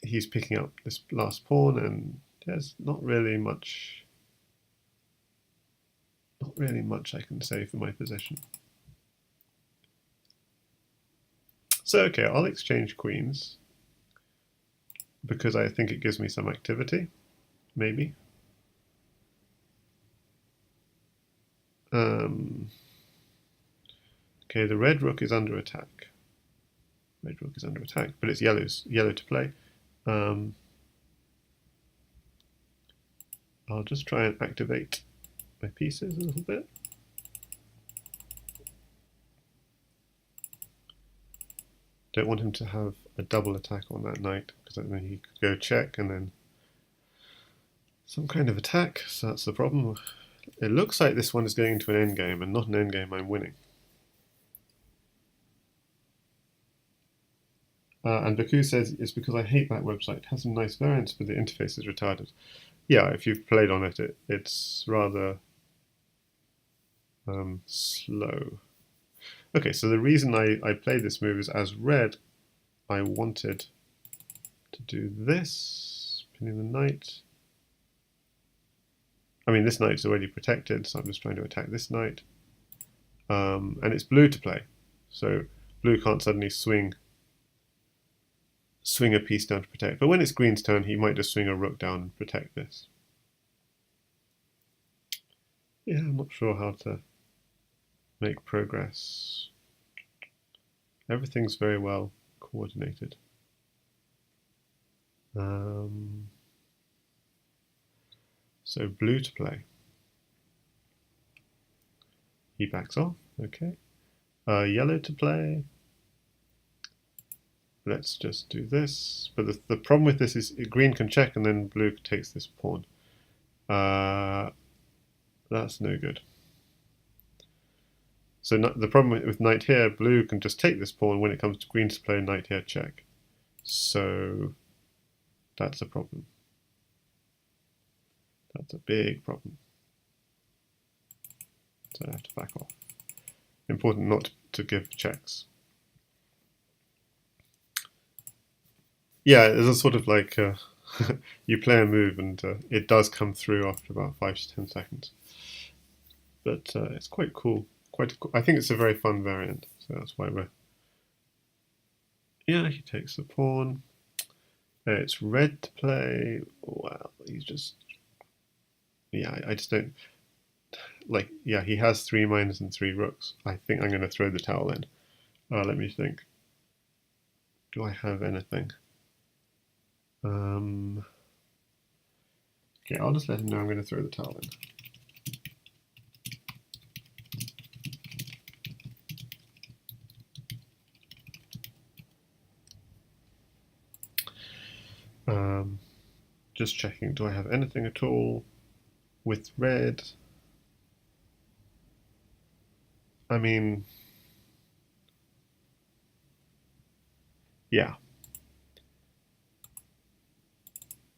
He's picking up this last pawn, and there's not really much I can say for my position. So okay, I'll exchange queens because I think it gives me some activity, maybe. Okay, the red rook is under attack. Red rook is under attack, but it's yellow to play. I'll just try and activate my pieces a little bit. Don't want him to have a double attack on that knight, because then he could go check and then some kind of attack, so that's the problem. It looks like this one is going into an endgame, and not an endgame I'm winning. And Baku says, it's because I hate that website. It has some nice variants, but the interface is retarded. Yeah, if you've played on it, it's rather slow. Okay, so the reason I played this move is as red, I wanted to do this, pinning the knight. I mean, this knight's already protected, so I'm just trying to attack this knight. And it's blue to play, so blue can't suddenly swing a piece down to protect. But when it's green's turn, he might just swing a rook down and protect this. Yeah, I'm not sure how to make progress. Everything's very well coordinated. So blue to play. He backs off, okay. Yellow to play. Let's just do this. But the problem with this is green can check and then blue takes this pawn. That's no good. So the problem with knight here, blue can just take this pawn when it comes to green to play knight here check. So that's a problem. That's a big problem. So I have to back off. Important not to give checks. Yeah, it's a sort of like you play a move and it does come through after about 5 to 10 seconds. But it's quite cool. I think it's a very fun variant, so that's why we're... Yeah, he takes the pawn. It's red to play. Well, he's just... Yeah, I just don't... Like, yeah, he has 3 minors and 3 rooks. I think I'm going to throw the towel in. Let me think. Do I have anything? Okay, I'll just let him know I'm going to throw the towel in. Just checking, do I have anything at all with red? I mean, yeah.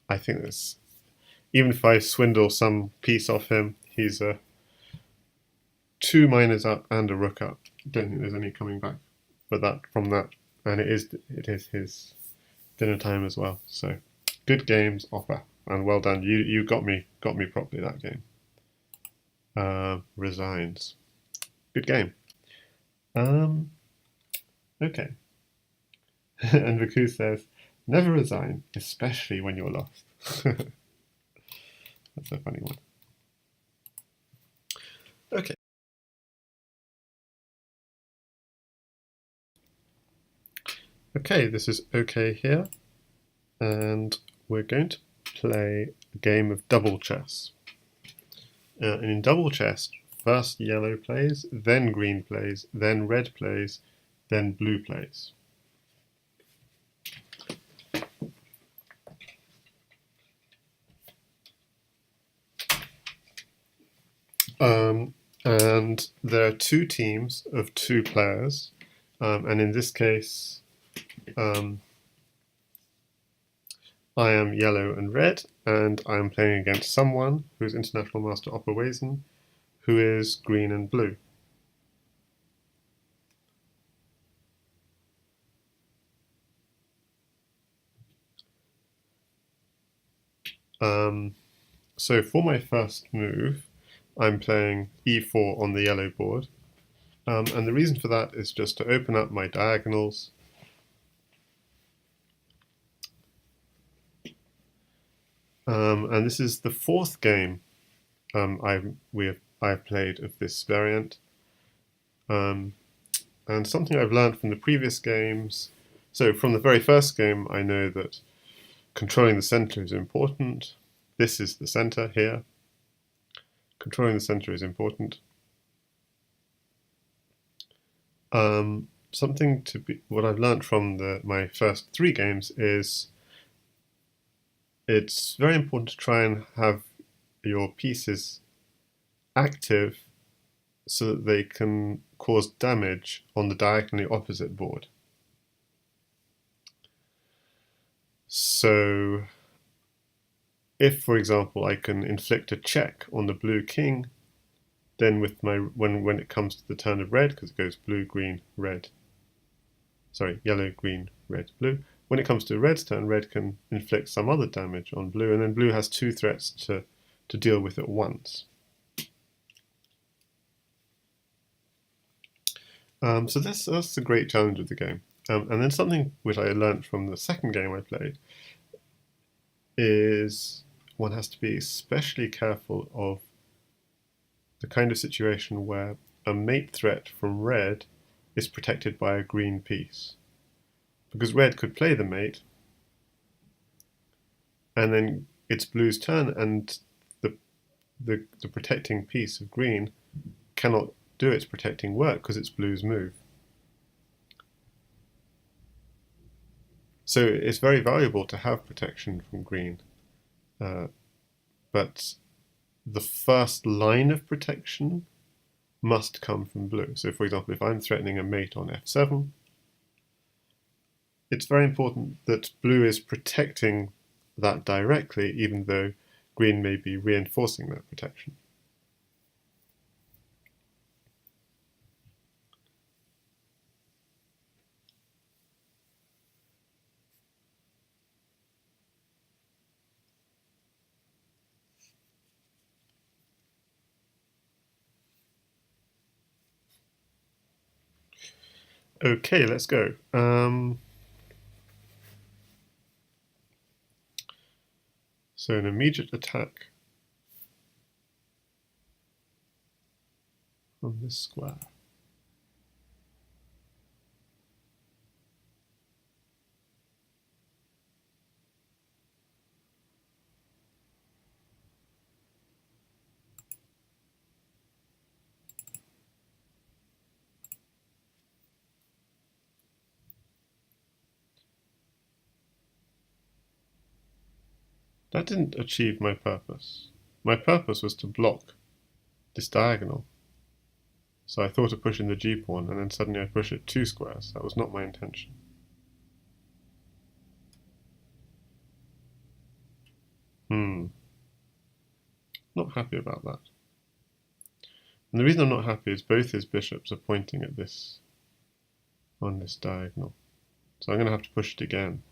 I think this, even if I swindle some piece off him, he's 2 minors up and a rook up. Don't think there's any coming back, but from that, and it is his dinner time as well. So good games, Opper, and well done. You got me properly that game. Resigns. Good game. Okay. And Vaku says, never resign, especially when you're lost. That's a funny one. Okay. Okay, this is OK here, and we're going to play a game of double chess. And in double chess, first yellow plays, then green plays, then red plays, then blue plays. And there are 2 teams of 2 players, and in this case, I am yellow and red, and I am playing against someone who is International Master opperwezen, who is green and blue. So for my first move, I'm playing e4 on the yellow board, and the reason for that is just to open up my diagonals. And this is the 4th game I've played of this variant. And something I've learned from the previous games, so from the very first game I know that controlling the center is important. This is the center here. Controlling the center is important. What I've learned from my first 3 games is it's very important to try and have your pieces active so that they can cause damage on the diagonally opposite board. So if, for example, I can inflict a check on the blue king, then with when it comes to the turn of red, because it goes blue, green, red, sorry, yellow, green, red, blue, when it comes to red's turn, red can inflict some other damage on blue, and then blue has 2 threats to deal with at once. So that's a great challenge of the game. And then something which I learned from the second game I played is one has to be especially careful of the kind of situation where a mate threat from red is protected by a green piece. Because red could play the mate, and then it's blue's turn, and the protecting piece of green cannot do its protecting work because it's blue's move. So it's very valuable to have protection from green, but the first line of protection must come from blue. So for example, if I'm threatening a mate on f7, it's very important that blue is protecting that directly, even though green may be reinforcing that protection. Okay, let's go. So an immediate attack on this square. That didn't achieve my purpose. My purpose was to block this diagonal. So I thought of pushing the g-pawn, and then suddenly I push it 2 squares. That was not my intention. Not happy about that. And the reason I'm not happy is both his bishops are pointing at this, on this diagonal. So I'm going to have to push it again.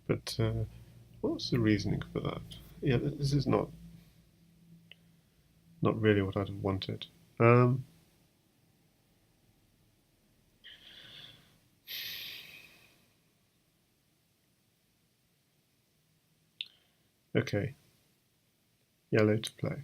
But what's the reasoning for that? Yeah, this is not really what I'd have wanted. Okay, yellow to play.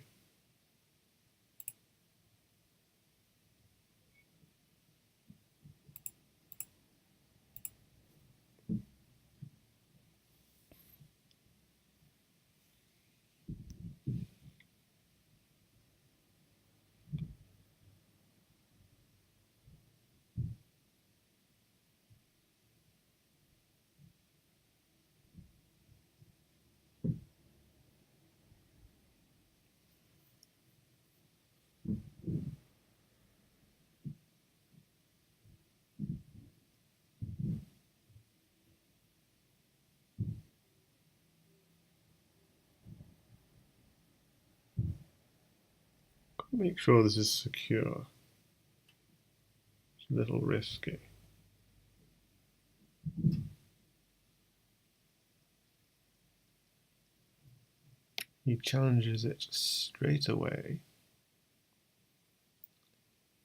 Make sure this is secure. It's a little risky. He challenges it straight away.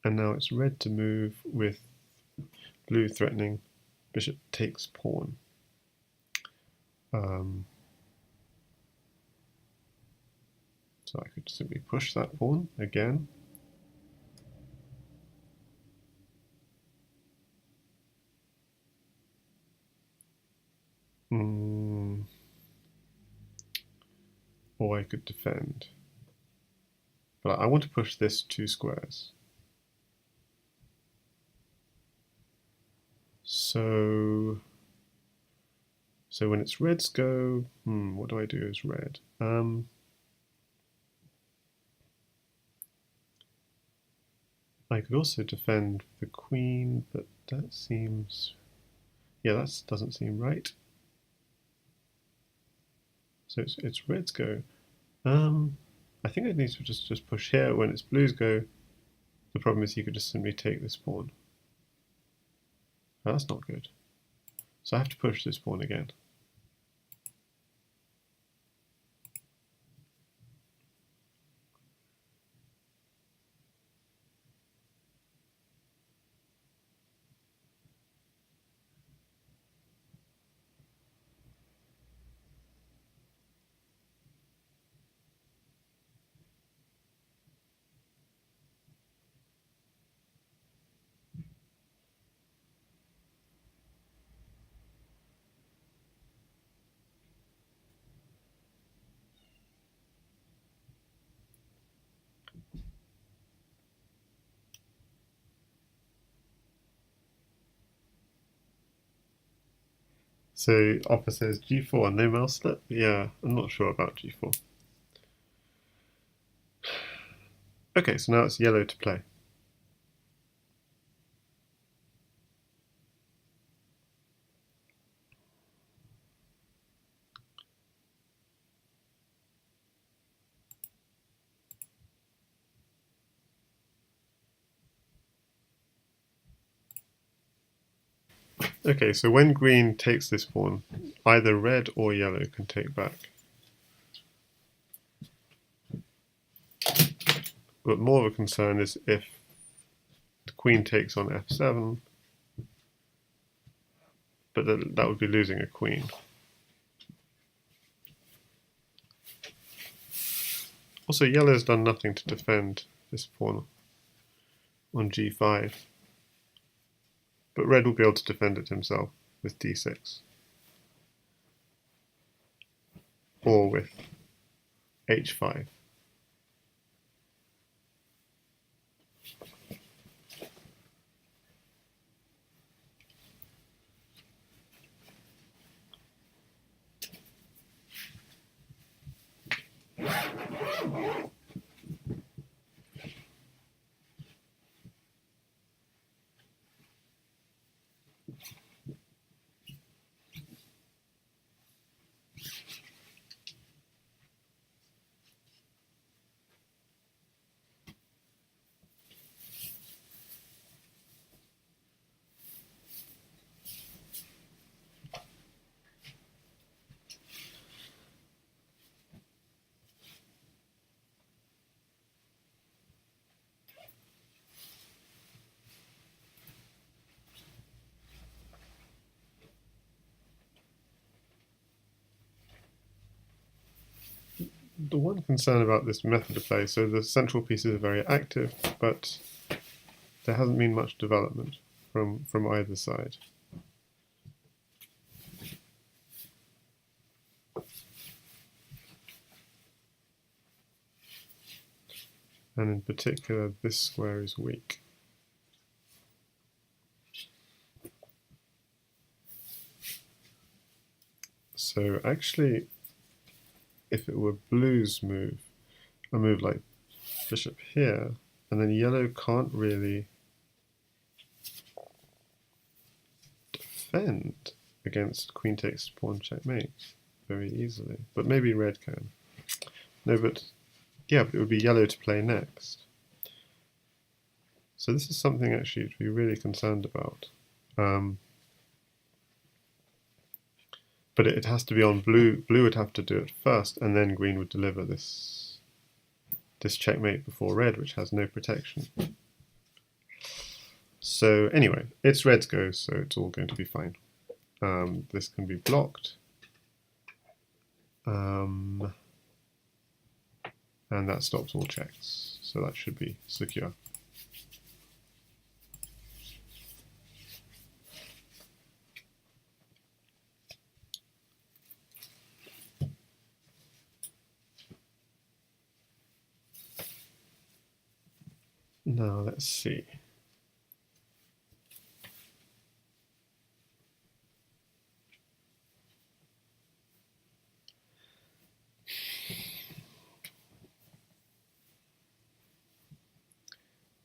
And now it's red to move with blue threatening bishop takes pawn. So I could simply push that pawn again. Or I could defend. But I want to push this 2 squares. So when it's red's go, what do I do as red? I could also defend the queen, but that seems, yeah, that doesn't seem right. So it's red's go. I think I need to just push here. When it's blue's go, the problem is he could just simply take this pawn. Oh, that's not good. So I have to push this pawn again. So Oppa says g4, no mouse slip? Yeah, I'm not sure about g4. Okay, so now it's yellow to play. Okay, so when green takes this pawn, either red or yellow can take back. But more of a concern is if the queen takes on f7, but that would be losing a queen. Also, yellow's done nothing to defend this pawn on g5, but red will be able to defend it himself with d6, or with h5. The one concern about this method of play, so the central pieces are very active, but there hasn't been much development from either side. And in particular, this square is weak. So actually, if it were blue's move, a move like bishop here, and then yellow can't really defend against queen takes pawn checkmate very easily, but maybe red can. No, but yeah, but it would be yellow to play next. So this is something actually to be really concerned about. But it has to be on blue. Blue would have to do it first, and then green would deliver this checkmate before red, which has no protection. So anyway, it's red's go, so it's all going to be fine. This can be blocked. And that stops all checks, so that should be secure. Now let's see.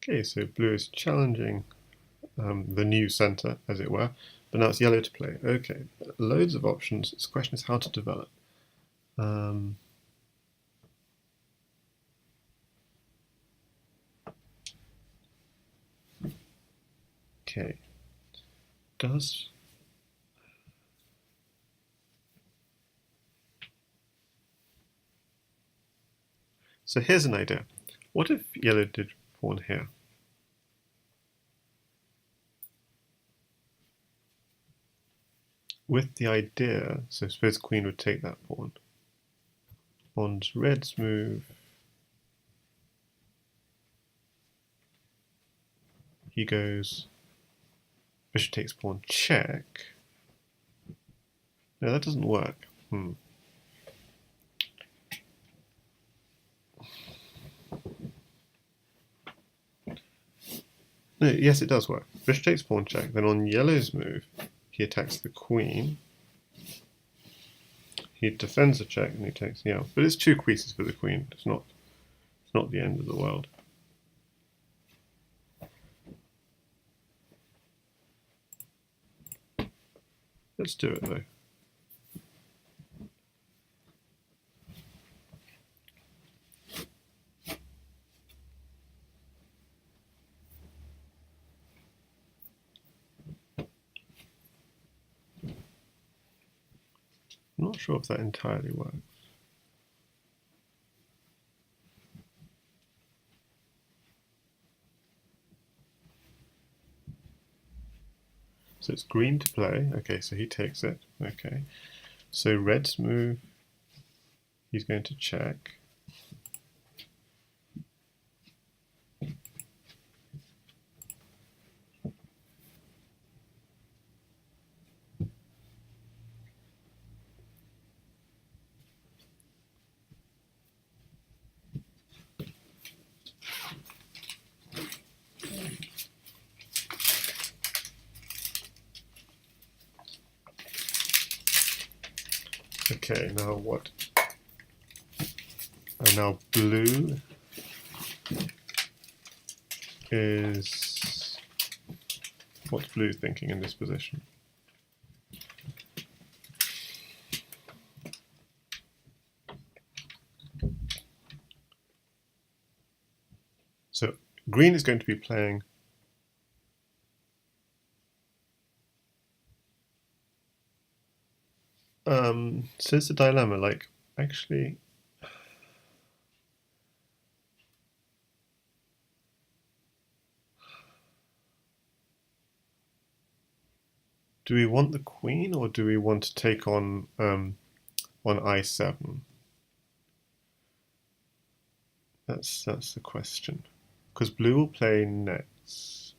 Okay, so blue is challenging the new center, as it were, but now it's yellow to play. Okay, loads of options. The question is how to develop. Okay, so here's an idea. What if yellow did pawn here? With the idea, so suppose queen would take that pawn. On red's move, he goes bishop takes pawn check. No, that doesn't work. No, yes, it does work. Bishop takes pawn check. Then on yellow's move, he attacks the queen. he defends a check and he takes the out. But it's 2 pieces for the queen. It's not the end of the world. Let's do it though. I'm not sure if that entirely works. So it's green to play. Okay, so he takes it. Okay. So red's move, he's going to check. Okay, now what? And now blue is... What's blue thinking in this position? So green is going to be playing so it's a dilemma, like, actually, do we want the queen or do we want to take on I7? That's the question. Because blue will play next.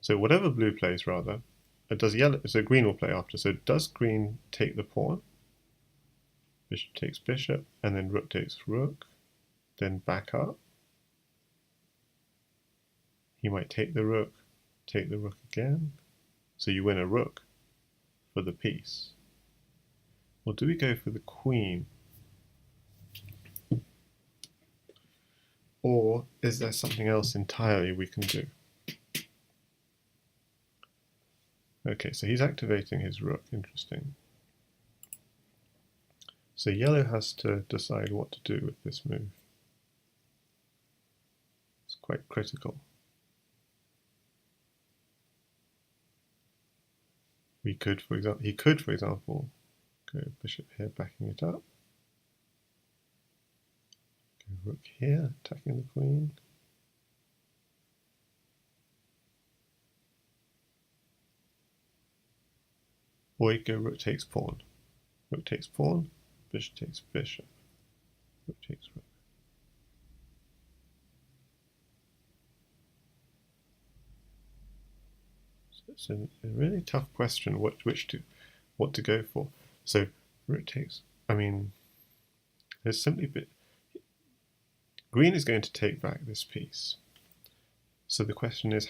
So whatever blue plays, rather, it does yellow. So green will play after. So does green take the pawn? Bishop takes bishop, and then rook takes rook, then back up. He might take the rook again. So you win a rook for the piece. Or do we go for the queen? Or is there something else entirely we can do? Okay, so he's activating his rook. Interesting. So yellow has to decide what to do with this move. It's quite critical. He could, for example, go bishop here, backing it up. Go rook here, attacking the queen. Or you go rook takes pawn. Rook takes pawn, bishop takes bishop. Rook takes rook. So it's a really tough question what to go for. So rook takes, I mean, there's simply green is going to take back this piece. So the question is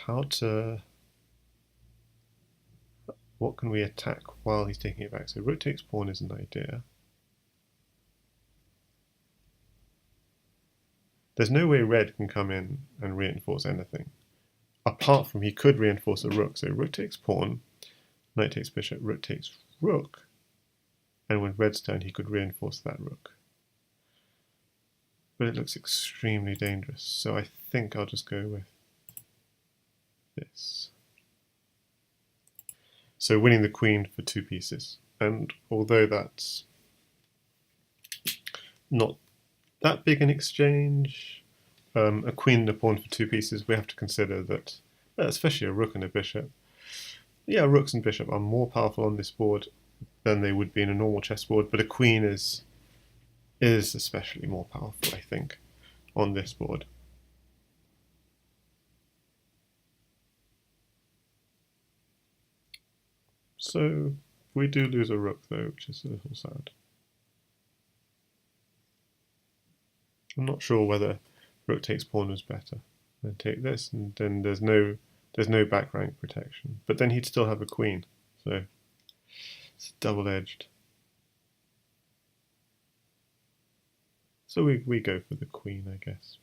what can we attack while he's taking it back? So rook takes pawn is an idea. There's no way red can come in and reinforce anything. Apart from he could reinforce a rook. So rook takes pawn, knight takes bishop, rook takes rook. And when red's turn, he could reinforce that rook. But it looks extremely dangerous. So I think I'll just go with this. So winning the queen for 2 pieces. And although that's not that big an exchange, a queen and a pawn for 2 pieces, we have to consider that, especially a rook and a bishop, yeah, rooks and bishop are more powerful on this board than they would be in a normal chessboard, but a queen is especially more powerful, I think, on this board. So we do lose a rook though, which is a little sad. I'm not sure whether rook takes pawn was better. Then take this, and then there's no back rank protection. But then he'd still have a queen, so it's double-edged. So we go for the queen, I guess.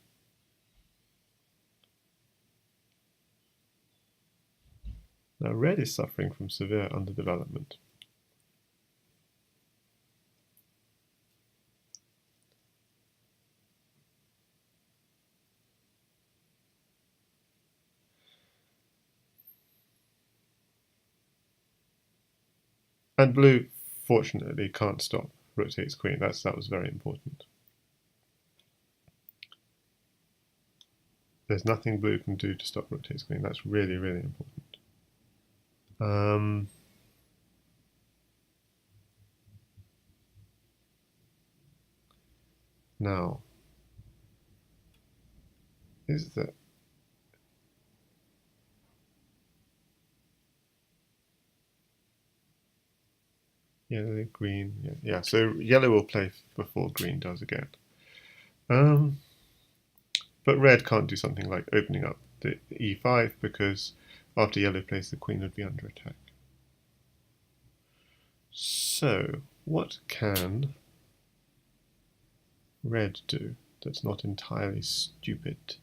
Now red is suffering from severe underdevelopment. And blue, fortunately, can't stop rook takes queen. That was very important. There's nothing blue can do to stop rook takes queen. That's really, really important. Now, is that yellow, green? Yeah. So yellow will play before green does again. But red can't do something like opening up the e5 because after yellow plays the queen would be under attack. So what can red do that's not entirely stupid?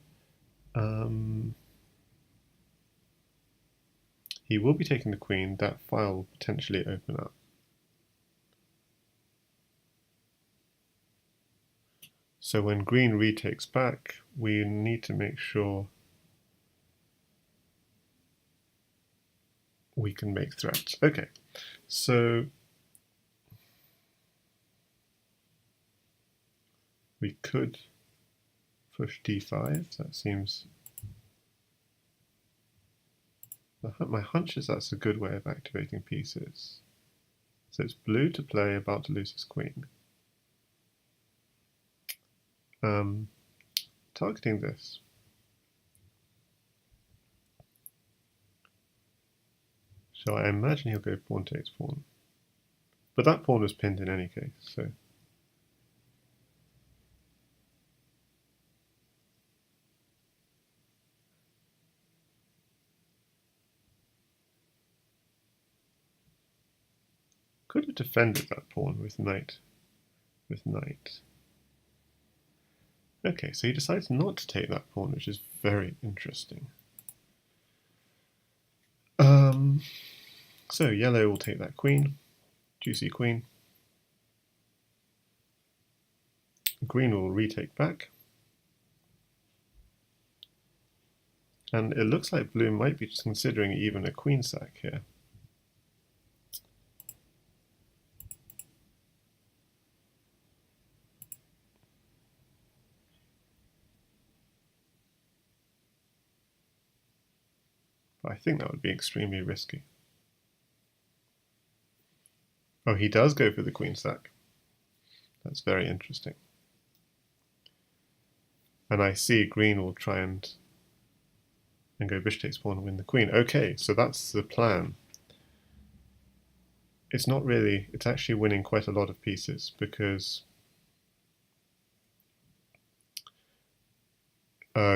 He will be taking the queen. That file will potentially open up. So when green retakes back, we need to make sure we can make threats. Okay, so we could push d5. That seems... My hunch is that's a good way of activating pieces. So it's blue to play, about to lose his queen. Targeting this. So I imagine he'll go pawn takes pawn. But that pawn was pinned in any case, so... Could have defended that pawn with knight. Okay, so he decides not to take that pawn, which is very interesting. So yellow will take that queen, juicy queen. Green will retake back. And it looks like blue might be considering even a queen sack here. But I think that would be extremely risky. Oh, he does go for the queen sack. That's very interesting. And I see green will try and go bishop takes pawn and win the queen. Okay, so that's the plan. It's not really, it's actually winning quite a lot of pieces because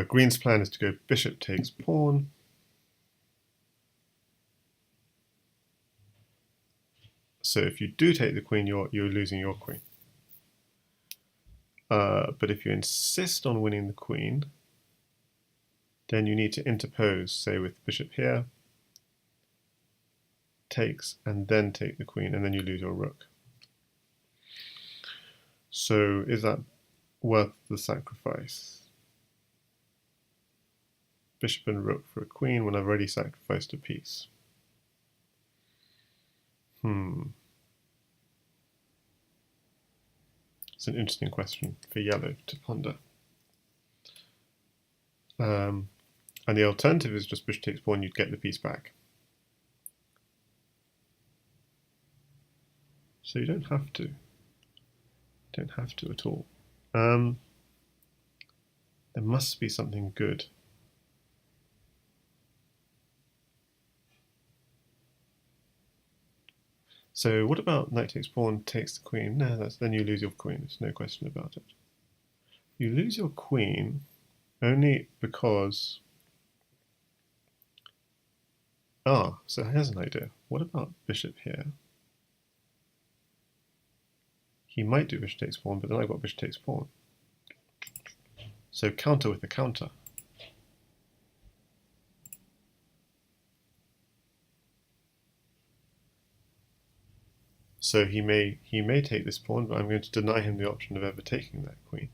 green's plan is to go bishop takes pawn. So if you do take the queen, you're losing your queen. But if you insist on winning the queen, then you need to interpose, say with bishop here, takes, and then take the queen, and then you lose your rook. So is that worth the sacrifice? Bishop and rook for a queen when I've already sacrificed a piece. It's an interesting question for yellow to ponder. And the alternative is just bishop takes pawn, you'd get the piece back. So you don't have to. Don't have to at all. There must be something good. So what about knight takes pawn, takes the queen? No, then you lose your queen. There's no question about it. You lose your queen only because... so here's an idea. What about bishop here? He might do bishop takes pawn, but then I've got bishop takes pawn. So counter with a counter. So he may take this pawn, but I'm going to deny him the option of ever taking that queen.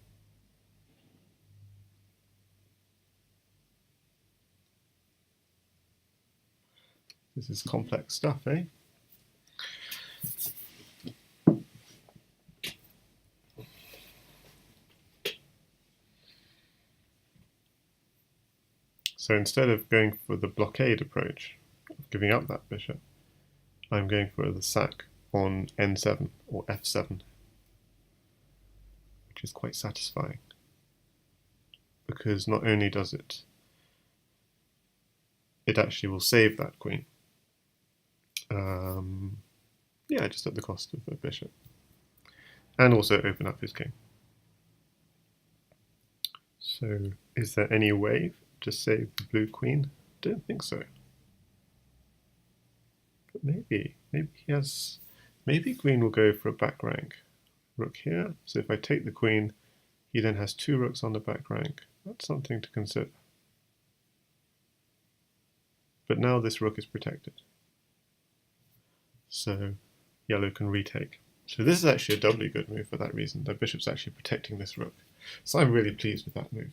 This is complex stuff, eh? So instead of going for the blockade approach, giving up that bishop, I'm going for the sack on n7 or f7, which is quite satisfying, because not only does it actually will save that queen, yeah, just at the cost of a bishop, and also open up his king. So is there any way to save the blue queen? Don't think so. But maybe he has, maybe green will go for a back rank. Rook here, so if I take the queen, he then has two rooks on the back rank. That's something to consider. But now this rook is protected. So yellow can retake. So this is actually a doubly good move for that reason. The bishop's actually protecting this rook. So I'm really pleased with that move.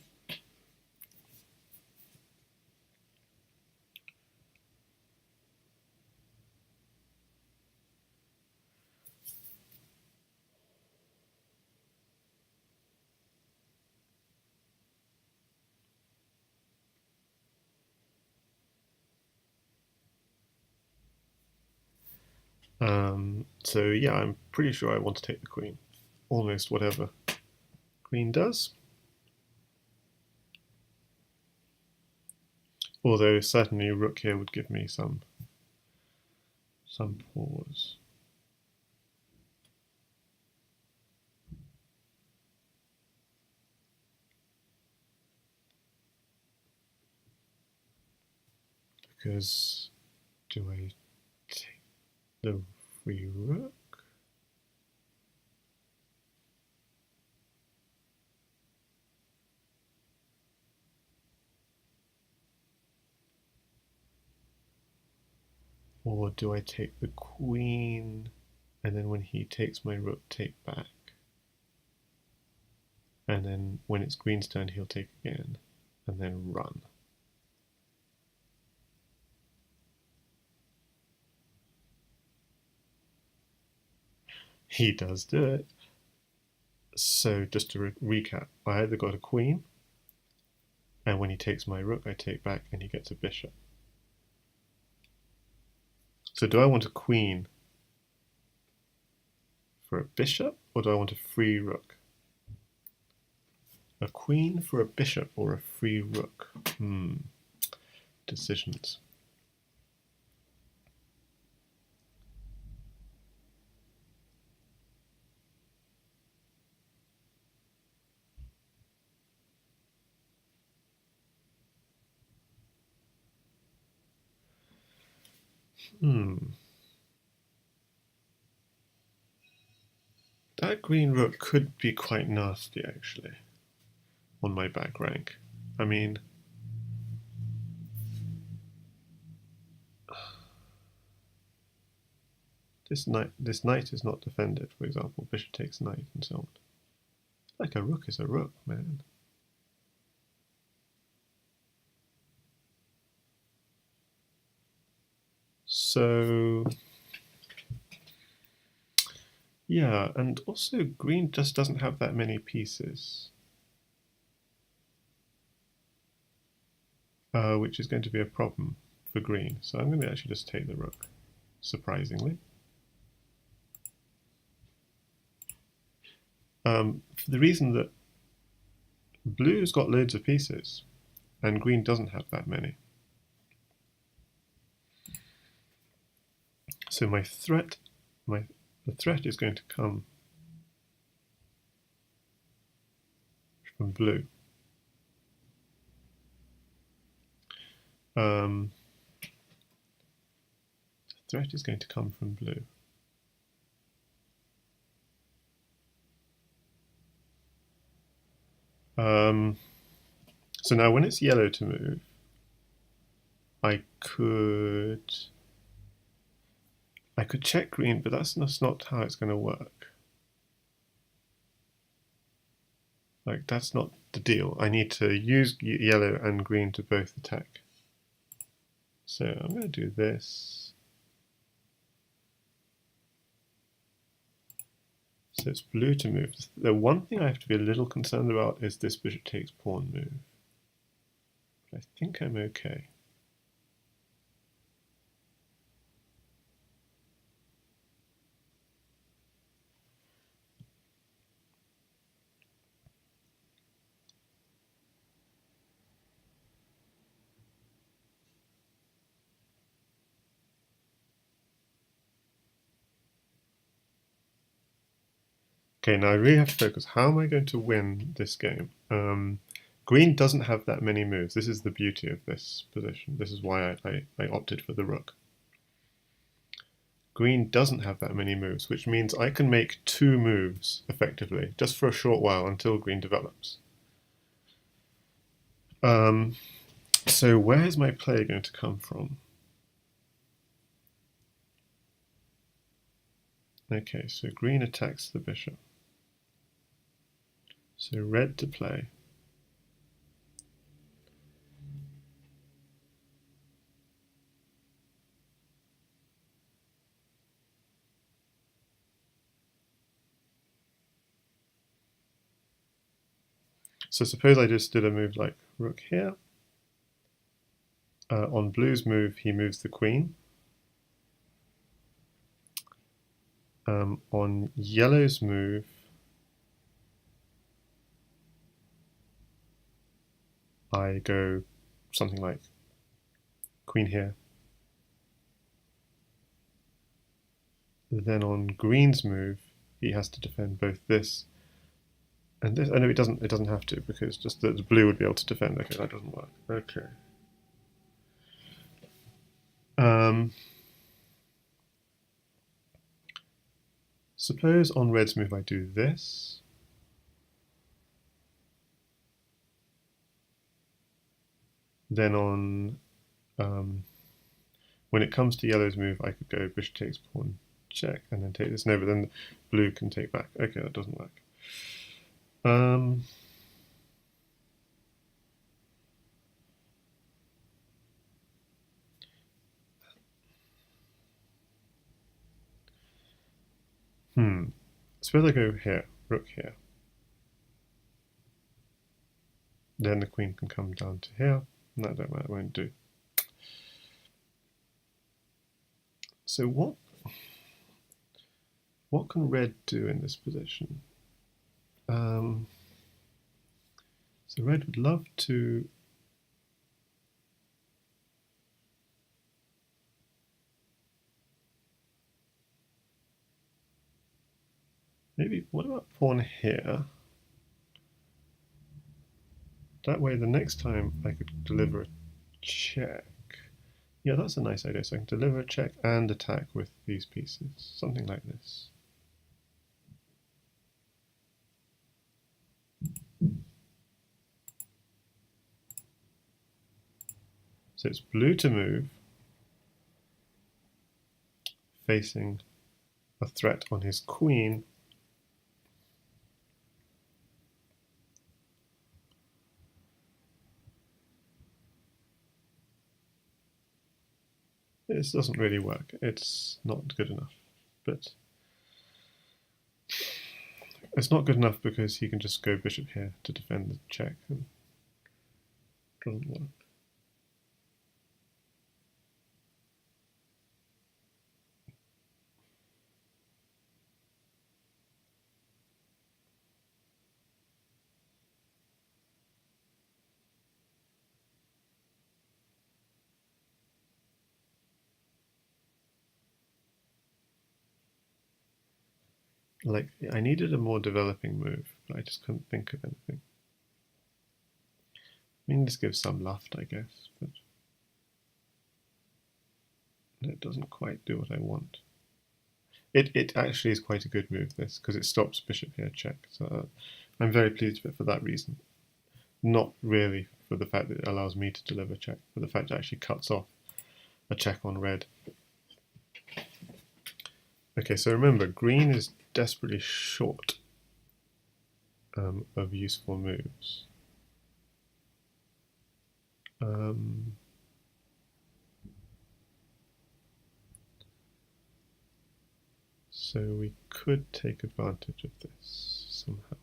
So yeah, I'm pretty sure I want to take the queen. Almost whatever queen does. Although certainly rook here would give me some pause. Because do I take the free rook? Or do I take the queen, and then when he takes my rook, take back? And then when it's green's turn, he'll take again, and then run. He does do it. So just to recap, I either got a queen, and when he takes my rook, I take back, and he gets a bishop. So do I want a queen for a bishop, or do I want a free rook? A queen for a bishop or a free rook? Decisions. That green rook could be quite nasty, actually, on my back rank. I mean, this knight is not defended, for example. Bishop takes knight and so on. Like a rook is a rook, man. So yeah, and also green just doesn't have that many pieces, which is going to be a problem for green. So I'm going to actually just take the rook, surprisingly. For the reason that blue's got loads of pieces, and green doesn't have that many. So the threat is going to come from blue. The threat is going to come from blue. So now when it's yellow to move, I could check green, but that's not how it's going to work. Like, that's not the deal. I need to use yellow and green to both attack. So I'm going to do this. So it's blue to move. The one thing I have to be a little concerned about is this bishop takes pawn move. But I think I'm okay. Okay, now I really have to focus. How am I going to win this game? Green doesn't have that many moves. This is the beauty of this position. This is why I opted for the rook. Green doesn't have that many moves, which means I can make 2 moves, effectively, just for a short while until green develops. So where is my play going to come from? Okay, so green attacks the bishop. So red to play. So suppose I just did a move like rook here. On blue's move, he moves the queen. On yellow's move, I go something like queen here. Then on green's move, he has to defend both this and this. Oh no, it doesn't. It doesn't have to, because just the blue would be able to defend. Okay, that doesn't work. Okay. Suppose on red's move I do this. Then on when it comes to yellow's move, I could go bishop takes pawn check and then take this. No, but then blue can take back. Okay, that doesn't work. Suppose I go here, rook here. Then the queen can come down to here. No, that won't do. So what can red do in this position? So red would love to maybe, what about pawn here? That way the next time I could deliver a check. Yeah, that's a nice idea. So I can deliver a check and attack with these pieces. Something like this. So it's blue to move, facing a threat on his queen. This doesn't really work. It's not good enough. But it's not good enough because he can just go bishop here to defend the check, and it doesn't work. Like, I needed a more developing move, but I just couldn't think of anything. I mean, this gives some luft, I guess, but it doesn't quite do what I want. It actually is quite a good move, this, because it stops bishop here check. So I'm very pleased with it for that reason. Not really for the fact that it allows me to deliver a check, but the fact it actually cuts off a check on red. Okay, so remember, green is desperately short of useful moves. So we could take advantage of this somehow.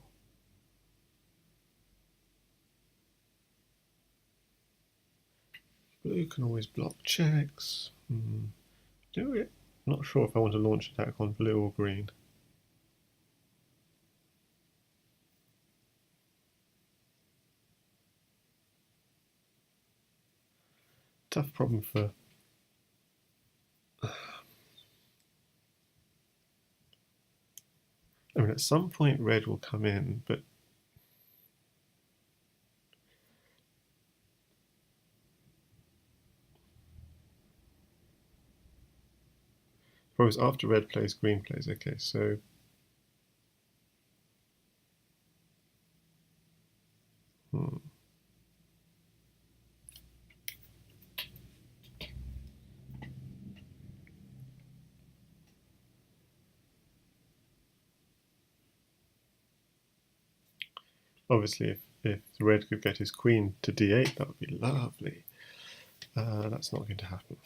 Blue can always block checks. Do it. Not sure if I want to launch attack on blue or green. Tough problem for... I mean, at some point red will come in, but suppose after red plays, green plays. Okay, so obviously if red could get his queen to d8, that would be lovely. That's not going to happen.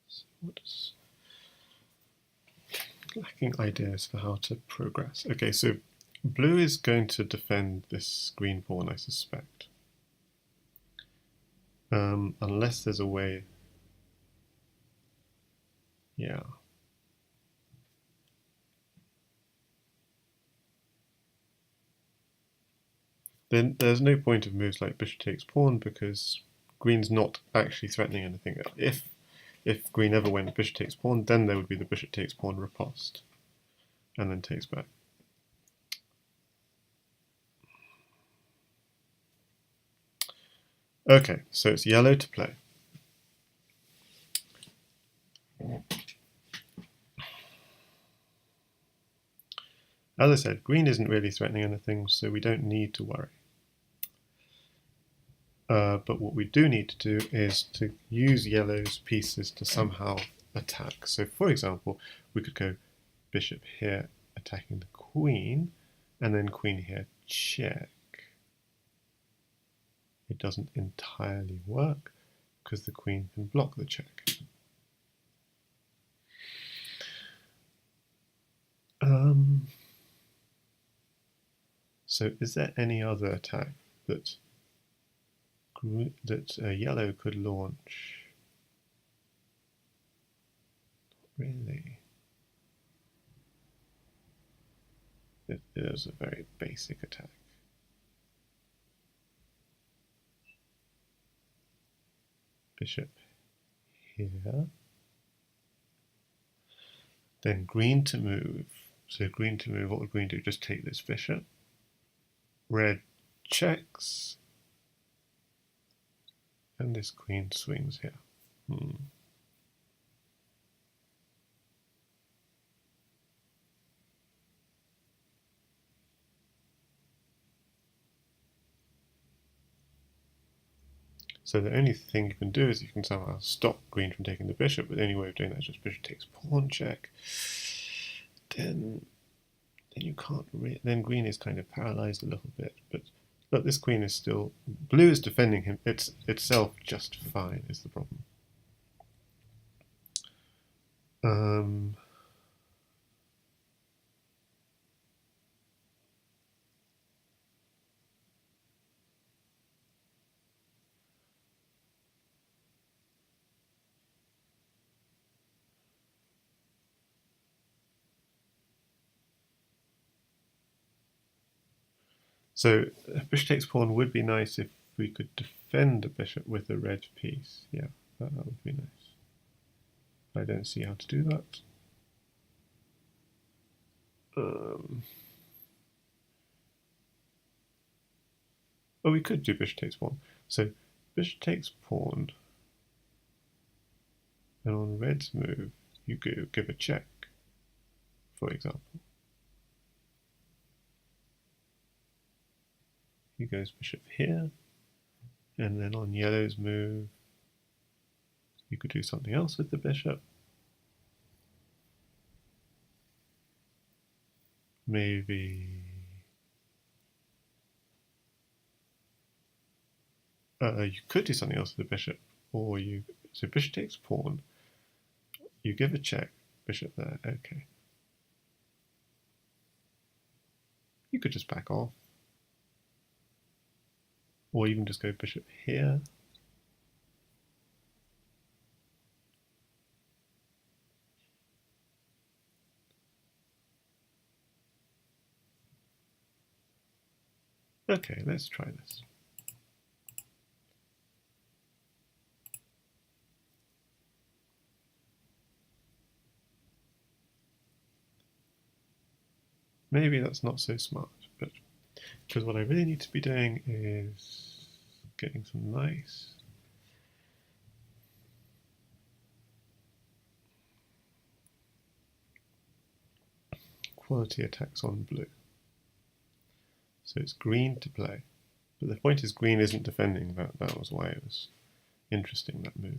So what's lacking ideas for how to progress. Okay, so blue is going to defend this green pawn, I suspect. Unless there's a way... Yeah. Then there's no point of moves like bishop takes pawn because green's not actually threatening anything. If green ever went bishop takes pawn, then there would be the bishop takes pawn riposte, and then takes back. Okay, so it's yellow to play. As I said, green isn't really threatening anything, so we don't need to worry. But what we do need to do is to use yellow's pieces to somehow attack. So for example, we could go bishop here attacking the queen, and then queen here check. It doesn't entirely work because the queen can block the check. So is there any other attack that yellow could launch? Not really. It is a very basic attack. Bishop here. Then green to move. So green to move, what would green do? Just take this bishop. Red checks. And this queen swings here. So the only thing you can do is you can somehow stop green from taking the bishop, but the only way of doing that is just bishop takes pawn check. Then you can't really, then green is kind of paralyzed a little bit, but this queen is still, blue is defending him, it's itself just fine is the problem. So bishop takes pawn would be nice if we could defend the bishop with a red piece. Yeah, that would be nice. I don't see how to do that. Oh, we could do bishop takes pawn. So bishop takes pawn, and on red's move, you give a check, for example. he goes bishop here, and then on yellow's move, you could do something else with the bishop. Maybe you could do something else with the bishop, or so bishop takes pawn. You give a check, bishop there. Okay. You could just back off, or even just go bishop here. Okay, let's try this. Maybe that's not so smart, but because what I really need to be doing is getting some nice quality attacks on blue. So it's green to play. But the point is green isn't defending. That was why it was interesting, that move.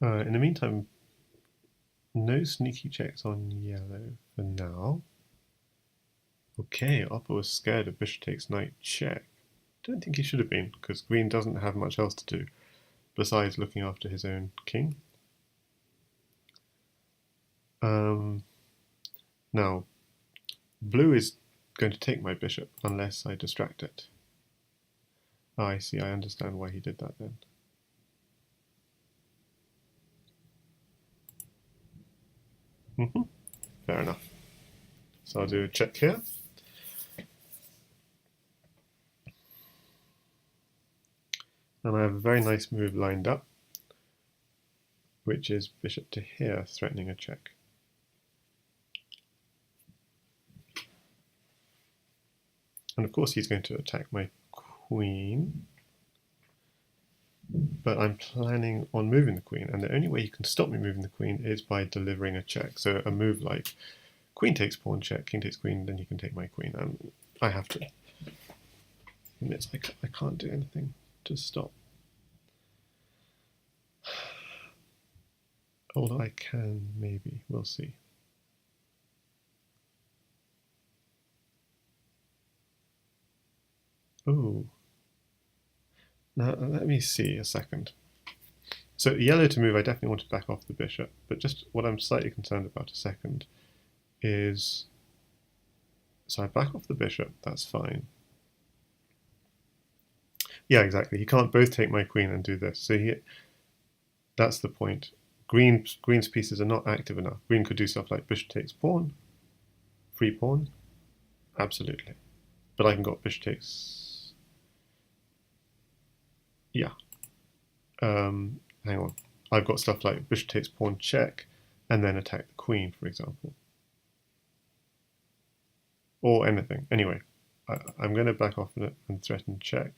In the meantime, no sneaky checks on yellow for now. Okay, Opper was scared of bishop takes knight check. Don't think he should have been, because green doesn't have much else to do besides looking after his own king. Now, blue is going to take my bishop unless I distract it. Oh, I see, I understand why he did that then. Fair enough. So I'll do a check here. And I have a very nice move lined up, which is bishop to here, threatening a check. And of course he's going to attack my queen, but I'm planning on moving the queen, and the only way you can stop me moving the queen is by delivering a check. So a move like queen takes pawn check, king takes queen, then you can take my queen, and I have to admit I can't do anything to stop. Although I can, maybe, we'll see. Oh, now let me see a second. So yellow to move, I definitely want to back off the bishop, but just what I'm slightly concerned about a second is, so I back off the bishop, that's fine. Yeah, exactly. He can't both take my queen and do this. So that's the point. Green's pieces are not active enough. Green could do stuff like bishop takes pawn, free pawn, absolutely. But I can go bishop takes. Yeah. Hang on. I've got stuff like bishop takes pawn check, and then attack the queen, for example. Or anything. Anyway, I'm going to back off and threaten check.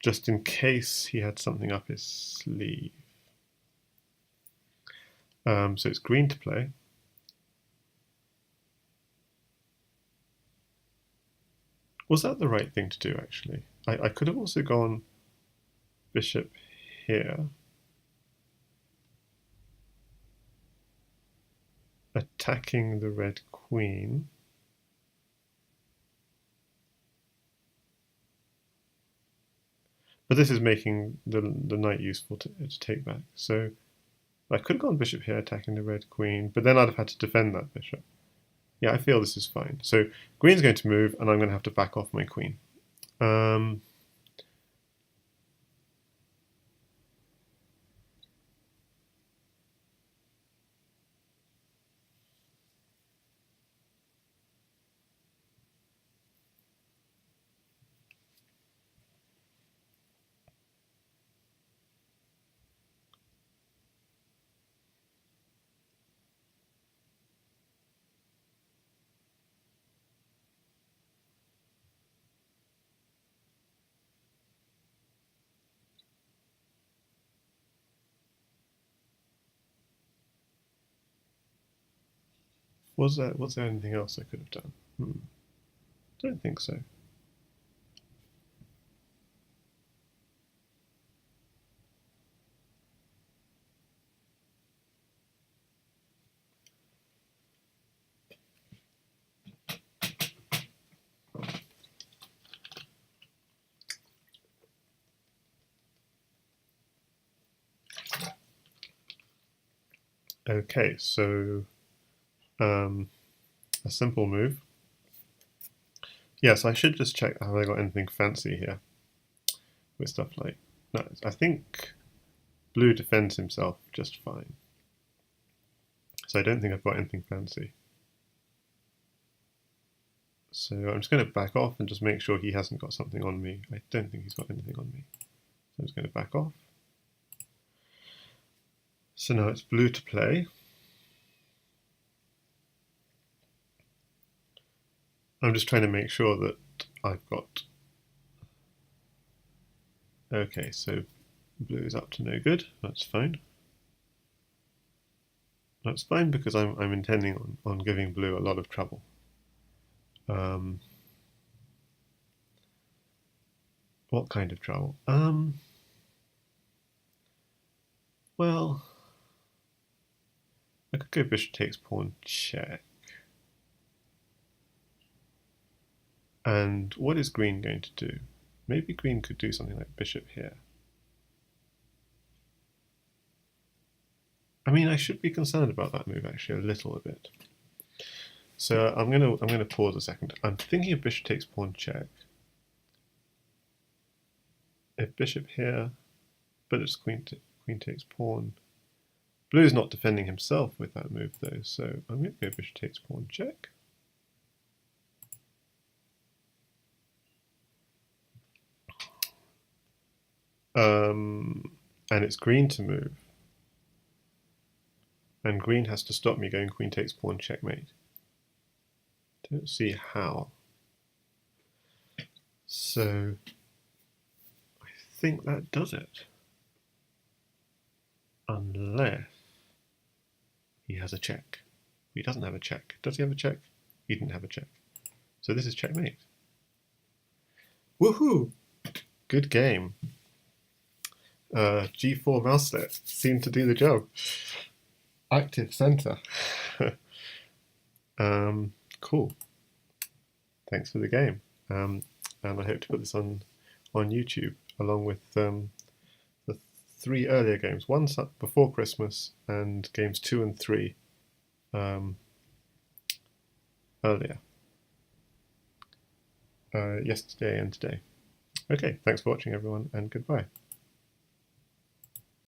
Just in case he had something up his sleeve. So it's green to play. Was that the right thing to do, actually? I could have also gone bishop here, attacking the red queen. But this is making the knight useful to take back. So I could have gone bishop here, attacking the red queen, but then I'd have had to defend that bishop. Yeah, I feel this is fine. So green's going to move, and I'm going to have to back off my queen. Was there anything else I could have done? Don't think so. Okay, so a simple move. Yes, I should just check, have I got anything fancy here with stuff like... No, I think blue defends himself just fine. So I don't think I've got anything fancy. So I'm just going to back off and just make sure he hasn't got something on me. I don't think he's got anything on me. So I'm just going to back off. So now it's blue to play. I'm just trying to make sure that I've got... Okay, so blue is up to no good. That's fine. That's fine because I'm intending on giving blue a lot of trouble. What kind of trouble? Well, I could go bishop takes pawn check. And what is green going to do? Maybe green could do something like bishop here. I mean, I should be concerned about that move actually a little bit. So I'm gonna pause a second. I'm thinking of bishop takes pawn check. If bishop here, but it's queen takes pawn. Blue is not defending himself with that move though, so I'm going to go bishop takes pawn check. And it's green to move. And green has to stop me going queen takes pawn checkmate. Don't see how. So I think that does it. Unless he has a check. He doesn't have a check. Does he have a check? He didn't have a check. So this is checkmate. Woohoo! Good game. G4 mouselet seemed to do the job. Active center. Cool. Thanks for the game. And I hope to put this on YouTube along with the 3 earlier games. One before Christmas and games 2 and 3 earlier. Yesterday and today. Okay, thanks for watching everyone and goodbye.